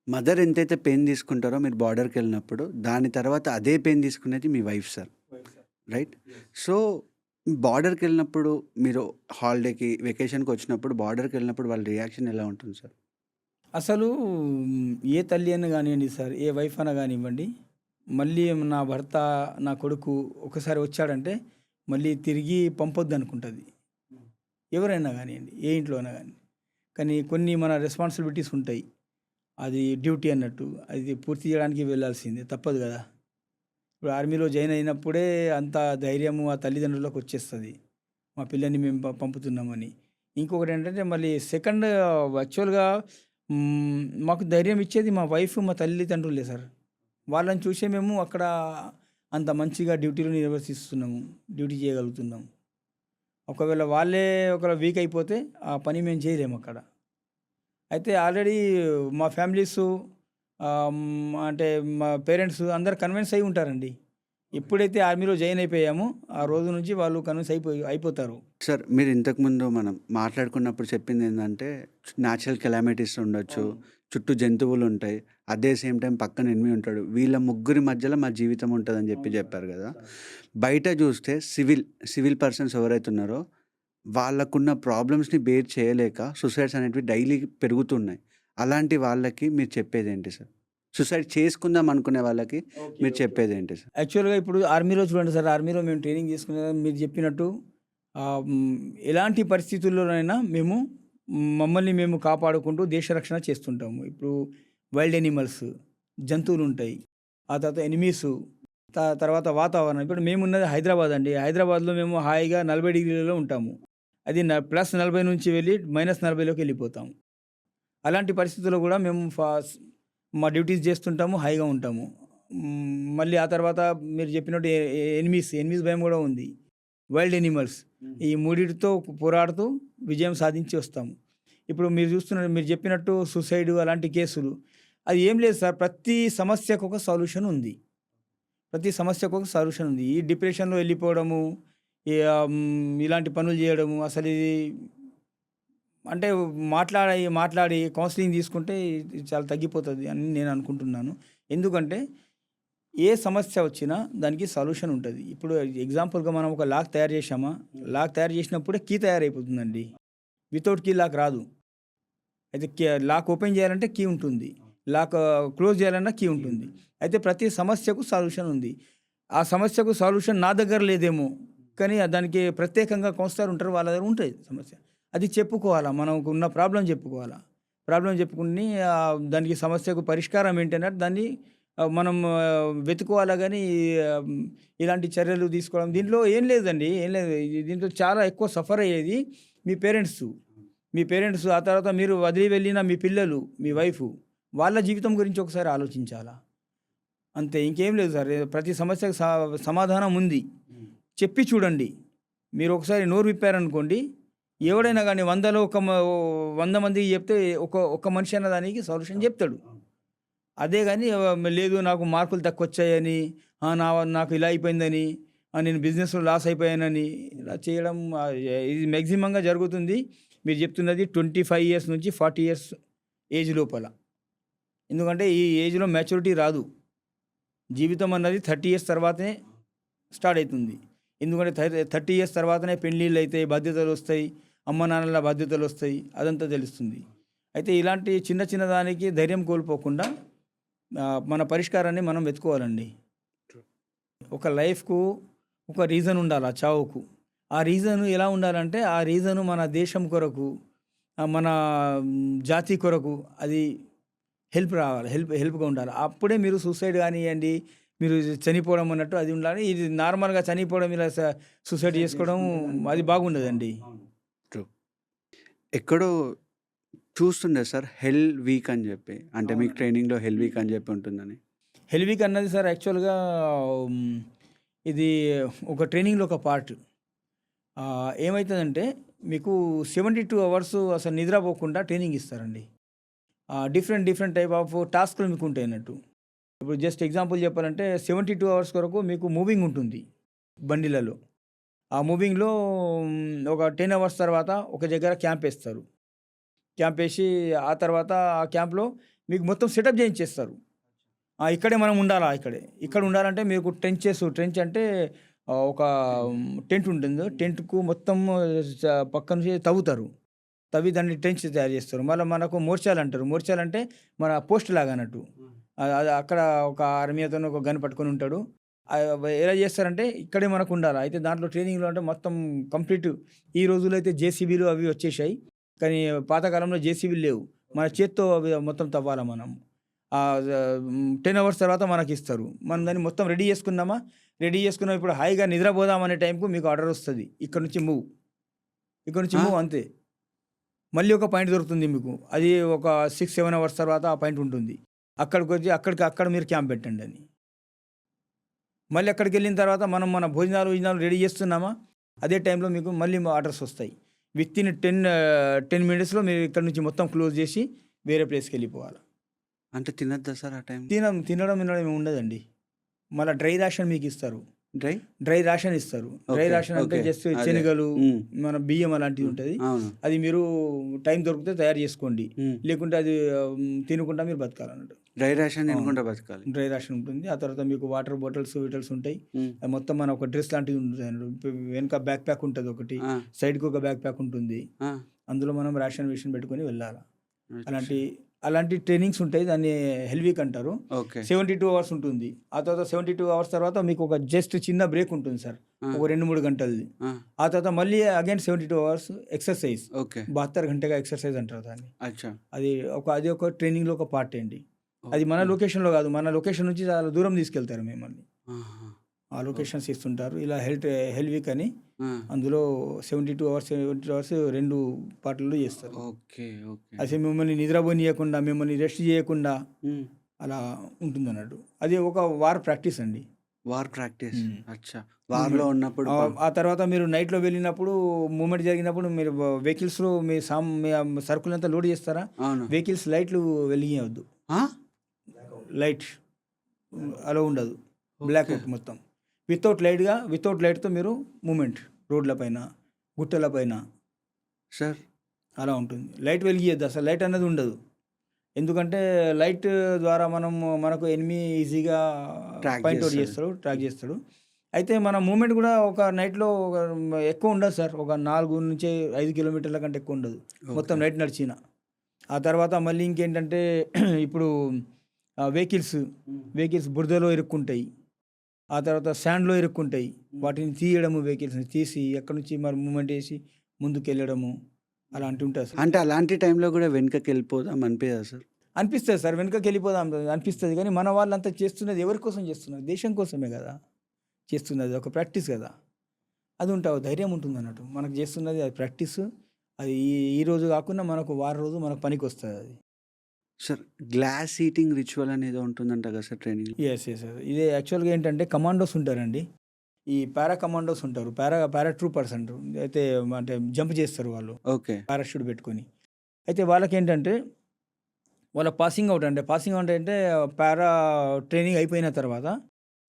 మదర్ ఎంతైతే పెయిన్ తీసుకుంటారో మీరు బార్డర్కి వెళ్ళినప్పుడు, దాని తర్వాత అదే పెయిన్ తీసుకునేది మీ వైఫ్ సార్, రైట్? సో బార్డర్కి వెళ్ళినప్పుడు, మీరు హాలిడేకి వెకేషన్కి వచ్చినప్పుడు బార్డర్కి వెళ్ళినప్పుడు వాళ్ళ రియాక్షన్ ఎలా ఉంటుంది సార్? అసలు ఏ తల్లి అయినా కానివ్వండి సార్, ఏ వైఫ్ అయినా కానివ్వండి, మళ్ళీ నా భర్త, నా కొడుకు ఒకసారి వచ్చాడంటే మళ్ళీ తిరిగి పంపొద్దు అనుకుంటుంది, ఎవరైనా కానివ్వండి, ఏ ఇంట్లో అయినా కానీ. కానీ కొన్ని మన రెస్పాన్సిబిలిటీస్ ఉంటాయి, అది డ్యూటీ అన్నట్టు, అది పూర్తి చేయడానికి వెళ్ళాల్సిందే, తప్పదు కదా. ఇప్పుడు ఆర్మీలో జాయిన్ అయినప్పుడే అంత ధైర్యము ఆ తల్లిదండ్రులకు వచ్చేస్తుంది, మా పిల్లల్ని మేము పంపుతున్నామని. ఇంకొకటి ఏంటంటే మళ్ళీ సెకండ్, యాక్చువల్గా మాకు ధైర్యం ఇచ్చేది మా వైఫ్, మా తల్లిదండ్రులే సార్. వాళ్ళని చూసే మేము అక్కడ అంత మంచిగా డ్యూటీలు నిర్వర్తిస్తున్నాము, డ్యూటీ చేయగలుగుతున్నాము. ఒకవేళ వాళ్ళే వీక్ అయిపోతే ఆ పని మేము చేయలేము అక్కడ. అయితే ఆల్రెడీ మా ఫ్యామిలీస్, అంటే మా పేరెంట్స్ అందరు కన్విన్స్ అయి ఉంటారండి. ఎప్పుడైతే ఆర్మీలో జాయిన్ అయిపోయామో ఆ రోజు నుంచి వాళ్ళు కన్విన్స్ అయిపోతారు. సార్, మీరు ఇంతకుముందు మనం మాట్లాడుకున్నప్పుడు చెప్పింది ఏంటంటే, న్యాచురల్ కెలామిటీస్ ఉండొచ్చు, చుట్టూ జంతువులు ఉంటాయి, అదే సేమ్ టైం పక్కన ఎనిమి ఉంటాడు, వీళ్ళ ముగ్గురి మధ్యలో మా జీవితం ఉంటుందని చెప్పారు కదా. బయట చూస్తే సివిల్ పర్సన్స్ ఎవరైతే ఉన్నారో వాళ్ళకున్న ప్రాబ్లమ్స్ని బేర్ చేయలేక సూసైడ్స్ అనేటివి డైలీ పెరుగుతున్నాయి. అలాంటి వాళ్ళకి మీరు చెప్పేది ఏంటి సార్? సూసైడ్ చేసుకుందాం అనుకునే వాళ్ళకి మీరు చెప్పేది ఏంటి సార్? యాక్చువల్గా ఇప్పుడు ఆర్మీలో చూడండి సార్, ఆర్మీలో మేము ట్రైనింగ్ తీసుకునే, మీరు చెప్పినట్టు ఎలాంటి పరిస్థితుల్లోనైనా మమ్మల్ని మేము కాపాడుకుంటూ దేశ రక్షణ చేస్తుంటాము. ఇప్పుడు వైల్డ్ ఎనిమల్స్, జంతువులు ఉంటాయి, ఆ తర్వాత ఎనిమీస్, తర్వాత వాతావరణం. ఇప్పుడు మేమున్నది హైదరాబాద్ అండి. హైదరాబాద్లో మేము హాయిగా 40 డిగ్రీలలో ఉంటాము, అది +40 నుంచి వెళ్ళి -40లోకి వెళ్ళిపోతాము. అలాంటి పరిస్థితుల్లో కూడా మేము మా డ్యూటీస్ చేస్తుంటాము, హాయిగా ఉంటాము. మళ్ళీ ఆ తర్వాత మీరు చెప్పినట్టు ఎనిమీస్ భయం కూడా ఉంది, వైల్డ్ ఎనిమల్స్, ఈ మూడిటితో పోరాడుతూ విజయం సాధించి వస్తాము. ఇప్పుడు మీరు చెప్పినట్టు సూసైడ్ అలాంటి కేసులు, అది ఏం లేదు సార్, ప్రతి సమస్యకు ఒక సొల్యూషన్ ఉంది. ప్రతి సమస్యకు ఒక సొల్యూషన్ ఉంది. ఈ డిప్రెషన్‌లో వెళ్ళిపోవడము, ఇలాంటి పనులు చేయడము అసలు ఇది అంటే మాట్లాడి కౌన్సిలింగ్ తీసుకుంటే ఇది చాలా తగ్గిపోతది అని నేను అనుకుంటున్నాను. ఎందుకంటే ఏ సమస్య వచ్చినా దానికి సొల్యూషన్ ఉంటది. ఇప్పుడు ఎగ్జాంపుల్‌గా మనం ఒక లాక్ తయారు చేశామా, లాక్ తయారు చేసినప్పుడే కీ తయారైపోతుందండి. వితౌట్ కీ లాక్ రాదు. అయితే లాక్ ఓపెన్ చేయాలంటే కీ ఉంటుంది. లాక్ క్లోజ్ చేయాలన్నా కీ ఉంటుంది. అయితే ప్రతి సమస్యకు సొల్యూషన్ ఉంది. ఆ సమస్యకు సొల్యూషన్ నా దగ్గర లేదేమో, కానీ దానికి ప్రత్యేకంగా కౌన్సిలర్ ఉంటారు. వాళ్ళ దగ్గర ఉంటది సమస్య. అది చెప్పుకోవాలా. మనకు ఉన్న ప్రాబ్లమ్ చెప్పుకోవాలా. ప్రాబ్లమ్ చెప్పుకొని దానికి సమస్యకు పరిష్కారం ఏంటన్నట్టు దాన్ని మనం వెతుక్కోవాలా గానీ ఇలాంటి చర్యలు తీసుకోవడం దీంట్లో ఏం లేదండి. ఏం లేదు. దీంట్లో చాలా ఎక్కువ సఫర్ అయ్యేది మీ పేరెంట్స్. మీ పేరెంట్స్, ఆ తర్వాత మీరు వదిలి వెళ్ళిన మీ పిల్లలు, మీ వైఫు, వాళ్ళ జీవితం గురించి ఒకసారి ఆలోచించాలా. అంతే, ఇంకేం లేదు సార్. ప్రతి సమస్యకు సమాధానం ఉంది. చెప్పి చూడండి. మీరు ఒకసారి నోరు విప్పారనుకోండి, ఎవడైనా కానీ 100 మందికి చెప్తే ఒక మనిషి అన్న దానికి సొల్యూషన్ చెప్తాడు. అదే కానీ లేదు నాకు మార్కులు తక్కువొచ్చాయని, నాకు ఇలా అయిపోయిందని, నేను బిజినెస్‌లో లాస్ అయిపోయానని ఇలా చేయడం ఇది మ్యాక్సిమంగా జరుగుతుంది. మీరు చెప్తున్నది 25 ఇయర్స్ నుంచి 40 ఇయర్స్ ఏజ్ లోపల. ఎందుకంటే ఈ ఏజ్‌లో మ్యాచ్యూరిటీ రాదు. జీవితం అన్నది 30 ఇయర్స్ తర్వాతనే స్టార్ట్ అవుతుంది. ఎందుకంటే 30 ఇయర్స్ తర్వాతనే పెళ్ళిళ్ళు అవుతాయి, బాధ్యతలు వస్తాయి, అమ్మ నాన్నల బాధ్యతలు వస్తాయి, అదంతా తెలుస్తుంది. అయితే ఇలాంటి చిన్న చిన్న దానికి ధైర్యం కోల్పోకుండా మన పరిష్కారాన్ని మనం వెతుక్కోవాలండి. ఒక లైఫ్‌కు ఒక రీజన్ ఉండాలి ఆ చావుకు. ఆ రీజన్ ఎలా ఉండాలంటే ఆ రీజన్ మన దేశం కొరకు, మన జాతి కొరకు అది హెల్ప్ రావాలి. హెల్ప్‌గా ఉండాలి. అప్పుడే మీరు సూసైడ్ కానియ్యండి, మీరు చనిపోవడం అన్నట్టు అది ఉండాలి. ఇది నార్మల్‌గా చనిపోవడం, ఇలా సూసైడ్ చేసుకోవడం అది బాగుండదండి. ట్రూ. ఎక్కడో చూస్తుండే సార్ హెల్ వీక్ అని చెప్పి. అంటే మీకు ట్రైనింగ్‌లో హెల్ వీక్ అని చెప్పి ఉంటుందని. హెల్ వీక్ అన్నది సార్ యాక్చువల్‌గా ఇది ఒక ట్రైనింగ్‌లో ఒక పార్ట్. ఏమైతదంటే మీకు 72 అవర్స్ అసలు నిద్రపోకుండా ట్రైనింగ్ ఇస్తారండి. డిఫరెంట్ టైప్ ఆఫ్ టాస్క్‌లు మీకు ఉంటాయి అన్నట్టు. ఇప్పుడు జస్ట్ ఎగ్జాంపుల్ చెప్పాలంటే 72 అవర్స్ వరకు మీకు మూవింగ్ ఉంటుంది బండిలలో. ఆ మూవింగ్‌లో ఒక 10 అవర్స్ తర్వాత ఒక దగ్గర క్యాంప్ వేస్తారు. క్యాంప్ వేసి ఆ తర్వాత ఆ క్యాంప్‌లో మీకు మొత్తం సెటప్ చేయించేస్తారు. ఇక్కడే మనం ఉండాలా, ఇక్కడ ఉండాలంటే మీకు ట్రెంచ్ అంటే ఒక టెంట్ ఉంటుంది. టెంట్‌కు మొత్తం పక్క నుంచి తవ్వుతారు. తవ్వి దాన్ని ట్రెంచ్ తయారు చేస్తారు. మళ్ళీ మనకు మోర్చాలంటారు. మోర్చాలంటే మన పోస్ట్ లాగా అన్నట్టు. అది అక్కడ ఒక ఆర్మీ అతను ఒక గన్ పట్టుకొని ఉంటాడు. ఎలా చేస్తారంటే ఇక్కడే మనకు ఉండాలి. అయితే దాంట్లో ట్రైనింగ్‌లో అంటే మొత్తం కంప్లీట్. ఈ రోజుల్లో అయితే జేసీబీలు అవి వచ్చేసాయి. కానీ పాతకాలంలో జేసీబీలు లేవు. మన చేత్తో అవి మొత్తం తవ్వాలా మనం. 10 అవర్స్ తర్వాత మనకిస్తారు. మనం దాన్ని మొత్తం రెడీ చేసుకున్నామా, ఇప్పుడు హాయిగా నిద్రపోదాం అనే టైంకు మీకు ఆర్డర్ వస్తుంది. ఇక్కడ నుంచి మూవ్ అంతే. మళ్ళీ ఒక పాయింట్ దొరుకుతుంది మీకు. అది ఒక 6-7 అవర్స్ తర్వాత ఆ పాయింట్ ఉంటుంది. అక్కడికొచ్చి అక్కడ మీరు క్యాంప్ పెట్టండి అని. మళ్ళీ అక్కడికి వెళ్ళిన తర్వాత మనం మన భోజనాలు రెడీ చేస్తున్నామా, అదే టైంలో మీకు మళ్ళీ ఆర్డర్స్ వస్తాయి. వితిన్ 10 మినిట్స్‌లో మీరు ఇక్కడ నుంచి మొత్తం క్లోజ్ చేసి వేరే ప్లేస్‌కి వెళ్ళిపోవాలి. అంటే తినొద్దా సార్ ఆ టైం? తినడం ఏమి ఉండదండి. మళ్ళీ డ్రై రేషన్ మీకు ఇస్తారు. డ్రై రేషన్ ఇస్తారు. డ్రై రేషన్ అంటే జస్ట్ శనగలు, మన బియ్యం అలాంటిది ఉంటుంది. అది మీరు టైం దొరికితే తయారు చేసుకోండి. లేకుంటే అది తినకుండా మీరు బతకాలన్నట్టు. డ్రై రేషన్ తినకుండా బతకాలి. డ్రై రేషన్ ఉంటుంది. ఆ తర్వాత మీకు వాటర్ బాటిల్స్ ఉంటాయి. అది మొత్తం మన ఒక డ్రెస్ లాంటిది ఉంటుంది. వెనక బ్యాక్ ప్యాక్ ఉంటుంది ఒకటి, సైడ్కి ఒక బ్యాక్ ప్యాక్ ఉంటుంది. అందులో మనం రేషన్ పెట్టుకొని వెళ్ళాలి. అలాంటి ట్రైనింగ్స్ ఉంటాయి. దాన్ని హెల్ వీక్ అంటారు. 72 అవర్స్ ఉంటుంది. ఆ తర్వాత 72 అవర్స్ తర్వాత మీకు ఒక జస్ట్ చిన్న బ్రేక్ ఉంటుంది సార్, ఒక 2-3 గంటలది. ఆ తర్వాత మళ్ళీ అగైన్ 72 అవర్స్ ఎక్సర్సైజ్. 72 గంటగా ఎక్సర్సైజ్ అంటారు దాన్ని. అది ఒక ట్రైనింగ్లో ఒక పార్ట్ అండి. అది మన లొకేషన్లో కాదు, మన లొకేషన్ నుంచి చాలా దూరం తీసుకెళ్తారు మిమ్మల్ని. ఆ లొకేషన్స్ ఇస్తుంటారు. ఇలా హెల్ వీక్ అని అందులో 72 అవర్స్ 2 పార్ట్లలో చేస్తారు. అసలు మిమ్మల్ని నిద్రపోనీయకుండా, మిమ్మల్ని రెస్ట్ చేయకుండా అలా ఉంటుంది అన్నట్టు. అది ఒక వార్ ప్రాక్టీస్ అండి. వార్లో ఉన్నప్పుడు ఆ తర్వాత మీరు నైట్లో వెళ్ళినప్పుడు, మూమెంట్ జరిగినప్పుడు మీరు వెహికల్స్లో మీ సరుకులంతా లోడ్ చేస్తారా, వెహికల్స్ లైట్లు వెలిగియవద్దు. లైట్ అలా ఉండదు. బ్లాక్అవుట్ మొత్తం. వితౌట్ లైట్తో మీరు మూమెంట్ రోడ్లపైన, గుట్టలపైన సార్ అలా ఉంటుంది. లైట్ వెలిగియద్దు, అసలు లైట్ అనేది ఉండదు. ఎందుకంటే లైట్ ద్వారా మనకు ఎనిమి ఈజీగా Track పాయింట్ అవుట్ చేస్తాడు. ట్రాక్ చేస్తాడు. అయితే మన మూమెంట్ కూడా ఒక నైట్లో ఎక్కువ ఉండదు సార్. ఒక 4-5 కిలోమీటర్ల కంటే ఎక్కువ ఉండదు మొత్తం నైట్ నడిచిన. ఆ తర్వాత మళ్ళీ ఇంకేంటంటే ఇప్పుడు వెహికల్స్ బురదలో ఇరుక్కుంటాయి, ఆ తర్వాత శాండ్లో ఇరుక్కుంటాయి. వాటిని తీయడము, వెహికల్స్ని తీసి ఎక్కడి నుంచి మరి మూమెంట్ వేసి ముందుకు వెళ్ళడము అలాంటివి ఉంటుంది సార్. అంటే అలాంటి టైంలో కూడా వెనుకకి వెళ్ళిపోదాం అనిపించదా సార్? అనిపిస్తుంది సార్, వెనుకకి వెళ్ళిపోదాం అనిపిస్తుంది. కానీ మన వాళ్ళంతా చేస్తున్నది ఎవరి కోసం చేస్తున్నారు? దేశం కోసమే కదా చేస్తున్నది, ఒక ప్రాక్టీస్ కదా. అది ఉంటావు, ధైర్యం ఉంటుంది అన్నట్టు. మనకు చేస్తున్నది అది ప్రాక్టీస్. అది ఈ రోజు కాకుండా మనకు వారం రోజు మనకు పనికి వస్తుంది అది. సార్ గ్లాస్ ఈటింగ్ రిచువల్ అనేది ఉంటుందంట కదా సార్ ట్రైనింగ్? ఎస్ ఇదే యాక్చువల్గా ఏంటంటే కమాండోస్ ఉంటారండి, ఈ పారా కమాండోస్ ఉంటారు, పారాట్రూపర్స్ అంటారు. అయితే అంటే జంప్ చేస్తారు వాళ్ళు ఓకే. పారాషూట్ పెట్టుకొని. అయితే వాళ్ళకి ఏంటంటే వాళ్ళ పాసింగ్ అవుట్ అంటే పారా ట్రైనింగ్ అయిపోయిన తర్వాత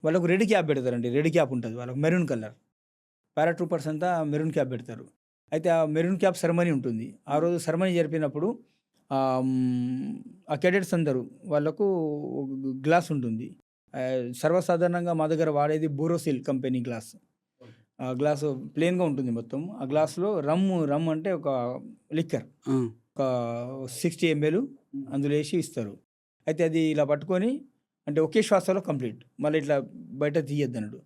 వాళ్ళకు రెడ్ క్యాప్ పెడతారండి. రెడ్ క్యాప్ ఉంటుంది వాళ్ళకు, మెరూన్ కలర్. పారాట్రూపర్స్ అంతా మెరూన్ క్యాప్ పెడతారు. అయితే ఆ మెరూన్ క్యాప్ సెరమనీ ఉంటుంది. ఆ రోజు సెరమనీ జరిపినప్పుడు ఆ కెడెట్స్ అందరూ వాళ్ళకు గ్లాస్ ఉంటుంది. సర్వసాధారణంగా మా దగ్గర వాడేది బోరోసిల్ కంపెనీ గ్లాస్. ఆ గ్లాసు ప్లెయిన్గా ఉంటుంది మొత్తం. ఆ గ్లాసులో రమ్ అంటే ఒక లిక్కర్, ఒక 60 ml అందులో వేసి ఇస్తారు. అయితే అది ఇలా పట్టుకొని అంటే ఒకే శ్వాసలో కంప్లీట్, మళ్ళీ ఇట్లా బయట తీయద్దు అన్నాడు.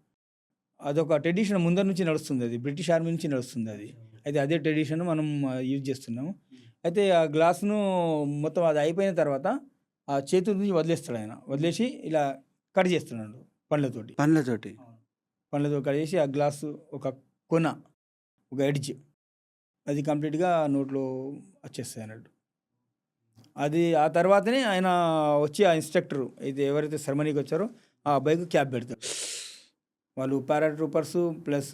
అదొక ట్రెడిషన్ ముందర నుంచి నడుస్తుంది, అది బ్రిటిష్ ఆర్మీ నుంచి నడుస్తుంది అది. అయితే అదే ట్రెడిషన్ మనం యూజ్ చేస్తున్నాము. అయితే ఆ గ్లాసును మొత్తం అది అయిపోయిన తర్వాత ఆ చేతుల నుంచి వదిలేస్తాడు ఆయన, వదిలేసి ఇలా కట్ చేస్తున్నాడు పండ్లతో కట్ చేసి ఆ గ్లాసు ఒక కొన, ఒక ఎడ్జ్ అది కంప్లీట్గా నోట్లో వచ్చేస్తాయి అన్నట్టు. అది ఆ తర్వాతనే ఆయన వచ్చి ఆ ఇన్స్ట్రక్టర్ అయితే ఎవరైతే సెరమనీకి వచ్చారో ఆ అబ్బాయికి క్యాప్ పెడతారు. వాళ్ళు పారాట్రూపర్స్ ప్లస్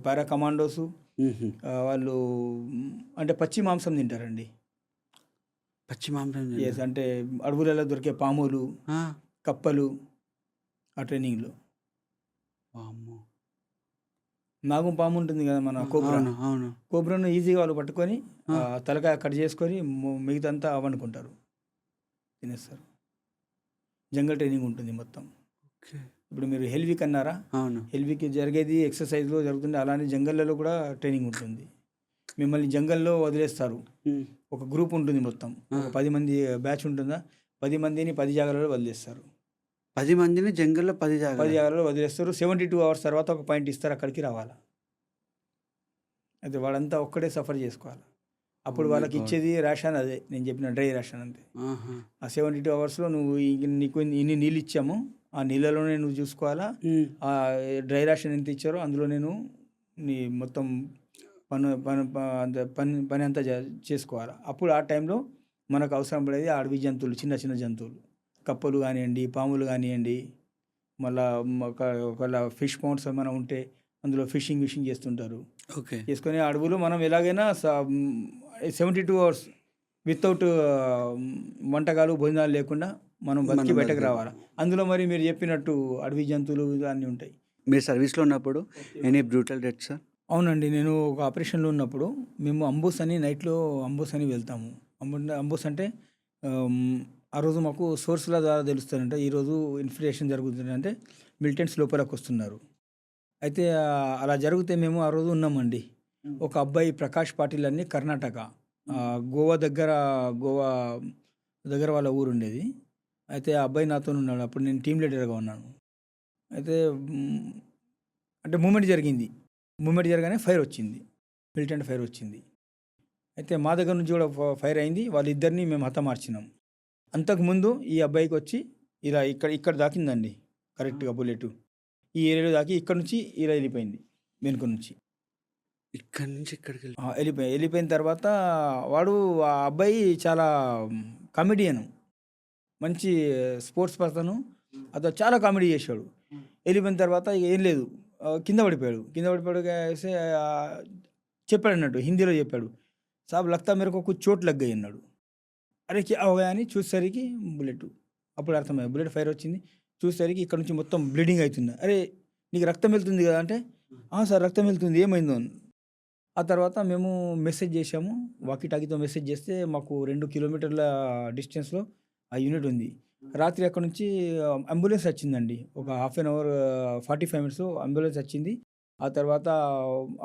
పారా కమాండోసు వాళ్ళు అంటే పచ్చి మాంసం తింటారండి. పచ్చి మాంసం ఎస్, అంటే అడవులలో దొరికే పాములు, కప్పలు ఆ ట్రైనింగ్లో. నాగం పాము ఉంటుంది కదా మన కోబ్రా, కోబ్రాను ఈజీగా వాళ్ళు పట్టుకొని తలకాయ కట్ చేసుకొని మిగతా అంతా వండుకుంటారు, తినేస్తారు. జంగల్ ట్రైనింగ్ ఉంటుంది మొత్తం. ఇప్పుడు మీరు హెల్విక్ అన్నారా, హెల్విక్ జరిగేది ఎక్సర్సైజ్లో జరుగుతుంది. అలానే జంగల్లో కూడా ట్రైనింగ్ ఉంటుంది. మిమ్మల్ని జంగల్లో వదిలేస్తారు, ఒక గ్రూప్ ఉంటుంది మొత్తం, ఒక 10 మంది బ్యాచ్ ఉంటుందా, 10 మందిని 10 జాగాలలో వదిలేస్తారు. 10 మందిని జంగల్లో 10 జాగాలలో వదిలేస్తారు. 72 hours తర్వాత ఒక పాయింట్ ఇస్తారు, అక్కడికి రావాలా. అయితే వాళ్ళంతా ఒక్కడే సఫర్ చేసుకోవాలి. అప్పుడు వాళ్ళకి ఇచ్చేది రేషన్, అదే నేను చెప్పిన డ్రై రేషన్ అంతే. ఆ 72 hours నువ్వు నీకు ఇన్ని నీళ్ళు ఇచ్చాము, ఆ నీళ్ళలోనే నువ్వు చూసుకోవాలా. ఆ డ్రై రేషన్ ఎంత ఇచ్చారో అందులో నేను నీ మొత్తం పని అంతా చేసుకోవాలి. అప్పుడు ఆ టైంలో మనకు అవసరం పడేది అడవి జంతువులు, చిన్న చిన్న జంతువులు, కప్పలు కానివ్వండి, పాములు కానివ్వండి, మళ్ళీ ఒకవేళ ఫిష్ పౌండ్స్ ఏమైనా ఉంటే అందులో ఫిషింగ్ చేస్తుంటారు. చేసుకొని అడవులు మనం ఎలాగైనా 72 hours వితౌట్ వంటకాలు భోజనాలు లేకుండా మనం బతికి బయటకు రావాలి. అందులో మరి మీరు చెప్పినట్టు అడవి జంతువులు అన్నీ ఉంటాయి. మీరు సర్వీస్లో ఉన్నప్పుడు ఎనీ బ్రూటల్ డెత్ సార్? అవునండి, నేను ఒక ఆపరేషన్లో ఉన్నప్పుడు మేము అంబుస్ అని వెళ్తాము. అంబుస్ అంటే ఆ రోజు మాకు సోర్స్ల ద్వారా తెలుస్తారంటే ఈరోజు ఇన్ఫిల్ట్రేషన్ జరుగుతుందంటే మిలిటెంట్స్ లోపలికి వస్తున్నారు. అయితే అలా జరిగితే మేము ఆ రోజు ఉన్నామండి. ఒక అబ్బాయి ప్రకాష్ పాటిల్ అని కర్ణాటక, గోవా దగ్గర వాళ్ళ ఊరు ఉండేది. అయితే ఆ అబ్బాయి నాతో ఉన్నాడు. అప్పుడు నేను టీమ్ లీడర్గా ఉన్నాను. అయితే అంటే మూమెంట్ జరగానే ఫైర్ వచ్చింది, మిలిటెంట్ ఫైర్ వచ్చింది. అయితే మా దగ్గర నుంచి కూడా ఫైర్ అయింది. వాళ్ళిద్దరిని మేము హతమార్చినాం. అంతకుముందు ఈ అబ్బాయికి వచ్చి ఇలా ఇక్కడ దాకిందండి కరెక్ట్గా బుల్లెట్, ఈ ఏరియాలో దాకి ఇక్కడ నుంచి ఇలా వెళ్ళిపోయింది, వెనుక నుంచి ఇక్కడ నుంచి ఇక్కడికి వెళ్ళిపోయిన తర్వాత ఆ అబ్బాయి చాలా కామెడియన్, మంచి స్పోర్ట్స్ పర్సను, అతను చాలా కామెడీ చేశాడు. వెళ్ళిపోయిన తర్వాత ఇక ఏం లేదు, కింద పడిపోయాడు. చెప్పాడు అన్నట్టు, హిందీలో చెప్పాడు, సాబ్ లగ్తా మేరకు ఒక చోట్ లగ్ గయి అన్నాడు. అరే క్యా హోగా అని చూసేసరికి బుల్లెట్, అప్పుడు అర్థమయ్యా బుల్లెట్ ఫైర్ వచ్చింది. చూసేసరికి ఇక్కడ నుంచి మొత్తం బ్లీడింగ్ అవుతుంది. అరే నీకు రక్తం వెళ్తుంది కదా అంటే, సార్ రక్తం వెళ్తుంది ఏమైందో అని. ఆ తర్వాత మేము మెసేజ్ చేసాము, వాకీ టాకీతో మెసేజ్ చేస్తే మాకు 2 కిలోమీటర్ల డిస్టెన్స్లో ఆ యూనిట్ ఉంది. రాత్రి అక్కడ నుంచి అంబులెన్స్ వచ్చిందండి. ఒక హాఫ్ అన్ అవర్ 45 మినిట్స్లో అంబులెన్స్ వచ్చింది. ఆ తర్వాత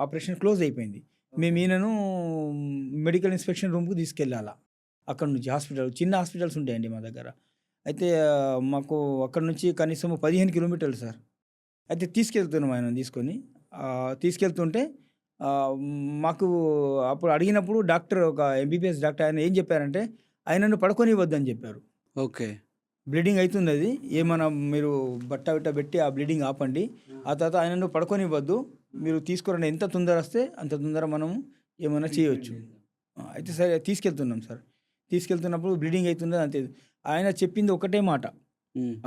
ఆపరేషన్ క్లోజ్ అయిపోయింది. మేము ఈయనను మెడికల్ ఇన్స్పెక్షన్ రూమ్కి తీసుకెళ్ళాలా. అక్కడ నుంచి హాస్పిటల్, చిన్న హాస్పిటల్స్ ఉంటాయండి మా దగ్గర. అయితే మాకు అక్కడ నుంచి కనీసం 15 కిలోమీటర్లు సార్. అయితే తీసుకెళ్తున్నాం ఆయనను తీసుకొని. తీసుకెళ్తుంటే మాకు అప్పుడు అడిగినప్పుడు డాక్టర్, ఒక ఎంబీబీఎస్ డాక్టర్, ఆయన ఏం చెప్పారంటే ఆయనను పడుకోనివ్వద్దని చెప్పారు. ఓకే. బ్లీడింగ్ అవుతుంది, అది ఏమన్నా మీరు బట్ట పెట్టి ఆ బ్లీడింగ్ ఆపండి. ఆ తర్వాత ఆయనను పడుకోనివ్వద్దు, మీరు తీసుకురండి, ఎంత తొందర వస్తే అంత తొందర మనం ఏమైనా చేయవచ్చు. అయితే సరే తీసుకెళ్తున్నాం సార్. తీసుకెళ్తున్నప్పుడు బ్లీడింగ్ అవుతుంది అంతే. ఆయన చెప్పింది ఒకటే మాట,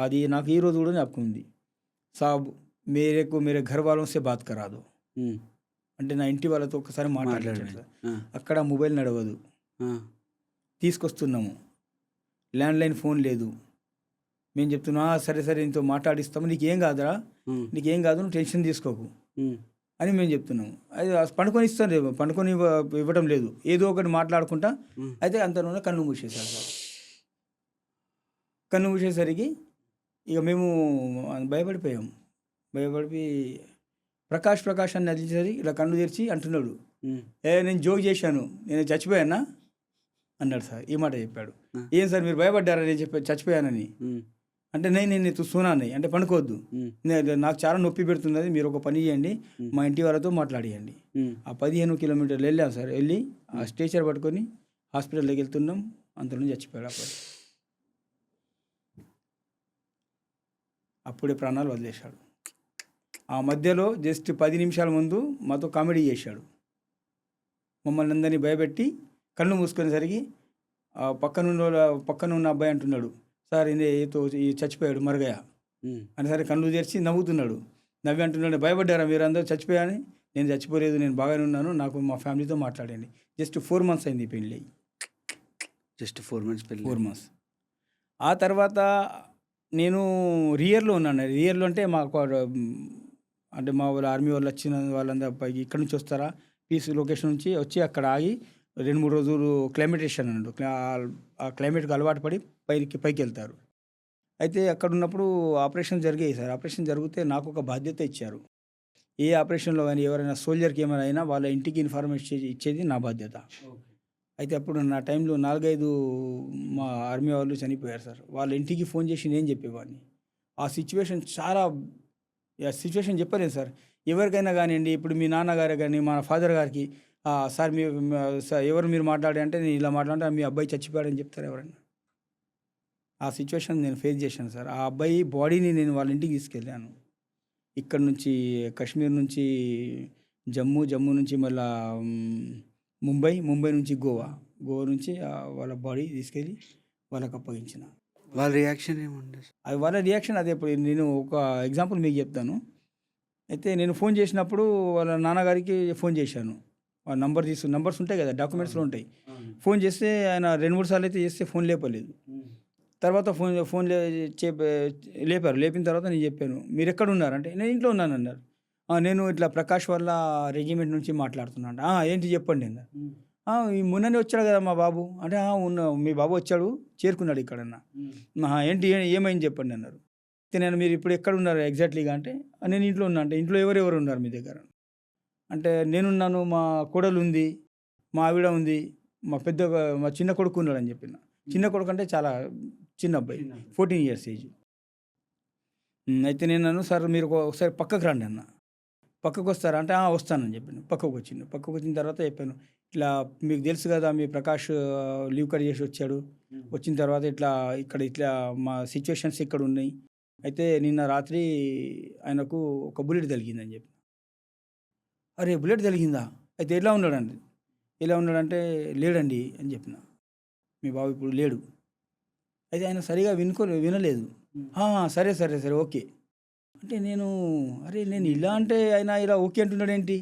అది నాకు ఈ రోజు కూడా జ్ఞాపకం ఉంది. సాబ్ మేరే ఘర్ వాలోं से बात करा दो. అంటే నా ఇంటి వాళ్ళతో ఒకసారి మాట్లాడాడు సార్. అక్కడ మొబైల్ నడవదు, తీసుకొస్తున్నాము, ల్యాండ్లైన్ ఫోన్ లేదు. మేము చెప్తున్నా సరే సరే ఇంతో మాట్లాడిస్తాము, నీకేం కాదురా, నీకేం కాదు, నువ్వు టెన్షన్ తీసుకోకు అని మేము చెప్తున్నాము. అది పండుకొని ఇస్తాను, పండుకొని ఇవ్వడం లేదు, ఏదో ఒకటి మాట్లాడుకుంటా. అయితే అంతలోనే కన్ను మూసేశారు సార్. కన్ను మూసేసరికి ఇక మేము భయపడిపోయాము. భయపడిపోయి ప్రకాష్ అని నదిలిసరికి ఇలా కన్ను తెరిచి అంటున్నాడు, నేను జోక్ చేశాను, నేను చచ్చిపోయానా అన్నాడు సార్. ఈ మాట చెప్పాడు. ఏం సార్ మీరు భయపడ్డారా నేను చచ్చిపోయానని అంటే, నేను సునాన్ని అంటే పండుకోవద్దు, నాకు చాలా నొప్పి పెడుతున్నది, మీరు ఒక పని చేయండి, మా ఇంటి వాళ్ళతో మాట్లాడియండి. ఆ 15 కిలోమీటర్లు వెళ్ళాం సార్. వెళ్ళి ఆ స్ట్రెచర్ పట్టుకొని హాస్పిటల్లోకి వెళ్తున్నాం. అంతలో చచ్చిపోయాడు. అప్పుడే ప్రాణాలు వదిలేశాడు. ఆ మధ్యలో జస్ట్ 10 నిమిషాల ముందు మాతో కామెడీ చేశాడు. మమ్మల్ని అందరినీ భయపెట్టి కళ్ళు మూసుకునేసరికి పక్కన ఉన్న అబ్బాయి అంటున్నాడు, సార్ ఏతో చచ్చిపోయాడు మరగయ అని. సరే కళ్ళు తెరిచి నవ్వుతున్నాడు. నవ్వి అంటున్నాడు, భయపడ్డారా మీరు అందరూ చచ్చిపోయాని? నేను చచ్చిపోలేదు, నేను బాగానే ఉన్నాను, నాకు మా ఫ్యామిలీతో మాట్లాడండి. జస్ట్ 4 months అయింది పెళ్ళి. జస్ట్ 4 months పెళ్ళి. 4 months. ఆ తర్వాత నేను రియర్లో ఉన్నాను. రియర్లో అంటే మాకు అంటే మా వాళ్ళు ఆర్మీ వాళ్ళు వచ్చిన వాళ్ళందరూ పైకి ఇక్కడ నుంచి వస్తారా, పీస్ లొకేషన్ నుంచి వచ్చి అక్కడ ఆగి 2-3 రోజులు క్లైమేటేషన్ అన్నాడు. ఆ క్లైమేట్కి అలవాటు పడి పైకి వెళ్తారు. అయితే అక్కడ ఉన్నప్పుడు ఆపరేషన్ జరిగాయి సార్. ఆపరేషన్ జరిగితే నాకు ఒక బాధ్యత ఇచ్చారు. ఏ ఆపరేషన్లో కానీ ఎవరైనా సోల్జర్కి ఏమైనా అయినా వాళ్ళ ఇంటికి ఇన్ఫర్మేషన్ ఇచ్చేది నా బాధ్యత. అయితే అప్పుడు నా టైంలో 4-5 మా ఆర్మీ వాళ్ళు చనిపోయారు సార్. వాళ్ళ ఇంటికి ఫోన్ చేసి నేను చెప్పేవాడిని. ఆ సిచ్యువేషన్ సిచ్యువేషన్ చెప్పలేదు సార్. ఎవరికైనా కానివ్వండి, ఇప్పుడు మీ నాన్నగారు కానీ మా ఫాదర్ గారికి, సార్ ఎవరు మీరు మాట్లాడే అంటే, నేను ఇలా మాట్లాడితే మీ అబ్బాయి చచ్చిపోయాడని చెప్తారు ఎవరైనా. ఆ సిచ్యువేషన్ నేను ఫేస్ చేశాను సార్. ఆ అబ్బాయి బాడీని నేను వాళ్ళ ఇంటికి తీసుకెళ్ళాను. ఇక్కడ నుంచి కాశ్మీర్ నుంచి జమ్మూ నుంచి మళ్ళా ముంబై నుంచి గోవా నుంచి వాళ్ళ బాడీ తీసుకెళ్ళి వాళ్ళకి అప్పగించిన. వాళ్ళ రియాక్షన్ ఏముండే? అది వాళ్ళ రియాక్షన్ అదే. ఇప్పుడు నేను ఒక ఎగ్జాంపుల్ మీకు చెప్తాను. అయితే నేను ఫోన్ చేసినప్పుడు వాళ్ళ నాన్నగారికి ఫోన్ చేశాను. ఆ నంబర్స్ ఉంటాయి కదా, డాక్యుమెంట్స్లో ఉంటాయి. ఫోన్ చేస్తే ఆయన 2-3 సార్లు అయితే చేస్తే ఫోన్ లేపలేదు. తర్వాత ఫోన్ లేపారు. లేపిన తర్వాత నేను చెప్పాను, మీరు ఎక్కడ ఉన్నారంటే, నేను ఇంట్లో ఉన్నాను అన్నారు. నేను ఇట్లా ప్రకాష్ వాళ్ళ రెజిమెంట్ నుంచి మాట్లాడుతున్నాను. ఏంటి చెప్పండి అన్నారు. ఈ మొన్ననే వచ్చాడు కదా మా బాబు అంటే, మీ బాబు వచ్చాడు, చేరుకున్నాడు ఇక్కడన్నా. ఏంటి ఏమైంది చెప్పండి అన్నారు. నేను మీరు ఇప్పుడు ఎక్కడ ఉన్నారు ఎగ్జాక్ట్లీగా అంటే, నేను ఇంట్లో ఉన్నా. అంటే ఇంట్లో ఎవరెవరు ఉన్నారు మీ దగ్గర అంటే, నేనున్నాను, మా కోడలు ఉంది, మా ఆవిడ ఉంది, మా చిన్న కొడుకు ఉన్నాడు అని చెప్పిన. చిన్న కొడుకు అంటే చాలా చిన్న అబ్బాయి, 14 years ఏజ్. అయితే నేను అన్నాను, సార్ మీరు ఒకసారి పక్కకు రండి అన్న. పక్కకు వస్తారా అంటే, వస్తానని చెప్పాను. పక్కకు వచ్చిన తర్వాత చెప్పాను, ఇట్లా మీకు తెలుసు కదా, మీ ప్రకాష్ లీవ్ కట్ చేసి వచ్చాడు. వచ్చిన తర్వాత ఇట్లా మా సిచ్యువేషన్స్ ఇక్కడ ఉన్నాయి. అయితే నిన్న రాత్రి ఆయనకు ఒక బుల్లెట్ తగిలిందని చెప్పి. అరే బుల్లెట్ తగిలిందా? అయితే ఎలా ఉన్నాడంటే లేడండి అని చెప్పిన. మీ బాబు ఇప్పుడు లేడు. అయితే ఆయన సరిగా వినలేదు. సరే ఓకే అంటే, నేను ఇలా అంటే ఆయన ఇలా ఓకే అంటున్నాడు ఏంటి?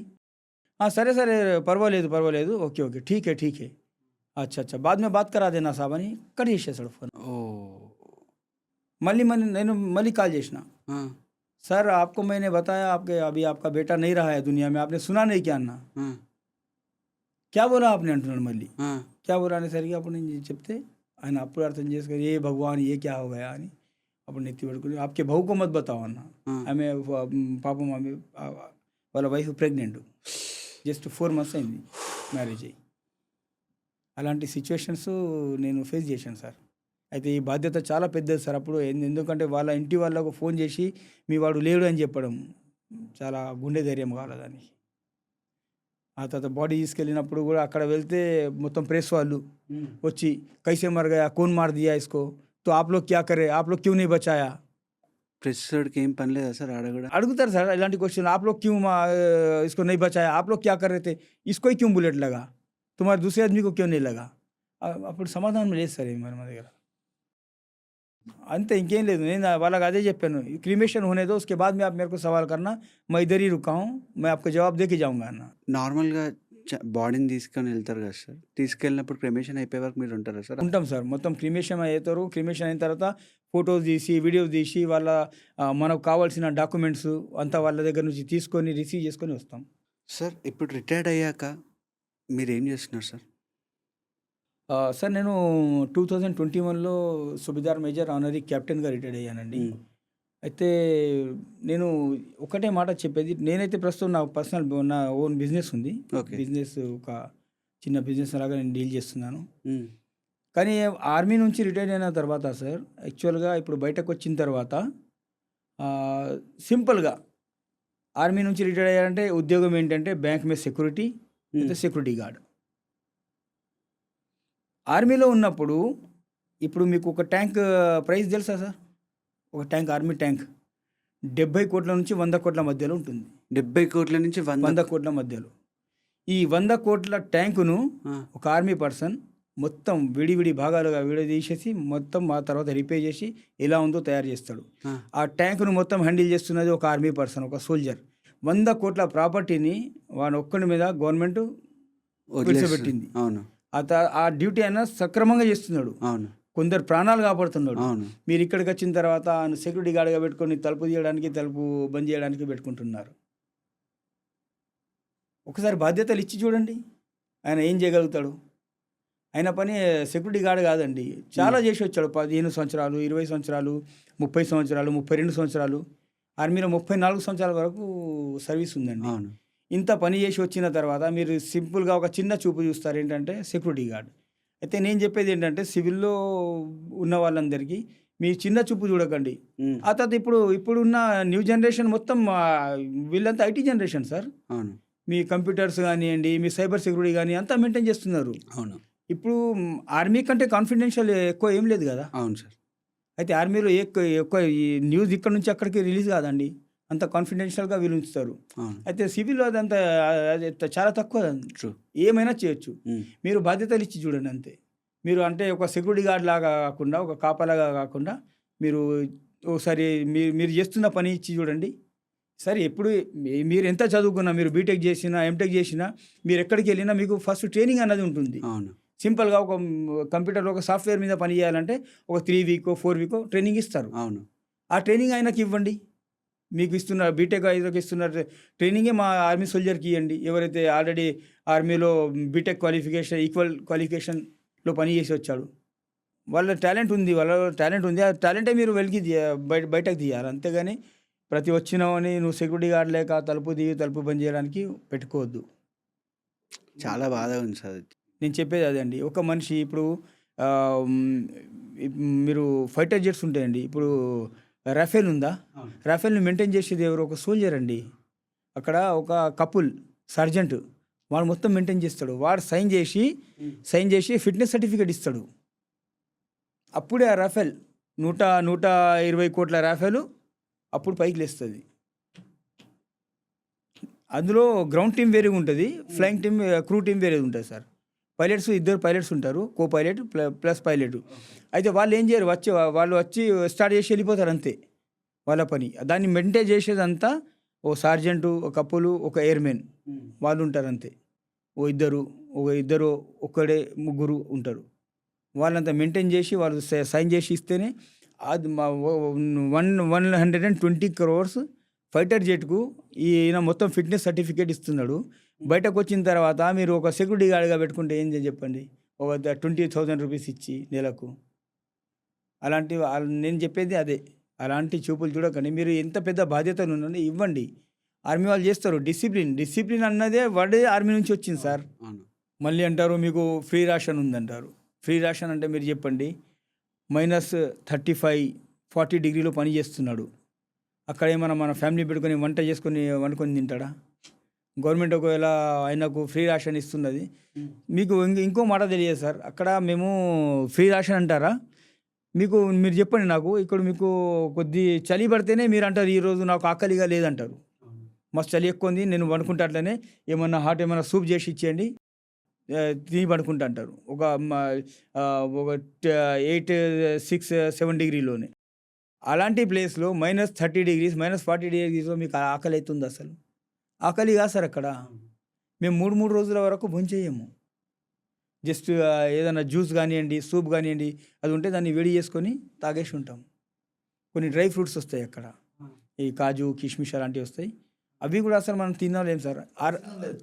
సరే పర్వాలేదు ఓకే ఠీకే అచ్చా బాద్ మే బాత్ కరా దేనా సాబ్ అని కట్ చేసేసాడు ఫోన్. నేను మళ్ళీ కాల్ చేసిన, सर आपको मैंने बताया आपके अभी आपका बेटा नहीं रहा है दुनिया में, आपने सुना नहीं क्या అన్నా. क्या बोला आपने అంటున్నాడు మళ్ళీ. क्या बोला అనేసరికి అప్పుడు నేను చెప్తే ఆయన అప్పుడు అర్థం చేసుకొని ఏ భగవాన్ ఏ క్యా హో గయా అని అప్పుడు నెత్తి పడుకుని ఆప్కే బహు కో మత్ బతాओ అన్న. ఆమె పాపం ఆమె వాళ్ళ వైఫ్ ప్రెగ్నెంట్, జస్ట్ 4 months అయింది మ్యారేజ్ అయ్యి. అలాంటి సిచ్యువేషన్స్ నేను ఫేస్ చేశాను సార్. అయితే ఈ బాధ్యత చాలా పెద్దది సార్. అప్పుడు ఎందుకంటే వాళ్ళ ఇంటి వాళ్ళకు ఫోన్ చేసి మీ వాడు లేడు అని చెప్పడం చాలా గుండె ధైర్యం కావాలి దానికి. ఆ తర్వాత బాడీ తీసుకెళ్ళినప్పుడు కూడా అక్కడ వెళ్తే మొత్తం ప్రెస్ వాళ్ళు వచ్చి కైసే మర్ గయా, కౌన్ మార్ దియా ఇస్కో, తో ఆప్ లోగ్ క్యా కరే, ఆప్ లోగ్ క్యూ నీ బచాయా. ప్రెస్ వాడికి ఏం పని లేదా సార్ ఆడ కూడా? అడుగుతారు సార్ ఇలాంటి క్వశ్చన్, ఆప్ లోగ్ క్యూ इसको नहीं बचाया, आप लोग क्या कर रहे थे, इसको ही क्यों बुलेट लगा, तुम्हारे दूसरे आदमी को क्यों नहीं लगा. అప్పుడు సమాధానం లేదు సార్ మరి మా దగ్గర. అంతే, ఇంకేం లేదు. నేను వాళ్ళకి అదే చెప్పాను, క్రిమేషన్ होने दो, उसके बाद में आप मेरे को सवाल करना, मैं इधर ही रुका हूँ, मैं आपको जवाब दे के जाऊँगा అన్న. నార్మల్గా బాడీని తీసుకొని వెళ్తారు కదా సార్, తీసుకెళ్ళినప్పుడు క్రిమేషన్ అయిపోయే వరకు మీరు ఉంటారా సార్? ఉంటాం సార్. మొత్తం క్రిమేషన్ అవుతారు. క్రిమేషన్ అయిన తర్వాత ఫొటోస్ తీసి వీడియోస్ తీసి వాళ్ళ మనకు కావాల్సిన డాక్యుమెంట్స్ అంతా వాళ్ళ దగ్గర నుంచి తీసుకొని రిసీవ్ చేసుకొని వస్తాం. సార్ ఇప్పుడు రిటైర్డ్ అయ్యాక మీరు ఏం చేస్తున్నారు సార్? సార్ నేను 2021లో సుబేదార్ మేజర్ ఆనరీ కెప్టెన్గా రిటైర్డ్ అయ్యానండి. అయితే నేను ఒకటే మాట చెప్పేది, నేనైతే ప్రస్తుతం నా పర్సనల్ నా ఓన్ బిజినెస్ ఉంది. ఓకే. బిజినెస్ ఒక చిన్న బిజినెస్ లాగా నేను డీల్ చేస్తున్నాను. కానీ ఆర్మీ నుంచి రిటైర్ అయిన తర్వాత సార్, యాక్చువల్గా ఇప్పుడు బయటకు వచ్చిన తర్వాత సింపుల్గా ఆర్మీ నుంచి రిటైర్ అయ్యారంటే ఉద్యోగం ఏంటంటే బ్యాంక్ మీద సెక్యూరిటీ, అయితే సెక్యూరిటీ గార్డ్. ఆర్మీలో ఉన్నప్పుడు ఇప్పుడు మీకు ఒక ట్యాంక్ ప్రైస్ తెలుసా సార్? ఒక ట్యాంక్, ఆర్మీ ట్యాంక్ 70 కోట్ల నుంచి 100 కోట్ల మధ్యలో ఉంటుంది. 70 కోట్ల నుంచి 100 కోట్ల మధ్యలో. ఈ 100 కోట్ల ట్యాంకును ఒక ఆర్మీ పర్సన్ మొత్తం విడివిడి భాగాలుగా విడదీసేసి మొత్తం ఆ తర్వాత రిపేర్ చేసి ఎలా ఉందో తయారు చేస్తాడు. ఆ ట్యాంకును మొత్తం హ్యాండిల్ చేస్తున్నది ఒక ఆర్మీ పర్సన్, ఒక సోల్జర్. 100 కోట్ల ప్రాపర్టీని వాని ఒక్కడి మీద గవర్నమెంట్ విడిచిపెట్టింది. అవును. ఆ డ్యూటీ అయినా సక్రమంగా చేస్తున్నాడు. అవును. కొందరు ప్రాణాలు కాపాడుతున్నాడు. అవును. మీరు ఇక్కడికి వచ్చిన తర్వాత సెక్యూరిటీ గార్డ్గా పెట్టుకొని తలుపు తీయడానికి, తలుపు బంద్ చేయడానికి పెట్టుకుంటున్నారు. ఒకసారి బాధ్యతలు ఇచ్చి చూడండి, ఆయన ఏం చేయగలుగుతాడు. ఆయన పని సెక్యూరిటీ గార్డ్ కాదండి, చాలా చేసి వచ్చాడు. 15 సంవత్సరాలు, 20 సంవత్సరాలు, 30 సంవత్సరాలు, 32 సంవత్సరాలు, ఆర్మీలో 34 సంవత్సరాల వరకు సర్వీస్ ఉందండి. అవును. ఇంత పని చేసి వచ్చిన తర్వాత మీరు సింపుల్గా ఒక చిన్న చూపు చూస్తారు ఏంటంటే సెక్యూరిటీ గార్డ్. అయితే నేను చెప్పేది ఏంటంటే సివిల్లో ఉన్న వాళ్ళందరికీ మీ చిన్న చూపు చూడకండి. ఆ తర్వాత ఇప్పుడున్న న్యూ జనరేషన్ మొత్తం వీళ్ళంతా ఐటీ జనరేషన్ సార్. అవును. మీ కంప్యూటర్స్ కానివ్వండి, మీ సైబర్ సెక్యూరిటీ కానీ అంతా మెయింటైన్ చేస్తున్నారు. అవును. ఇప్పుడు ఆర్మీ కంటే కాన్ఫిడెన్షియల్ ఎక్కువ ఏం లేదు కదా. అవును సార్. అయితే ఆర్మీలో ఎక్కువ ఈ న్యూస్ ఇక్కడ నుంచి అక్కడికి రిలీజ్ కాదండి, అంత కాన్ఫిడెన్షియల్గా వీళ్ళు ఉంచుతారు. అయితే సివిల్లో అదంతా చాలా తక్కువ, ఏమైనా చేయొచ్చు. మీరు బాధ్యతలు ఇచ్చి చూడండి అంతే. మీరు అంటే ఒక సెక్యూరిటీ గార్డ్ లాగా కాకుండా, ఒక కాపలాగా కాకుండా మీరు ఒకసారి మీరు చేస్తున్న పని ఇచ్చి చూడండి. సరే, ఎప్పుడు మీరు ఎంత చదువుకున్నా, మీరు బీటెక్ చేసినా, ఎంటెక్ చేసినా, మీరు ఎక్కడికి వెళ్ళినా మీకు ఫస్ట్ ట్రైనింగ్ అన్నది ఉంటుంది. అవును. సింపుల్గా ఒక కంప్యూటర్లో ఒక సాఫ్ట్వేర్ మీద పని చేయాలంటే ఒక 3 వీకో 4 వీకో ట్రైనింగ్ ఇస్తారు. అవును. ఆ ట్రైనింగ్ ఆయనకి ఇవ్వండి. మీకు ఇస్తున్న బీటెక్ ఐదుకి ఇస్తున్న ట్రైనింగే మా ఆర్మీ సోల్జర్కి ఇవ్వండి. ఎవరైతే ఆల్రెడీ ఆర్మీలో బీటెక్ క్వాలిఫికేషన్, ఈక్వల్ క్వాలిఫికేషన్లో పని చేసి వచ్చాడు, వాళ్ళ టాలెంట్ ఉంది. ఆ టాలెంటే మీరు వెలికి బయటకు తీయాలి. అంతేగాని ప్రతి వచ్చినావని నువ్వు సెక్యూరిటీ గార్డ్ లేక తలుపు బంద్ చేయడానికి పెట్టుకోవద్దు. చాలా బాధ ఉంది సార్. నేను చెప్పేది అదే అండి. ఒక మనిషి ఇప్పుడు మీరు ఫైటర్ జెట్స్ ఉంటాయండి, ఇప్పుడు రాఫెల్ ఉందా, రాఫెల్ని మెయింటైన్ చేసేది ఎవరు? ఒక సోల్జర్ అండి. అక్కడ ఒక కపుల్ సర్జెంట్ వాడు మొత్తం మెయింటైన్ చేస్తాడు. వాడు సైన్ చేసి ఫిట్నెస్ సర్టిఫికేట్ ఇస్తాడు. అప్పుడే ఆ రాఫెల్ 120 కోట్ల రాఫెల్ అప్పుడు పైకి లేస్తుంది. అందులో గ్రౌండ్ టీం వేరేగా ఉంటుంది, ఫ్లయింగ్ టీం, క్రూ టీం వేరేగా ఉంటుంది సార్. పైలట్స్ 2 పైలట్స్ ఉంటారు, కో పైలట్ ప్లస్ పైలట్. అయితే వాళ్ళు ఏం చేయరు, వాళ్ళు వచ్చి స్టార్ట్ చేసి వెళ్ళిపోతారు అంతే వాళ్ళ పని. దాన్ని మెయింటైన్ చేసేదంతా ఓ సార్జెంటు, ఒక కప్పులు, ఒక ఎయిర్మెన్ వాళ్ళు ఉంటారు అంతే. ఒక్కడే 3 ఉంటారు. వాళ్ళంతా మెయింటైన్ చేసి వాళ్ళు సైన్ చేసి ఇస్తేనే అది మా 120 crores ఫైటర్ జెట్కు ఈయన మొత్తం ఫిట్నెస్ సర్టిఫికేట్ ఇస్తున్నాడు. బయటకు వచ్చిన తర్వాత మీరు ఒక సెక్యూరిటీ గార్డ్గా పెట్టుకుంటే ఏం చెప్పండి, ఒక 20,000 రూపీస్ ఇచ్చి నెలకు. అలాంటి నేను చెప్పేది అదే, అలాంటి చూపులు చూడకండి. మీరు ఎంత పెద్ద బాధ్యతలు ఉన్నది ఇవ్వండి. ఆర్మీ వాళ్ళు చేస్తారు. డిసిప్లిన్ అన్నదే వాడే ఆర్మీ నుంచి వచ్చింది సార్. అవును. మళ్ళీ అంటారు మీకు ఫ్రీ రేషన్ ఉందంటారు. ఫ్రీ రేషన్ అంటే మీరు చెప్పండి, -35-40 డిగ్రీలో పని చేస్తున్నాడు. అక్కడ ఏమైనా మన ఫ్యామిలీ పెట్టుకొని వండుకొని తింటాడా? గవర్నమెంట్ ఒకవేళ ఆయనకు ఫ్రీ రేషన్ ఇస్తున్నది. మీకు ఇంకో మాట తెలియదు సార్, అక్కడ మేము ఫ్రీ రేషన్ అంటారా? మీరు చెప్పండి నాకు, ఇక్కడ మీకు కొద్ది చలి పడితేనే మీరు అంటారు ఈరోజు నాకు ఆకలిగా లేదంటారు. మస్తు చలి ఎక్కువ ఉంది, నేను వండుకుంటా, అట్లనే ఏమన్నా ఏమైనా సూప్ చేసి ఇచ్చేయండి, తిని పడుకుంటా అంటారు. ఒక 8, 6, 7 డిగ్రీలోనే. అలాంటి ప్లేస్లో -30 degrees, -40 degreesలో మీకు ఆకలి అవుతుంది? అసలు ఆకలి కాదు సార్ అక్కడ. మేము 3 రోజుల వరకు భోంచేయము. జస్ట్ ఏదైనా జ్యూస్ కానివ్వండి, సూప్ కానివ్వండి, అది ఉంటే దాన్ని వేడి చేసుకొని తాగేసి ఉంటాం. కొన్ని డ్రై ఫ్రూట్స్ వస్తాయి అక్కడ, ఈ కాజు, కిష్మిష్ అలాంటివి వస్తాయి. అవి కూడా అసలు మనం తినలేము సార్.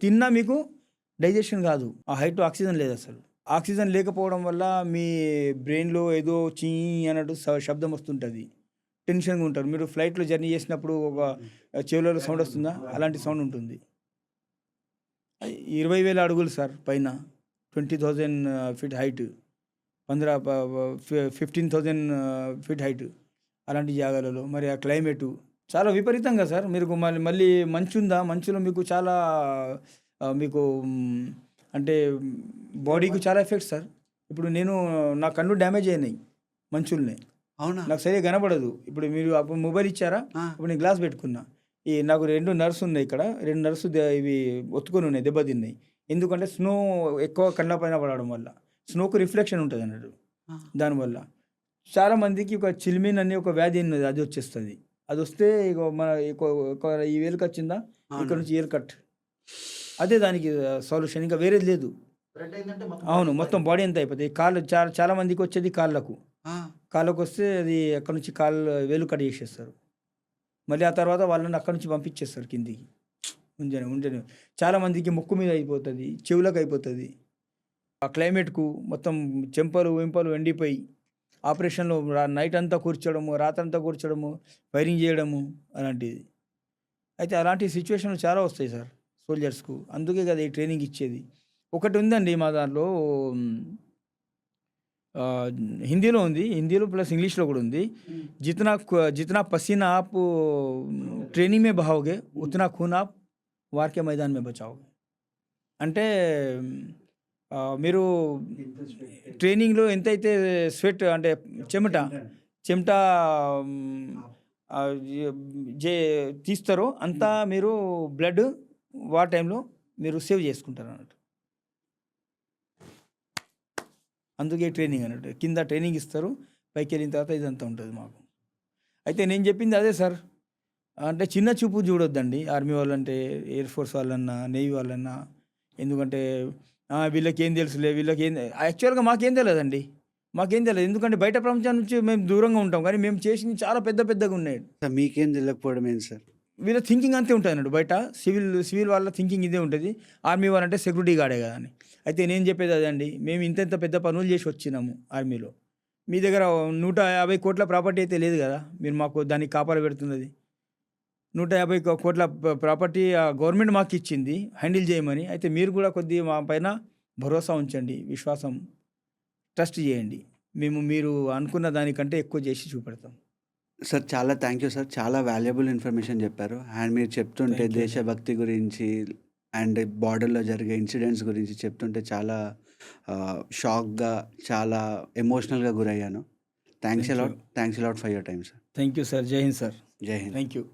తిన్నా మీకు డైజెషన్ కాదు, ఆ హైట్ ఆక్సిజన్ లేదు. అసలు ఆక్సిజన్ లేకపోవడం వల్ల మీ బ్రెయిన్లో ఏదో చీ అన్నట్టు శబ్దం వస్తుంటుంది, టెన్షన్గా ఉంటారు. మీరు ఫ్లైట్లో జర్నీ చేసినప్పుడు ఒక చెవులలో సౌండ్ వస్తుందా, అలాంటి సౌండ్ ఉంటుంది. 20,000 అడుగులు సార్ పైన, 20,000 feet హైట్, 15,000 feet హైట్. అలాంటి జాగాలలో మరి ఆ క్లైమేటు చాలా విపరీతంగా సార్. మీరు మళ్ళీ మంచు ఉందా, మంచులో మీకు చాలా మీకు అంటే బాడీకి చాలా ఎఫెక్ట్ సార్. ఇప్పుడు నా కళ్ళు డ్యామేజ్ అయినాయి మంచుల్ని. అవునా? నాకు సరిగా కనపడదు. ఇప్పుడు మీరు అప్పుడు మొబైల్ ఇచ్చారా, ఇప్పుడు నేను గ్లాస్ పెట్టుకున్నా. నాకు 2 నర్స్ ఉన్నాయి ఇక్కడ, 2 నర్స్ ఇవి ఒత్తుకొని ఉన్నాయి, దెబ్బతిన్నాయి. ఎందుకంటే స్నో ఎక్కువ కళ్ళ పైన పడడం వల్ల స్నోకు రిఫ్లెక్షన్ ఉంటుంది అన్నట్టు. దానివల్ల చాలామందికి ఒక చిల్మిన్ అనే ఒక వ్యాధి ఉన్నది, అది వచ్చేస్తుంది. అది వస్తే ఈ వేలుకి వచ్చిందా, ఇక్కడ నుంచి ఇయర్ కట్, అదే దానికి సొల్యూషన్, ఇంకా వేరేది లేదు. అవును, మొత్తం బాడీ అంతా అయిపోతుంది. కాళ్ళు చాలా మందికి వచ్చేది కాళ్ళకు వస్తే అది అక్కడ నుంచి వేలు కట్ చేసేస్తారు. మళ్ళీ ఆ తర్వాత వాళ్ళని అక్కడ నుంచి పంపించేస్తారు కిందికి. ఉంజని చాలామందికి ముక్కు మీద అయిపోతుంది, చెవులకు అయిపోతుంది. ఆ క్లైమేట్కు మొత్తం చెంపలు వెంపలు ఎండిపోయి ఆపరేషన్లో నైట్ అంతా కూర్చోడము, రాత్రంతా కూర్చోడము, ఫైరింగ్ చేయడము అలాంటిది. అయితే అలాంటి సిచ్యువేషన్లు చాలా వస్తాయి సార్ సోల్జర్స్కు. అందుకే కదా ఈ ట్రైనింగ్ ఇచ్చేది. ఒకటి ఉందండి మా దాంట్లో, హిందీలో ఉంది, హిందీలో ప్లస్ ఇంగ్లీష్లో కూడా ఉంది. जितना पसीना आप ट्रेनिंग में बहाओगे उतना खून आप वार के मैदान में बचाओगे. అంటే మీరు ట్రైనింగ్లో ఎంతైతే స్వెట్ అంటే చెమట తీస్తారో అంతా మీరు బ్లడ్ వార్ టైంలో మీరు సేవ్ చేసుకుంటారు అన్నట్టు. అందుకే ట్రైనింగ్ అన్నట్టు. కింద ట్రైనింగ్ ఇస్తారు, పైకి వెళ్ళిన తర్వాత ఇదంతా ఉంటుంది మాకు. అయితే నేను చెప్పింది అదే సార్, అంటే చిన్న చూపు చూడొద్దండి ఆర్మీ వాళ్ళంటే, ఎయిర్ ఫోర్స్ వాళ్ళన్నా, నేవీ వాళ్ళన్నా. ఎందుకంటే వీళ్ళకి ఏం తెలుసులే, యాక్చువల్గా మాకేం తెలియదండి, మాకేం తెలియదు. ఎందుకంటే బయట ప్రపంచం నుంచి మేము దూరంగా ఉంటాం, కానీ మేము చేసింది చాలా పెద్దగా ఉన్నాయి. మీకేం తెలియకపోవడం ఏంటి సార్? వీళ్ళ థింకింగ్ అంతే ఉంటుంది అన్నట్టు. బయట సివిల్ వాళ్ళ థింకింగ్ ఇదే ఉంటుంది, ఆర్మీ వాళ్ళంటే సెక్యూరిటీ గార్డే కదా అని. అయితే నేను చెప్పేది అదే అండి, మేము ఇంత పెద్ద పనులు చేసి వచ్చినాము ఆర్మీలో. మీ దగ్గర 150 కోట్ల ప్రాపర్టీ అయితే లేదు కదా, మీరు మాకు దానికి కాపాల పెడుతున్నది. 150 కోట్ల ప్రాపర్టీ గవర్నమెంట్ మాకు ఇచ్చింది హ్యాండిల్ చేయమని. అయితే మీరు కూడా కొద్దిగా మా పైన భరోసా ఉంచండి, విశ్వాసం, ట్రస్ట్ చేయండి. మీరు అనుకున్న దానికంటే ఎక్కువ చేసి చూపెడతాం. సార్ చాలా థ్యాంక్ యూ సార్, చాలా వాల్యుబుల్ ఇన్ఫర్మేషన్ చెప్పారు. అండ్ మీరు చెప్తుంటే దేశభక్తి గురించి అండ్ బార్డర్లో జరిగే ఇన్సిడెంట్స్ గురించి చెప్తుంటే చాలా షాక్గా, చాలా ఎమోషనల్గా గురయ్యాను. Thanks a lot for your time sir. Thank you sir. జై హింద్ సార్. జై హింద్. Thank you.